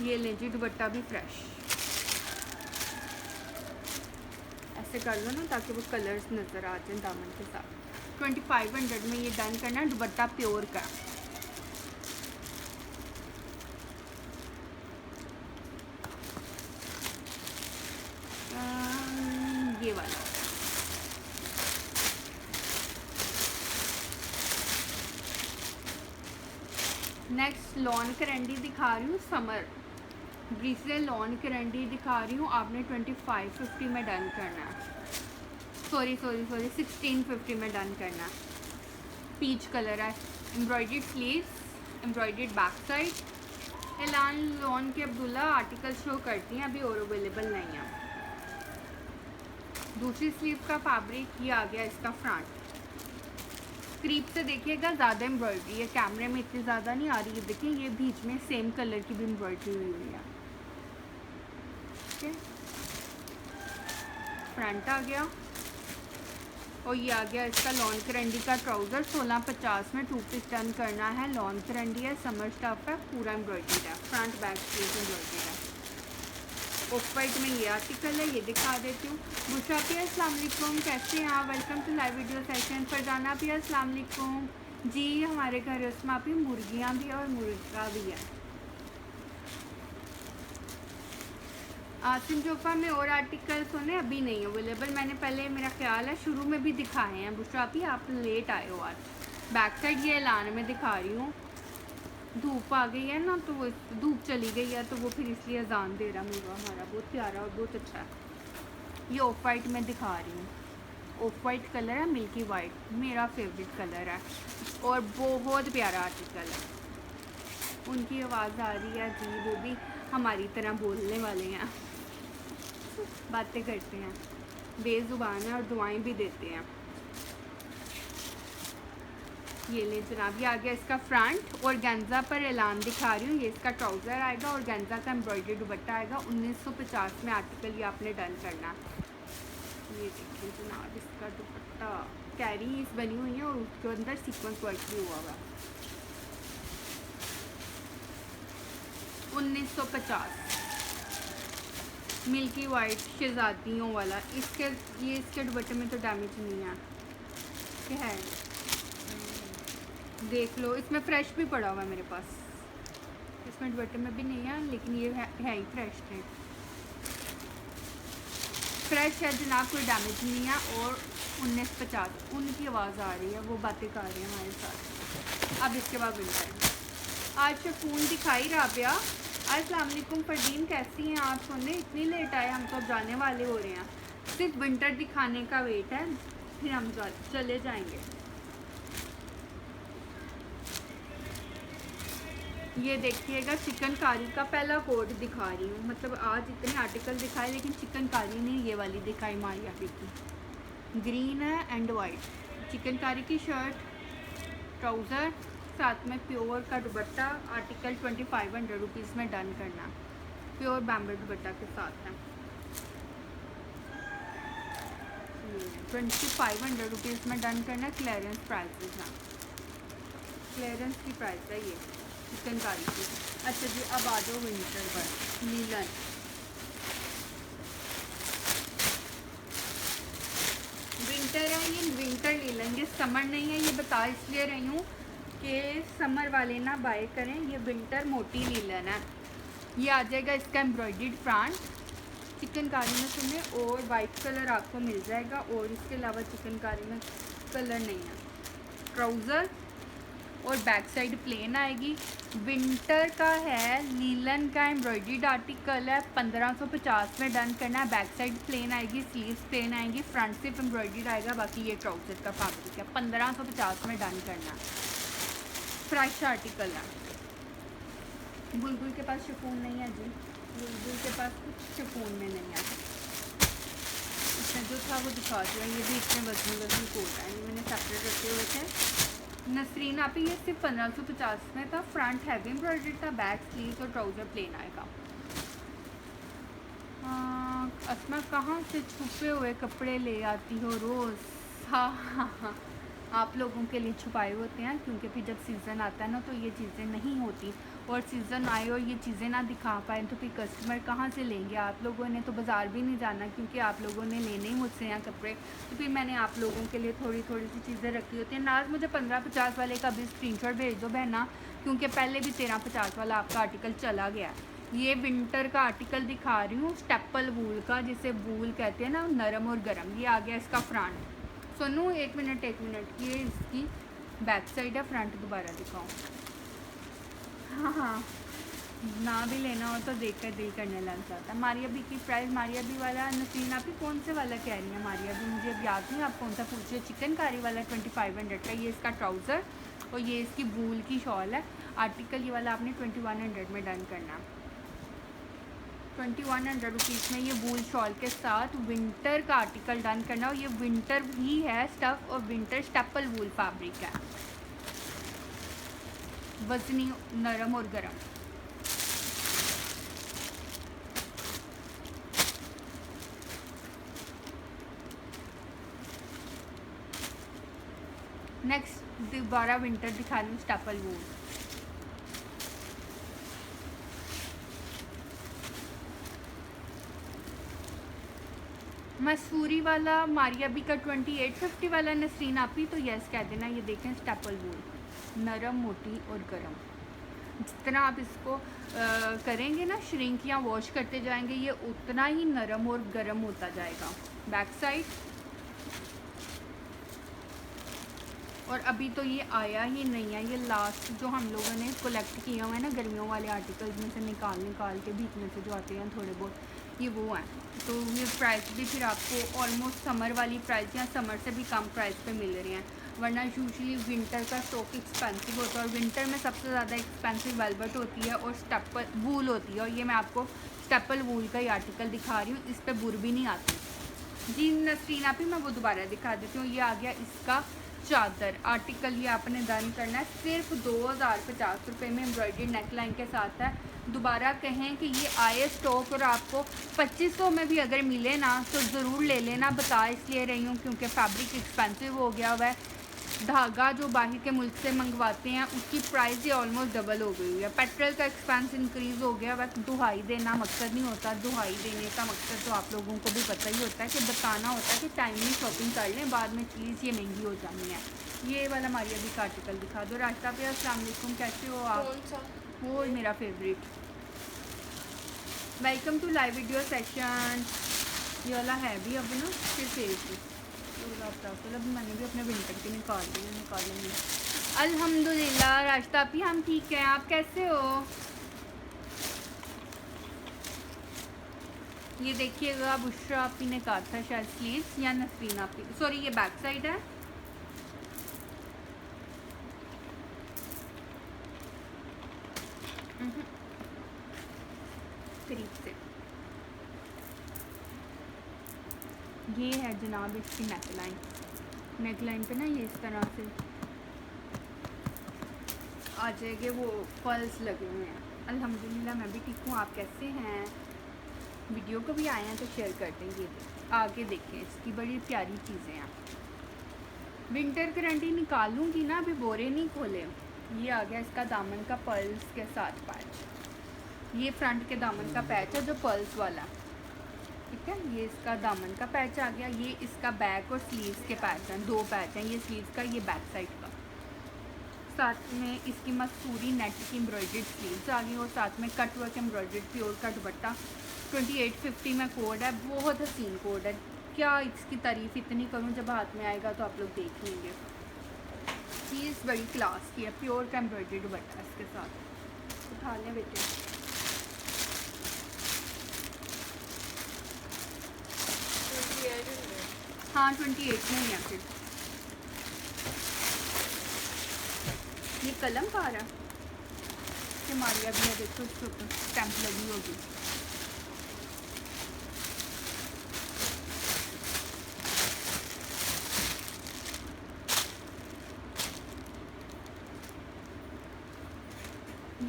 ये लें जी, दुपट्टा भी फ्रेश। ऐसे कर लो ना ताकि वो कलर्स नज़र आ जाए दामन के साथ। 2500 में ये डन करना है। दुपट्टा प्योर का। ये वाला नेक्स्ट लॉन करंडी दिखा रही हूँ, समर ब्रीसेल लॉन करंडी दिखा रही हूँ। आपने 2550 में डन करना है। सॉरी 1650 में डन करना। पीच कलर है, embroidered sleeves, embroidered back side. एलान लॉन के अब्दुल्ला आर्टिकल शो करती हैं, अभी और अवेलेबल नहीं है। दूसरी स्लीव का फैब्रिक ये आ गया इसका फ्रंट। करीब से देखिएगा, ज़्यादा एम्ब्रॉयडरी है, कैमरे में इतनी ज़्यादा नहीं आ रही है। देखिए ये बीच में सेम कलर की भी एम्ब्रॉयडरी हुई है। ठीक है, फ्रंट आ गया। और ये आ गया इसका लॉन करंडी का ट्राउज़र। 1650 में 2 पीस डन करना है। लॉन करंडी है, समर स्टफ है, पूरा एम्ब्रॉयडरी है, फ्रंट बैक स्लीव एम्ब्रॉयडरी है। ऑफ वाइट में ये आर्टिकल है, ये दिखा देती हूँ। बुशरा पिया अस्सलाम वालेकुम, कैसे हैं आप? Welcome to live video session. Farzana पिया अस्सलाम वालेकुम जी। हमारे घर उसमें भी मुर्गियाँ भी और मुर्गा भी है। आसिम जोफा में और आर्टिकल्स होने अभी नहीं अवेलेबल। मैंने पहले, मेरा ख्याल है शुरू में भी दिखाए हैं। बुशरा भी आप लेट आए हो आज। बैक साइड ये एलान में दिखा रही हूँ। धूप आ गई है ना, तो वो धूप चली गई है तो वो फिर इसलिए अजान दे रहा मुर्गा हमारा। बहुत प्यारा और बहुत अच्छा है। ये ऑफ वाइट में दिखा रही हूँ। ऑफ वाइट कलर है, मिल्की वाइट, मेरा फेवरेट कलर है और बहुत प्यारा आर्टिकल है। उनकी आवाज़ आ रही है जी, वो भी हमारी तरह बोलने वाले हैं, बातें करते हैं, बेजुबान है और दुआएं भी देते हैं। ये ले जनाब, ये आ गया इसका फ्रंट। और गेंजा पर एलान दिखा रही हूँ। ये इसका ट्राउज़र आएगा और गेंजा का एम्ब्रॉयडरी दुपट्टा आएगा। 1950 में आर्टिकल ये आपने डन करना। ये देखिए जनाब, इसका दुपट्टा कैरीज बनी हुई है और उसके अंदर सीक्वेंस वर्क भी हुआ हुआ। 1950 मिल्की वाइट शहजादियों वाला। इसके दुपट्टे में तो डैमेज नहीं है, क्या है देख लो। इसमें फ्रेश भी पड़ा हुआ है मेरे पास, इसमें दुपट्टे में भी नहीं है, लेकिन ये है ही फ्रेश है। फ्रेश है जनाब, कोई डैमेज नहीं है। और 1950 उनकी आवाज़ आ रही है, वो बातें कर रही है हमारे साथ। अब इसके बाद विंटर। आज शफून दिखाई रहा पिया। अस्सलाम वालेकुम फरदीन, कैसी हैं आप? सोने इतनी लेट आए, हम तो अब जाने वाले हो रहे हैं। सिर्फ विंटर दिखाने का वेट है, फिर हम चले जाएंगे। ये देखिएगा, चिकनकारी का पहला कोड दिखा रही हूँ। मतलब आज इतने आर्टिकल दिखाए लेकिन चिकनकारी ने ये वाली दिखाई मारिया की। ग्रीन है एंड वाइट। चिकनकारी की शर्ट, ट्राउज़र, साथ में प्योर का दुपट्टा। आर्टिकल 2500 रुपीज़ में डन करना। प्योर बैम्बू दुपट्टा के साथ है। 2500 रुपीज़ में डन करना। क्लियरेंस प्राइस है, क्लियरेंस की प्राइस है ये चिकनकारी की। अच्छा जी, अब आ जाओ विंटर पर। लीलन, विंटर है ये, विंटर लीलन। ये समर नहीं है, ये बता इसलिए रही हूँ कि समर वाले ना बाय करें। ये विंटर मोटी लीलन है। ये आ जाएगा इसका एम्ब्रॉयडर्ड फ्रंट चिकनकारी में सुने, और वाइट कलर आपको मिल जाएगा। और इसके अलावा चिकनकारी में कलर नहीं है। ट्राउज़र और बैक साइड प्लेन आएगी। विंटर का है, लीलन का एम्ब्रॉयडर्ड आर्टिकल है। 1550 में डन करना है। बैक साइड प्लेन आएगी, स्लीव्स प्लेन आएंगी, फ्रंट सिर्फ एम्ब्रॉयडर्ड आएगा, बाकी ये ट्राउज़र का फैब्रिक है। 1550 में डन करना। फ्रेश आर्टिकल है। बुलबुल के पास शिफॉन नहीं है जी, बुलबुल के पास कुछ शिफॉन में नहीं है। इसमें जो था वो दिखा दिया। ये भी इतने वजनी कोट है, ये मैंने सेपरेट रखे हुए थे। नसरीन आप ये सिर्फ 1550 में था। फ्रंट हैवी एम्ब्रॉयडरी था, बैक स्लीव और ट्राउज़र प्लेन आएगा। अस्मा कहाँ से छुपे हुए कपड़े ले आती हो रोज़? हाँ हाँ हाँ, आप लोगों के लिए छुपाए होते हैं, क्योंकि फिर जब सीज़न आता है ना तो ये चीज़ें नहीं होती, और सीज़न आए और ये चीज़ें ना दिखा पाए तो फिर कस्टमर कहाँ से लेंगे। आप लोगों ने तो बाज़ार भी नहीं जाना, क्योंकि आप लोगों ने लेने ही मुझसे यहाँ कपड़े, तो फिर मैंने आप लोगों के लिए थोड़ी थोड़ी सी चीज़ें रखी होती हैं। नाज मुझे 1550 वाले का भी स्क्रीनशॉट भेज दो बहना, क्योंकि पहले भी 1350 वाला आपका आर्टिकल चला गया। ये विंटर का आर्टिकल दिखा रही हूँ, स्टेपल वूल का, जिसे वूल कहते हैं ना, नरम और गरम। ये आ गया इसका फ्रंट। सुनो एक मिनट, ये इसकी बैक साइड है, फ्रंट दोबारा दिखाऊँ? हाँ हाँ, ना भी लेना हो तो देख कर दिल करने लग जाता है। मारिया बी की प्राइस, मारिया बी वाला नसीन आप ही कौन से वाला कह रही है? मारिया बी मुझे अब याद नहीं, आप कौन सा पूछ रहे हो? चिकनकारी वाला 2500 का। ये इसका ट्राउज़र और ये इसकी वूल की शॉल है। आर्टिकल ये वाला आपने 2100 में डन करना। 2100 रुपीज़ में ये वूल शॉल के साथ विंटर का आर्टिकल डन करना। और ये विंटर भी है स्टफ़, और विंटर स्टेपल वूल फैब्रिक है, वजनी, नरम और गरम। नेक्स्ट दोबारा विंटर दिखा रही हूँ, स्टेपल वूल। मसूरी वाला मारिया बी का 2850 वाला नसरीन आप ही तो यस कह देना। ये देखें स्टेपल वूल, नरम, मोटी और गरम। जितना आप इसको करेंगे ना श्रिंक या वॉश करते जाएंगे, ये उतना ही नरम और गरम होता जाएगा। बैक साइड, और अभी तो ये आया ही नहीं है। ये लास्ट जो हम लोगों ने कलेक्ट किया हुआ है ना गर्मियों वाले आर्टिकल्स में से निकाल के बीच में से जो आते हैं थोड़े बहुत, ये वो हैं। तो ये प्राइस भी फिर आपको ऑलमोस्ट समर वाली प्राइस या समर से भी कम प्राइस पे मिल रही हैं, वरना यूजुअली विंटर का स्टॉक एक्सपेंसिव होता है। और विंटर में सबसे ज़्यादा एक्सपेंसिव वेलवेट होती है और स्टेपल वूल होती है। और ये मैं आपको स्टेपल वूल का ही आर्टिकल दिखा रही हूँ, इस पर बुर भी नहीं आती। जी नसरीन आप ही मैं वो दोबारा दिखा देती हूँ। ये आ गया इसका चादर आर्टिकल, ये आपने डन करना है सिर्फ 2050 रुपये में, एम्ब्रॉयडरी नेकलाइन के साथ है। दोबारा कहें कि ये आए स्टॉक और आपको 2500 में भी अगर मिले ना तो ज़रूर ले लेना। बता इसलिए रही हूँ क्योंकि फैब्रिक एक्सपेंसिव हो गया हुआ है। धागा जो बाहर के मुल्क से मंगवाते हैं उसकी प्राइस ही ऑलमोस्ट डबल हो गई है। पेट्रोल का एक्सपेंस इंक्रीज़ हो गया। बस दुहाई देना मकसद नहीं होता, दुहाई देने का मकसद तो आप लोगों को भी पता ही होता है कि बताना होता है कि टाइमली शॉपिंग कर लें, बाद में चीज़ ये महंगी हो जानी है। ये वाला मारिया भी का आर्टिकल दिखा दो। रास्ता पे अस्सलाम वालेकुम, कैसे हो आप? कौन सा? वो मेरा favourite. Welcome to live video session. ये वाला है भी अब ना फिर फेस अब मैंने भी अपने विंटर के निकालेंगे। अल्हम्दुलिल्लाह रास्ता भी हम ठीक हैं, आप कैसे हो? ये देखिएगा बुशरा आपी ने कहा था शायद स्लीव्स, या नसरीन आपी, सॉरी ये बैक साइड है। करीब से ये है जनाब इसकी नेकलाइन पे ना ये इस तरह से आ जाएंगे, वो पल्स लगे हुए हैं। अल्हम्दुलिल्लाह मैं भी ठीक हूँ, आप कैसे हैं? वीडियो को भी आए हैं तो शेयर कर दें। ये आगे देखें, इसकी बड़ी प्यारी चीज़ें हैं। विंटर गारंटी निकालूंगी ना, अभी बोरे नहीं खोले। ये आ गया इसका दामन का पर्ल्स के साथ पैच। ये फ्रंट के दामन का पैच है जो पर्ल्स वाला, ठीक है। ये इसका दामन का पैच आ गया। ये इसका बैक और स्लीव्स के पैच हैं, 2 पैच हैं, ये स्लीव्स का, ये बैक साइड का। साथ में इसकी मसूरी नेट की एम्ब्रॉयडर्ड स्लीव्स आ गई और साथ में कट वर्क एम्ब्रॉयडर्ड प्योर का दुपट्टा। 2850 में कोड है, बहुत हसीन कोड है। क्या इसकी तारीफ़ इतनी करूं, जब हाथ में आएगा तो आप लोग देख लेंगे। चीज़ बड़ी क्लास की है, प्योर का एम्ब्रॉयडर्ड दुपट्टा इसके साथ। उठा लें बेटे। हाँ 28 में ही है। फिर ये कलम का आ रहा है, मारिया भी है, देखो इसके ऊपर स्टैंप लगी होगी।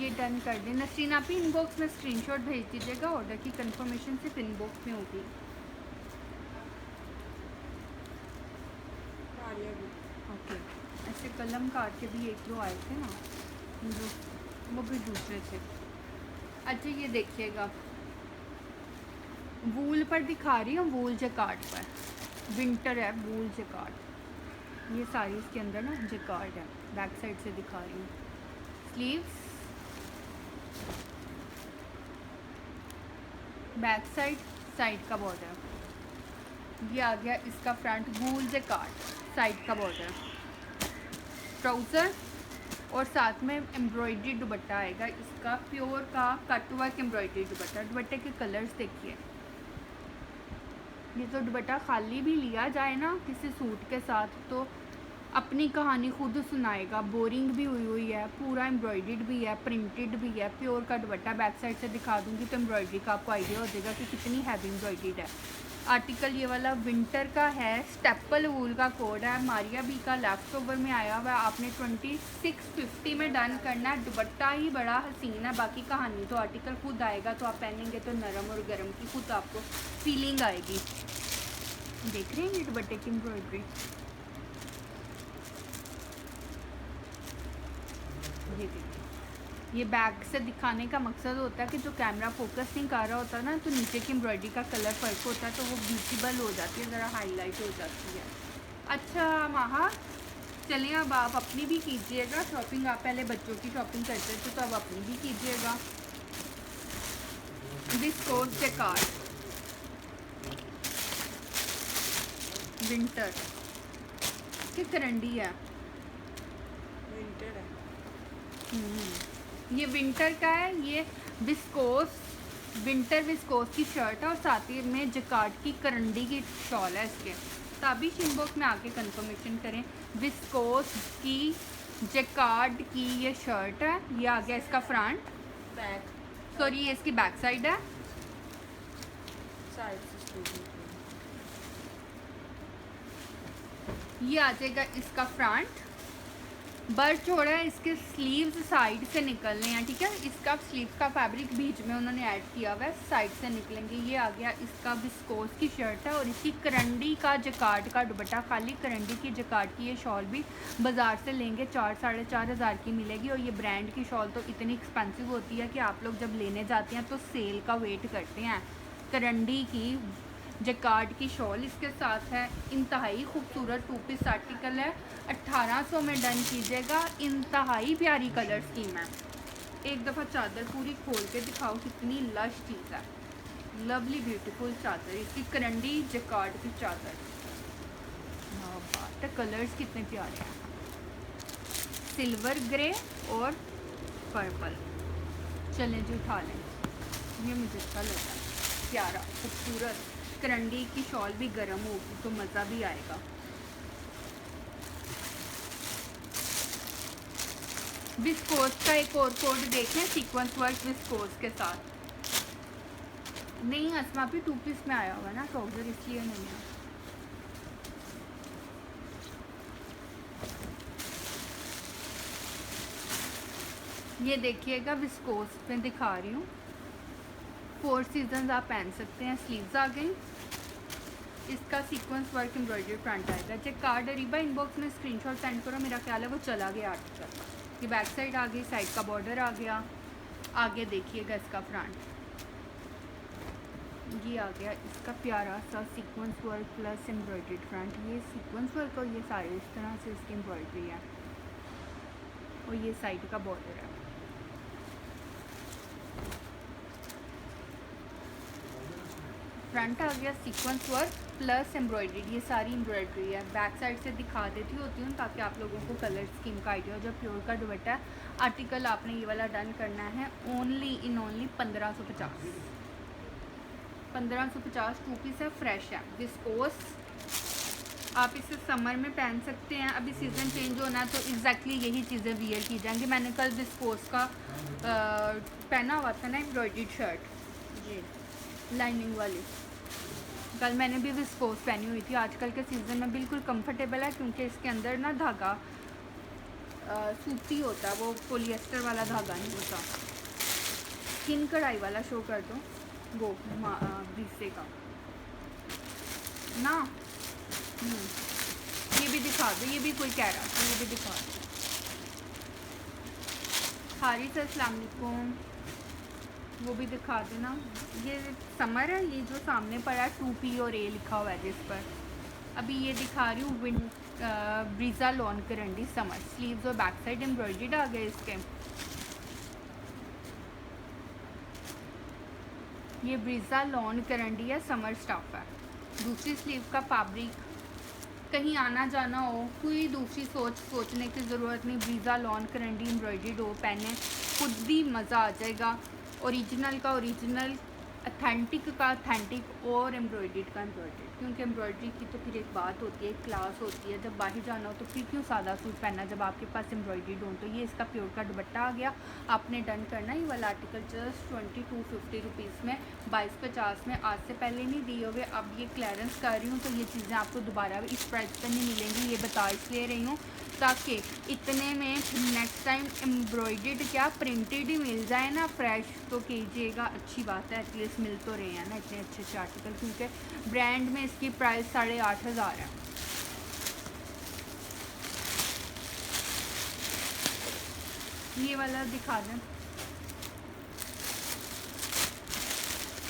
ये डन कर दें। नसरीन आप ही इनबॉक्स में स्क्रीनशॉट भेज दीजिएगा, ऑर्डर की कंफर्मेशन सिर्फ इनबॉक्स में होगी। ओके, ऐसे कलम काट के भी एक दो आए थे ना, जो वो भी दूसरे थे। अच्छा ये देखिएगा, वूल पर दिखा रही हूँ, वूल जैकार्ड पर, विंटर है वूल जैकार्ड। ये सारी इसके अंदर ना जैकार्ड है, बैक साइड से दिखा रही हूँ। स्लीव्स, बैक साइड, साइड का बॉर्डर। ये आ गया इसका फ्रंट, वूल जैकार्ड, साइड का बॉर्डर, ट्राउज़र और साथ में एम्ब्रॉयडरी दुपट्टा आएगा इसका, प्योर का कट वर्क एम्ब्रॉयडरी दुपट्टा। दुपट्टे के कलर्स देखिए, ये तो दुपट्टा खाली भी लिया जाए ना किसी सूट के साथ तो अपनी कहानी खुद सुनाएगा। बोरिंग भी हुई है, पूरा एम्ब्रॉयडर्ड भी है, प्रिंटेड भी है, प्योर का दुपट्टा। बैक साइड से दिखा दूंगी तो एम्ब्रॉयडरी का आपको आइडिया हो जाएगा कि कितनी हैवी एम्ब्रॉयडर्ड है। आर्टिकल ये वाला विंटर का है, स्टेपल वूल का कोड है, मारिया बी का लेफ्ट ओवर में आया हुआ है। आपने 2650 में डन करना है। दुपट्टा ही बड़ा हसीन है, बाकी कहानी तो आर्टिकल खुद आएगा, तो आप पहनेंगे तो नरम और गर्म की खुद आपको फीलिंग आएगी। देख रहे हैं ये दुपट्टे की एम्ब्रॉयडरी, ये देखिए। ये बैक से दिखाने का मकसद होता है कि जो कैमरा फोकस नहीं कर रहा होता ना, तो नीचे की एम्ब्रॉयडरी का कलर फर्क होता है, तो वो विजिबल हो जाती है, ज़रा हाईलाइट हो जाती है। अच्छा महा, चलिए अब आप अपनी भी कीजिएगा शॉपिंग। आप पहले बच्चों की शॉपिंग करते थे, तो अब अपनी भी कीजिएगा। विस्कोस जैकार्ड विंटर की करंडी है, विंटर है। ये विंटर का है। ये विस्कोस, विंटर विस्कोस की शर्ट है और साथ ही में जकार्ड की करंडी की शॉल है इसके। तभी इनबॉक्स में आके कंफर्मेशन करें। विस्कोस की जकार्ड की ये शर्ट है। ये आ गया इसका फ्रंट, बैक सॉरी ये इसकी बैक साइड है। साइड से स्लीव। ये आ जाएगा इसका फ्रंट, बड़ चौड़ा है, इसके स्लीव्स साइड से निकलने हैं, ठीक है। इसका स्लीव्स का फैब्रिक बीच में उन्होंने ऐड किया हुआ है, साइड से निकलेंगे। ये आ गया इसका विस्कोस की शर्ट है और इसकी करंडी का जकार्ड का दुपट्टा। खाली करंडी की जकार्ड की ये शॉल भी बाज़ार से लेंगे 4-4.5 हज़ार की मिलेगी। और ये ब्रांड की शॉल तो इतनी एक्सपेंसिव होती है कि आप लोग जब लेने जाते हैं तो सेल का वेट करते हैं। करंडी की जकार्ड की शॉल इसके साथ है। इंतहाई खूबसूरत 2 पीस आर्टिकल है, 1800 में डन कीजिएगा। इंतहाई प्यारी कलर स्कीम है। एक दफ़ा चादर पूरी खोल के दिखाओ, कितनी लश चीज़ है, लवली ब्यूटीफुल चादर। इसकी करंडी जकार्ड की चादर, हाँ बात है। कलर्स कितने प्यारे हैं, सिल्वर ग्रे और पर्पल। चलें जी उठा लें, ये मुझे अच्छा लगा, प्यारा खूबसूरत। करंडी की शॉल भी गर्म होगी तो मज़ा भी आएगा। विस्कोस का एक और कोड देखें, सीक्वेंस वर्क विस्कोस के साथ। नहीं असमा भी 2 पीस में आया हुआ है ना ट्राउज़र, इसलिए नहीं है। ये देखिएगा विस्कोस में दिखा रही हूँ, 4 सीजन्स आप पहन सकते हैं। स्लीव्स आ गई, इसका सीक्वेंस वर्क एम्ब्रॉयडरी फ्रंट आएगा। चेक कार्ड अरीबा इनबॉक्स में स्क्रीनशॉट सेंड करो, मेरा ख्याल है वो चला गया आर्टिकल। ये बैक साइड आ गई, साइड का बॉर्डर आ गया। आगे देखिएगा इसका फ्रंट, ये आ गया इसका प्यारा सा sequence work plus embroidery front. ये सीक्वेंस वर्क और ये सारे इस तरह से इसकी एम्ब्रॉयडरी है और ये साइड का बॉर्डर है। फ्रंट आ गया सीक्वेंस वर्क प्लस एम्ब्रॉयडरी, ये सारी एम्ब्रॉयडरी है। बैक साइड से दिखा देती होती हूँ ताकि आप लोगों को कलर स्कीम का आइडिया हो। जब प्योर का दुपट्टा है। आर्टिकल आपने ये वाला डन करना है ओनली 1550। 1550 2 पीस है, फ्रेश है, विस्कोस। आप इसे समर में पहन सकते हैं। अभी सीज़न चेंज होना है तो एग्जैक्टली यही चीज़ें वियर की जाएंगी। मैंने कल विस्कोस का पहना हुआ था ना एम्ब्रॉयडरी शर्ट, जी लाइनिंग वाली। कल मैंने भी विस्कोस पहनी हुई थी। आजकल के सीज़न में बिल्कुल कंफर्टेबल है क्योंकि इसके अंदर ना धागा सूती होता है, वो पोलिएस्टर वाला धागा नहीं होता। स्किन कढ़ाई वाला शो कर दो, वो ब्रीसे का ना। ये भी दिखा दो, ये भी कोई कह रहा था, ये भी दिखा दो। हारिस अस्सलाम वालेकुम, वो भी दिखा देना। ये समर है, ये जो सामने पड़ा है 2P और A लिखा हुआ है जिस पर। अभी ये दिखा रही हूँ Brezza lawn karandi summer. Sleeves और बैक साइड एम्ब्रॉयडर्ड आ गए इसके। ये ब्रीजा लॉन करंडी है, समर स्टफ है। दूसरी स्लीव का फैब्रिक, कहीं आना जाना हो, कोई दूसरी सोचने की ज़रूरत नहीं। ब्रीजा लॉन करंडी एम्ब्रॉयडर्ड हो, पहने खुद भी मज़ा आ जाएगा। ओरिजिनल का ओरिजिनल, अथेंटिक का अथेंटिक और एम्ब्रॉयडर्ड का एम्ब्रॉयडर्ड। क्योंकि एम्ब्रॉयडरी की तो फिर एक बात होती है, एक क्लास होती है। जब बाहर जाना हो तो फिर क्यों सादा सूट पहनना जब आपके पास एम्ब्रॉयडर्ड हो। तो ये इसका प्योर का दुपट्टा आ गया। आपने डन करना। ये वाला आर्टिकल जस्ट 2250 रुपीज़ में, 2250 में आज से पहले नहीं दिए हुए। अब ये क्लियरेंस कर रही हूँ तो ये चीज़ें आपको दोबारा इस प्राइस पर नहीं मिलेंगी। ये बता इसलिए रही हूँ ताकि इतने में नेक्स्ट टाइम एम्ब्रॉयडर्ड क्या प्रिंटेड ही मिल जाए ना फ्रेश तो कीजिएगा। अच्छी बात है, एटलीस्ट मिल तो रहे हैं ना इतने अच्छे अच्छे आर्टिकल। क्योंकि ब्रांड में इसकी प्राइस 8,500 है। ये वाला दिखा दें,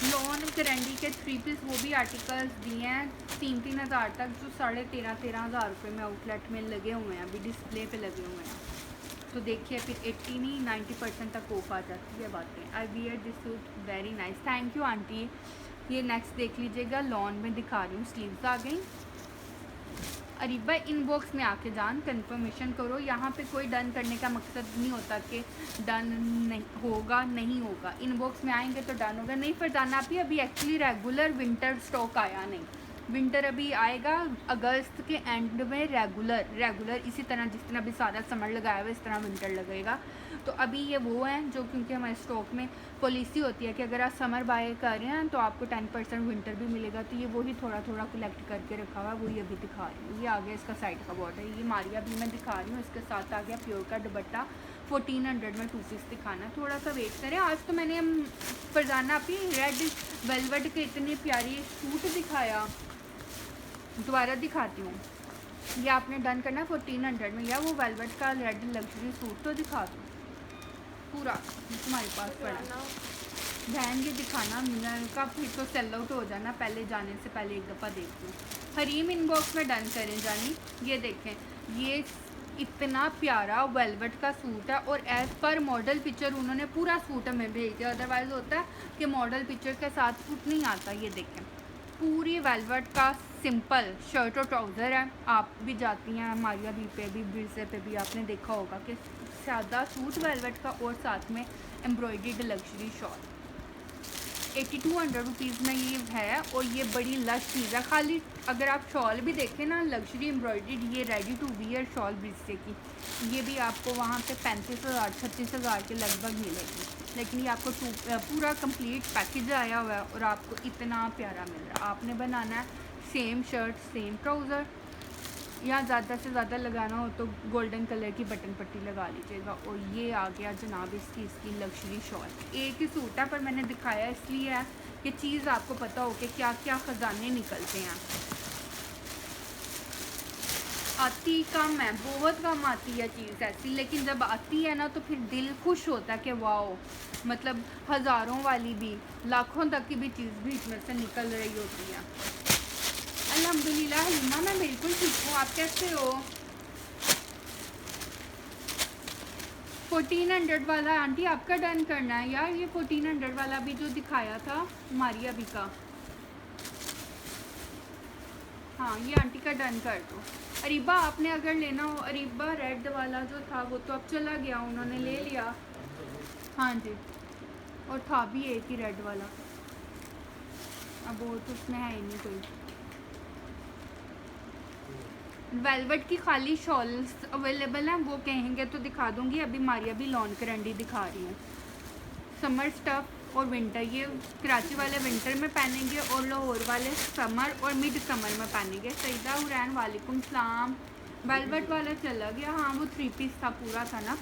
लॉन करंडी के 3 पीस वो भी आर्टिकल्स दिए हैं 3-3 हज़ार तक, जो 13,500 रुपये में आउटलेट में लगे हुए हैं, अभी डिस्प्ले पे लगे हुए हैं। तो देखिए फिर 80 नहीं 90% तक ऑफ आ जाती है बातें। I wear this suit very nice, thank you aunty. ये नेक्स्ट देख लीजिएगा, लॉन में दिखा रही हूँ, स्लीव्स आ गई। अरीबा इनबॉक्स में आके जान कंफर्मेशन करो। यहाँ पे कोई डन करने का मकसद नहीं होता कि डन नहीं होगा, नहीं होगा। इनबॉक्स में आएंगे तो डन होगा, नहीं फरजाना आप ही। अभी एक्चुअली रेगुलर विंटर स्टॉक आया नहीं, विंटर अभी आएगा अगस्त के एंड में। रेगुलर इसी तरह जिस तरह अभी सारा समर लगाया हुआ इस तरह विंटर लगेगा। तो अभी ये वो हैं जो, क्योंकि हमारे स्टॉक में पॉलिसी होती है कि अगर आप समर बाय कर रहे हैं तो आपको 10% विंटर भी मिलेगा। तो ये वही थोड़ा थोड़ा कलेक्ट करके रखा हुआ है, वही अभी दिखा रही हूँ। ये आ गया इसका साइड का बॉर्डर, ये मारिया भी मैं दिखा रही हूँ। इसके साथ आ गया प्योर का दुपट्टा, 1400 में 2 पीस दिखाना। थोड़ा सा वेट करें। आज तो मैंने फरजाना अपनी रेड वेलवेट के इतने प्यारी सूट दिखाया, दोबारा दिखाती हूँ। ये आपने डन करना 1400 में, या वो वेलवेट का रेड लग्जरी सूट तो दिखा दो पूरा तुम्हारे पास पड़ा। बहन ये दिखाना मिलर का, फिर तो सेल आउट हो जाना। पहले जाने से पहले एक दफ़ा देख लो। हरीम इनबॉक्स में डन करें जानी। ये देखें, ये इतना प्यारा वेलवेट का सूट है और एज़ पर मॉडल पिक्चर उन्होंने पूरा सूट हमें भेज दिया। अदरवाइज़ होता है कि मॉडल पिक्चर के साथ सूट नहीं आता। ये देखें, पूरी वेलवेट का सिंपल शर्ट और ट्राउज़र है। आप भी जाती हैं मारिया भी पे भी, ब्रिसे पे भी, आपने देखा होगा कि सादा सूट वेलवेट का और साथ में एम्ब्रॉयडर्ड लग्जरी शॉल। 8200 रुपीज़ में ये है और ये बड़ी लश चीज़ है। खाली अगर आप शॉल भी देखें ना, लग्जरी एम्ब्रॉयडर्ड, ये रेडी टू वियर शॉल ब्रिसे की, ये भी आपको वहाँ पे 35,000 36,000 के लगभग मिलेगी। लेकिन ये आपको पूरा कंप्लीट पैकेज आया हुआ है और आपको इतना प्यारा मिल रहा है। आपने बनाना है सेम शर्ट सेम ट्राउज़र, या ज़्यादा से ज़्यादा लगाना हो तो गोल्डन कलर की बटन पट्टी लगा लीजिएगा। और ये आ गया जनाब इसकी लग्जरी शॉल। एक ही सूट है पर मैंने दिखाया इसलिए है कि चीज़ आपको पता हो कि क्या क्या ख़जाने निकलते हैं। आती कम है, बहुत कम आती है चीज़ ऐसी, लेकिन जब आती है ना तो फिर दिल खुश होता है कि वाओ, मतलब हज़ारों वाली भी, लाखों तक की भी चीज़ भी इसमें से निकल रही होती है। अल्हम्दुलिल्लाह हलीमा, मैं बिल्कुल ठीक हूँ, आप कैसे हो? 1400 वाला आंटी आपका डन करना है यार। ये 1400 वाला भी जो दिखाया था मारिया भी का, हाँ ये आंटी का डन कर दो। अरीबा आपने अगर लेना हो, अरीबा रेड वाला जो था वो तो अब चला गया, उन्होंने ले लिया। हाँ जी, और था भी एक ही रेड वाला, अब वो तो उसमें है ही नहीं कोई। वेलवेट की खाली शॉल्स अवेलेबल हैं, वो कहेंगे तो दिखा दूंगी। अभी मारिया भी लॉन करंडी दिखा रही है। समर स्टफ और विंटर, ये कराची वाले विंटर में पहनेंगे और लाहौर वाले समर और मिड समर में पहनेंगे। सईदा हुरैन वालेकुम सलाम, वेलवेट वाला चला गया। हाँ वो 3 पीस था, पूरा था ना,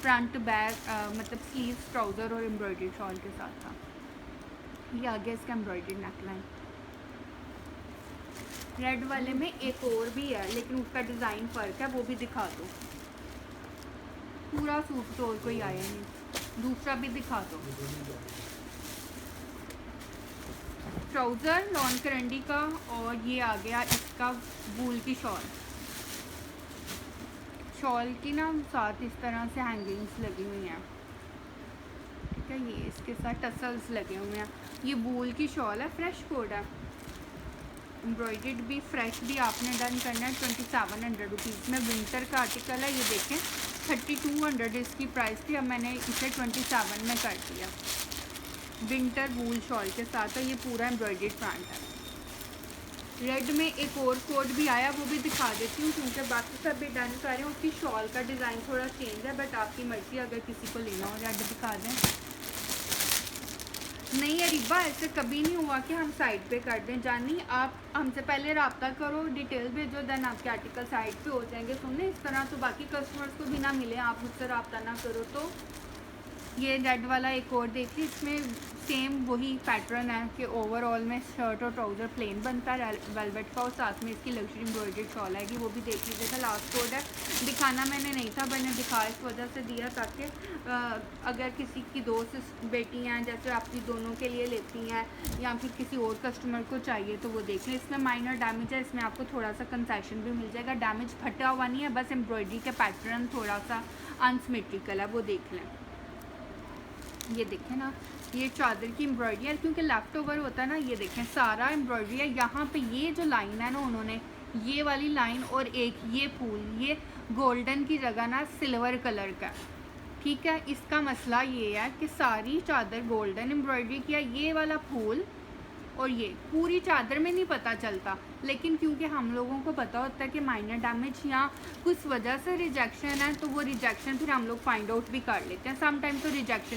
फ्रंट बैक मतलब स्लीव्स, ट्राउज़र और एम्ब्रॉयडरी शॉल के साथ था। ये आ गया इसका एम्ब्रॉयडरी नेकलाइन। रेड वाले में एक और भी है लेकिन उसका डिज़ाइन फ़र्क है, वो भी दिखा दो। पूरा सूट तो और कोई आया नहीं, दूसरा भी दिखा दो। ट्राउज़र लॉन करंडी का, और ये आ गया इसका वूल की शॉल। शॉल की ना साथ इस तरह से हैंगिंग्स लगी हुई हैं, ठीक है। ये इसके साथ टसल्स लगे हुए हैं। ये वूल की शॉल है, फ्रेश कोड है, एम्ब्रॉयडर्ड भी फ्रेश भी आपने डन करना है। 2700 रुपीज़ में विंटर का आर्टिकल है। ये देखें 3200 इसकी प्राइस थी, अब मैंने इसे 27 में कर दिया। विंटर वूल शॉल के साथ है, ये पूरा एम्ब्रॉयडर्ड फ्रंट है। रेड में एक और कोड भी आया, वो भी दिखा देती हूँ क्योंकि बाकी सब भी डन कर रहे हैं। उसकी शॉल का डिज़ाइन थोड़ा चेंज है, बट आपकी मर्ज़ी, अगर किसी को लेना हो रेड दिखा दें। नहीं अरीबा, ऐसे कभी नहीं हुआ कि हम साइड पे कर दें। जानी आप हमसे पहले रब्ता करो, डिटेल भेजो, देन आपके आर्टिकल साइड पे हो जाएंगे। सुनने इस तरह तो बाकी कस्टमर्स को भी ना मिले, आप मुझसे रब्ता ना करो। तो ये रेड वाला एक और देखिए, इसमें सेम वही पैटर्न है कि ओवरऑल में शर्ट और ट्राउज़र प्लेन बनता है वेलवेट का, और साथ में इसकी लग्जरी एम्ब्रॉयडरी शॉल आएगी, वो भी देख लीजिएगा। लास्ट कोड है, दिखाना मैंने नहीं था, मैंने दिखा इस वजह से दिया ताकि अगर किसी की दोस्त बेटी हैं, जैसे आपकी दोनों के लिए लेती हैं या फिर किसी और कस्टमर को चाहिए तो वो देख लें। इसमें माइनर डैमेज है, इसमें आपको थोड़ा सा कंसेशन भी मिल जाएगा। डैमेज फटा हुआ नहीं है, बस एम्ब्रॉयडरी के पैटर्न थोड़ा सा अनसिमेट्रिकल है, वो देख लें। ये देखें ना, ये चादर की एम्ब्रॉयडरी है, क्योंकि लेफ्ट ओवर होता है ना। ये देखें सारा एम्ब्रॉयडरी है। यहाँ पे ये जो लाइन है ना, उन्होंने ये वाली लाइन और एक ये फूल, ये गोल्डन की जगह ना सिल्वर कलर का, ठीक है। इसका मसला ये है कि सारी चादर गोल्डन एम्ब्रॉयडरी किया, ये वाला फूल और ये पूरी चादर में नहीं पता चलता, लेकिन क्योंकि हम लोगों को पता होता है कि माइनर डैमेज या कुछ वजह से रिजेक्शन है, तो वो रिजेक्शन फिर हम लोग फाइंड आउट भी कर लेते हैं। सम टाइम तो रिजेक्शन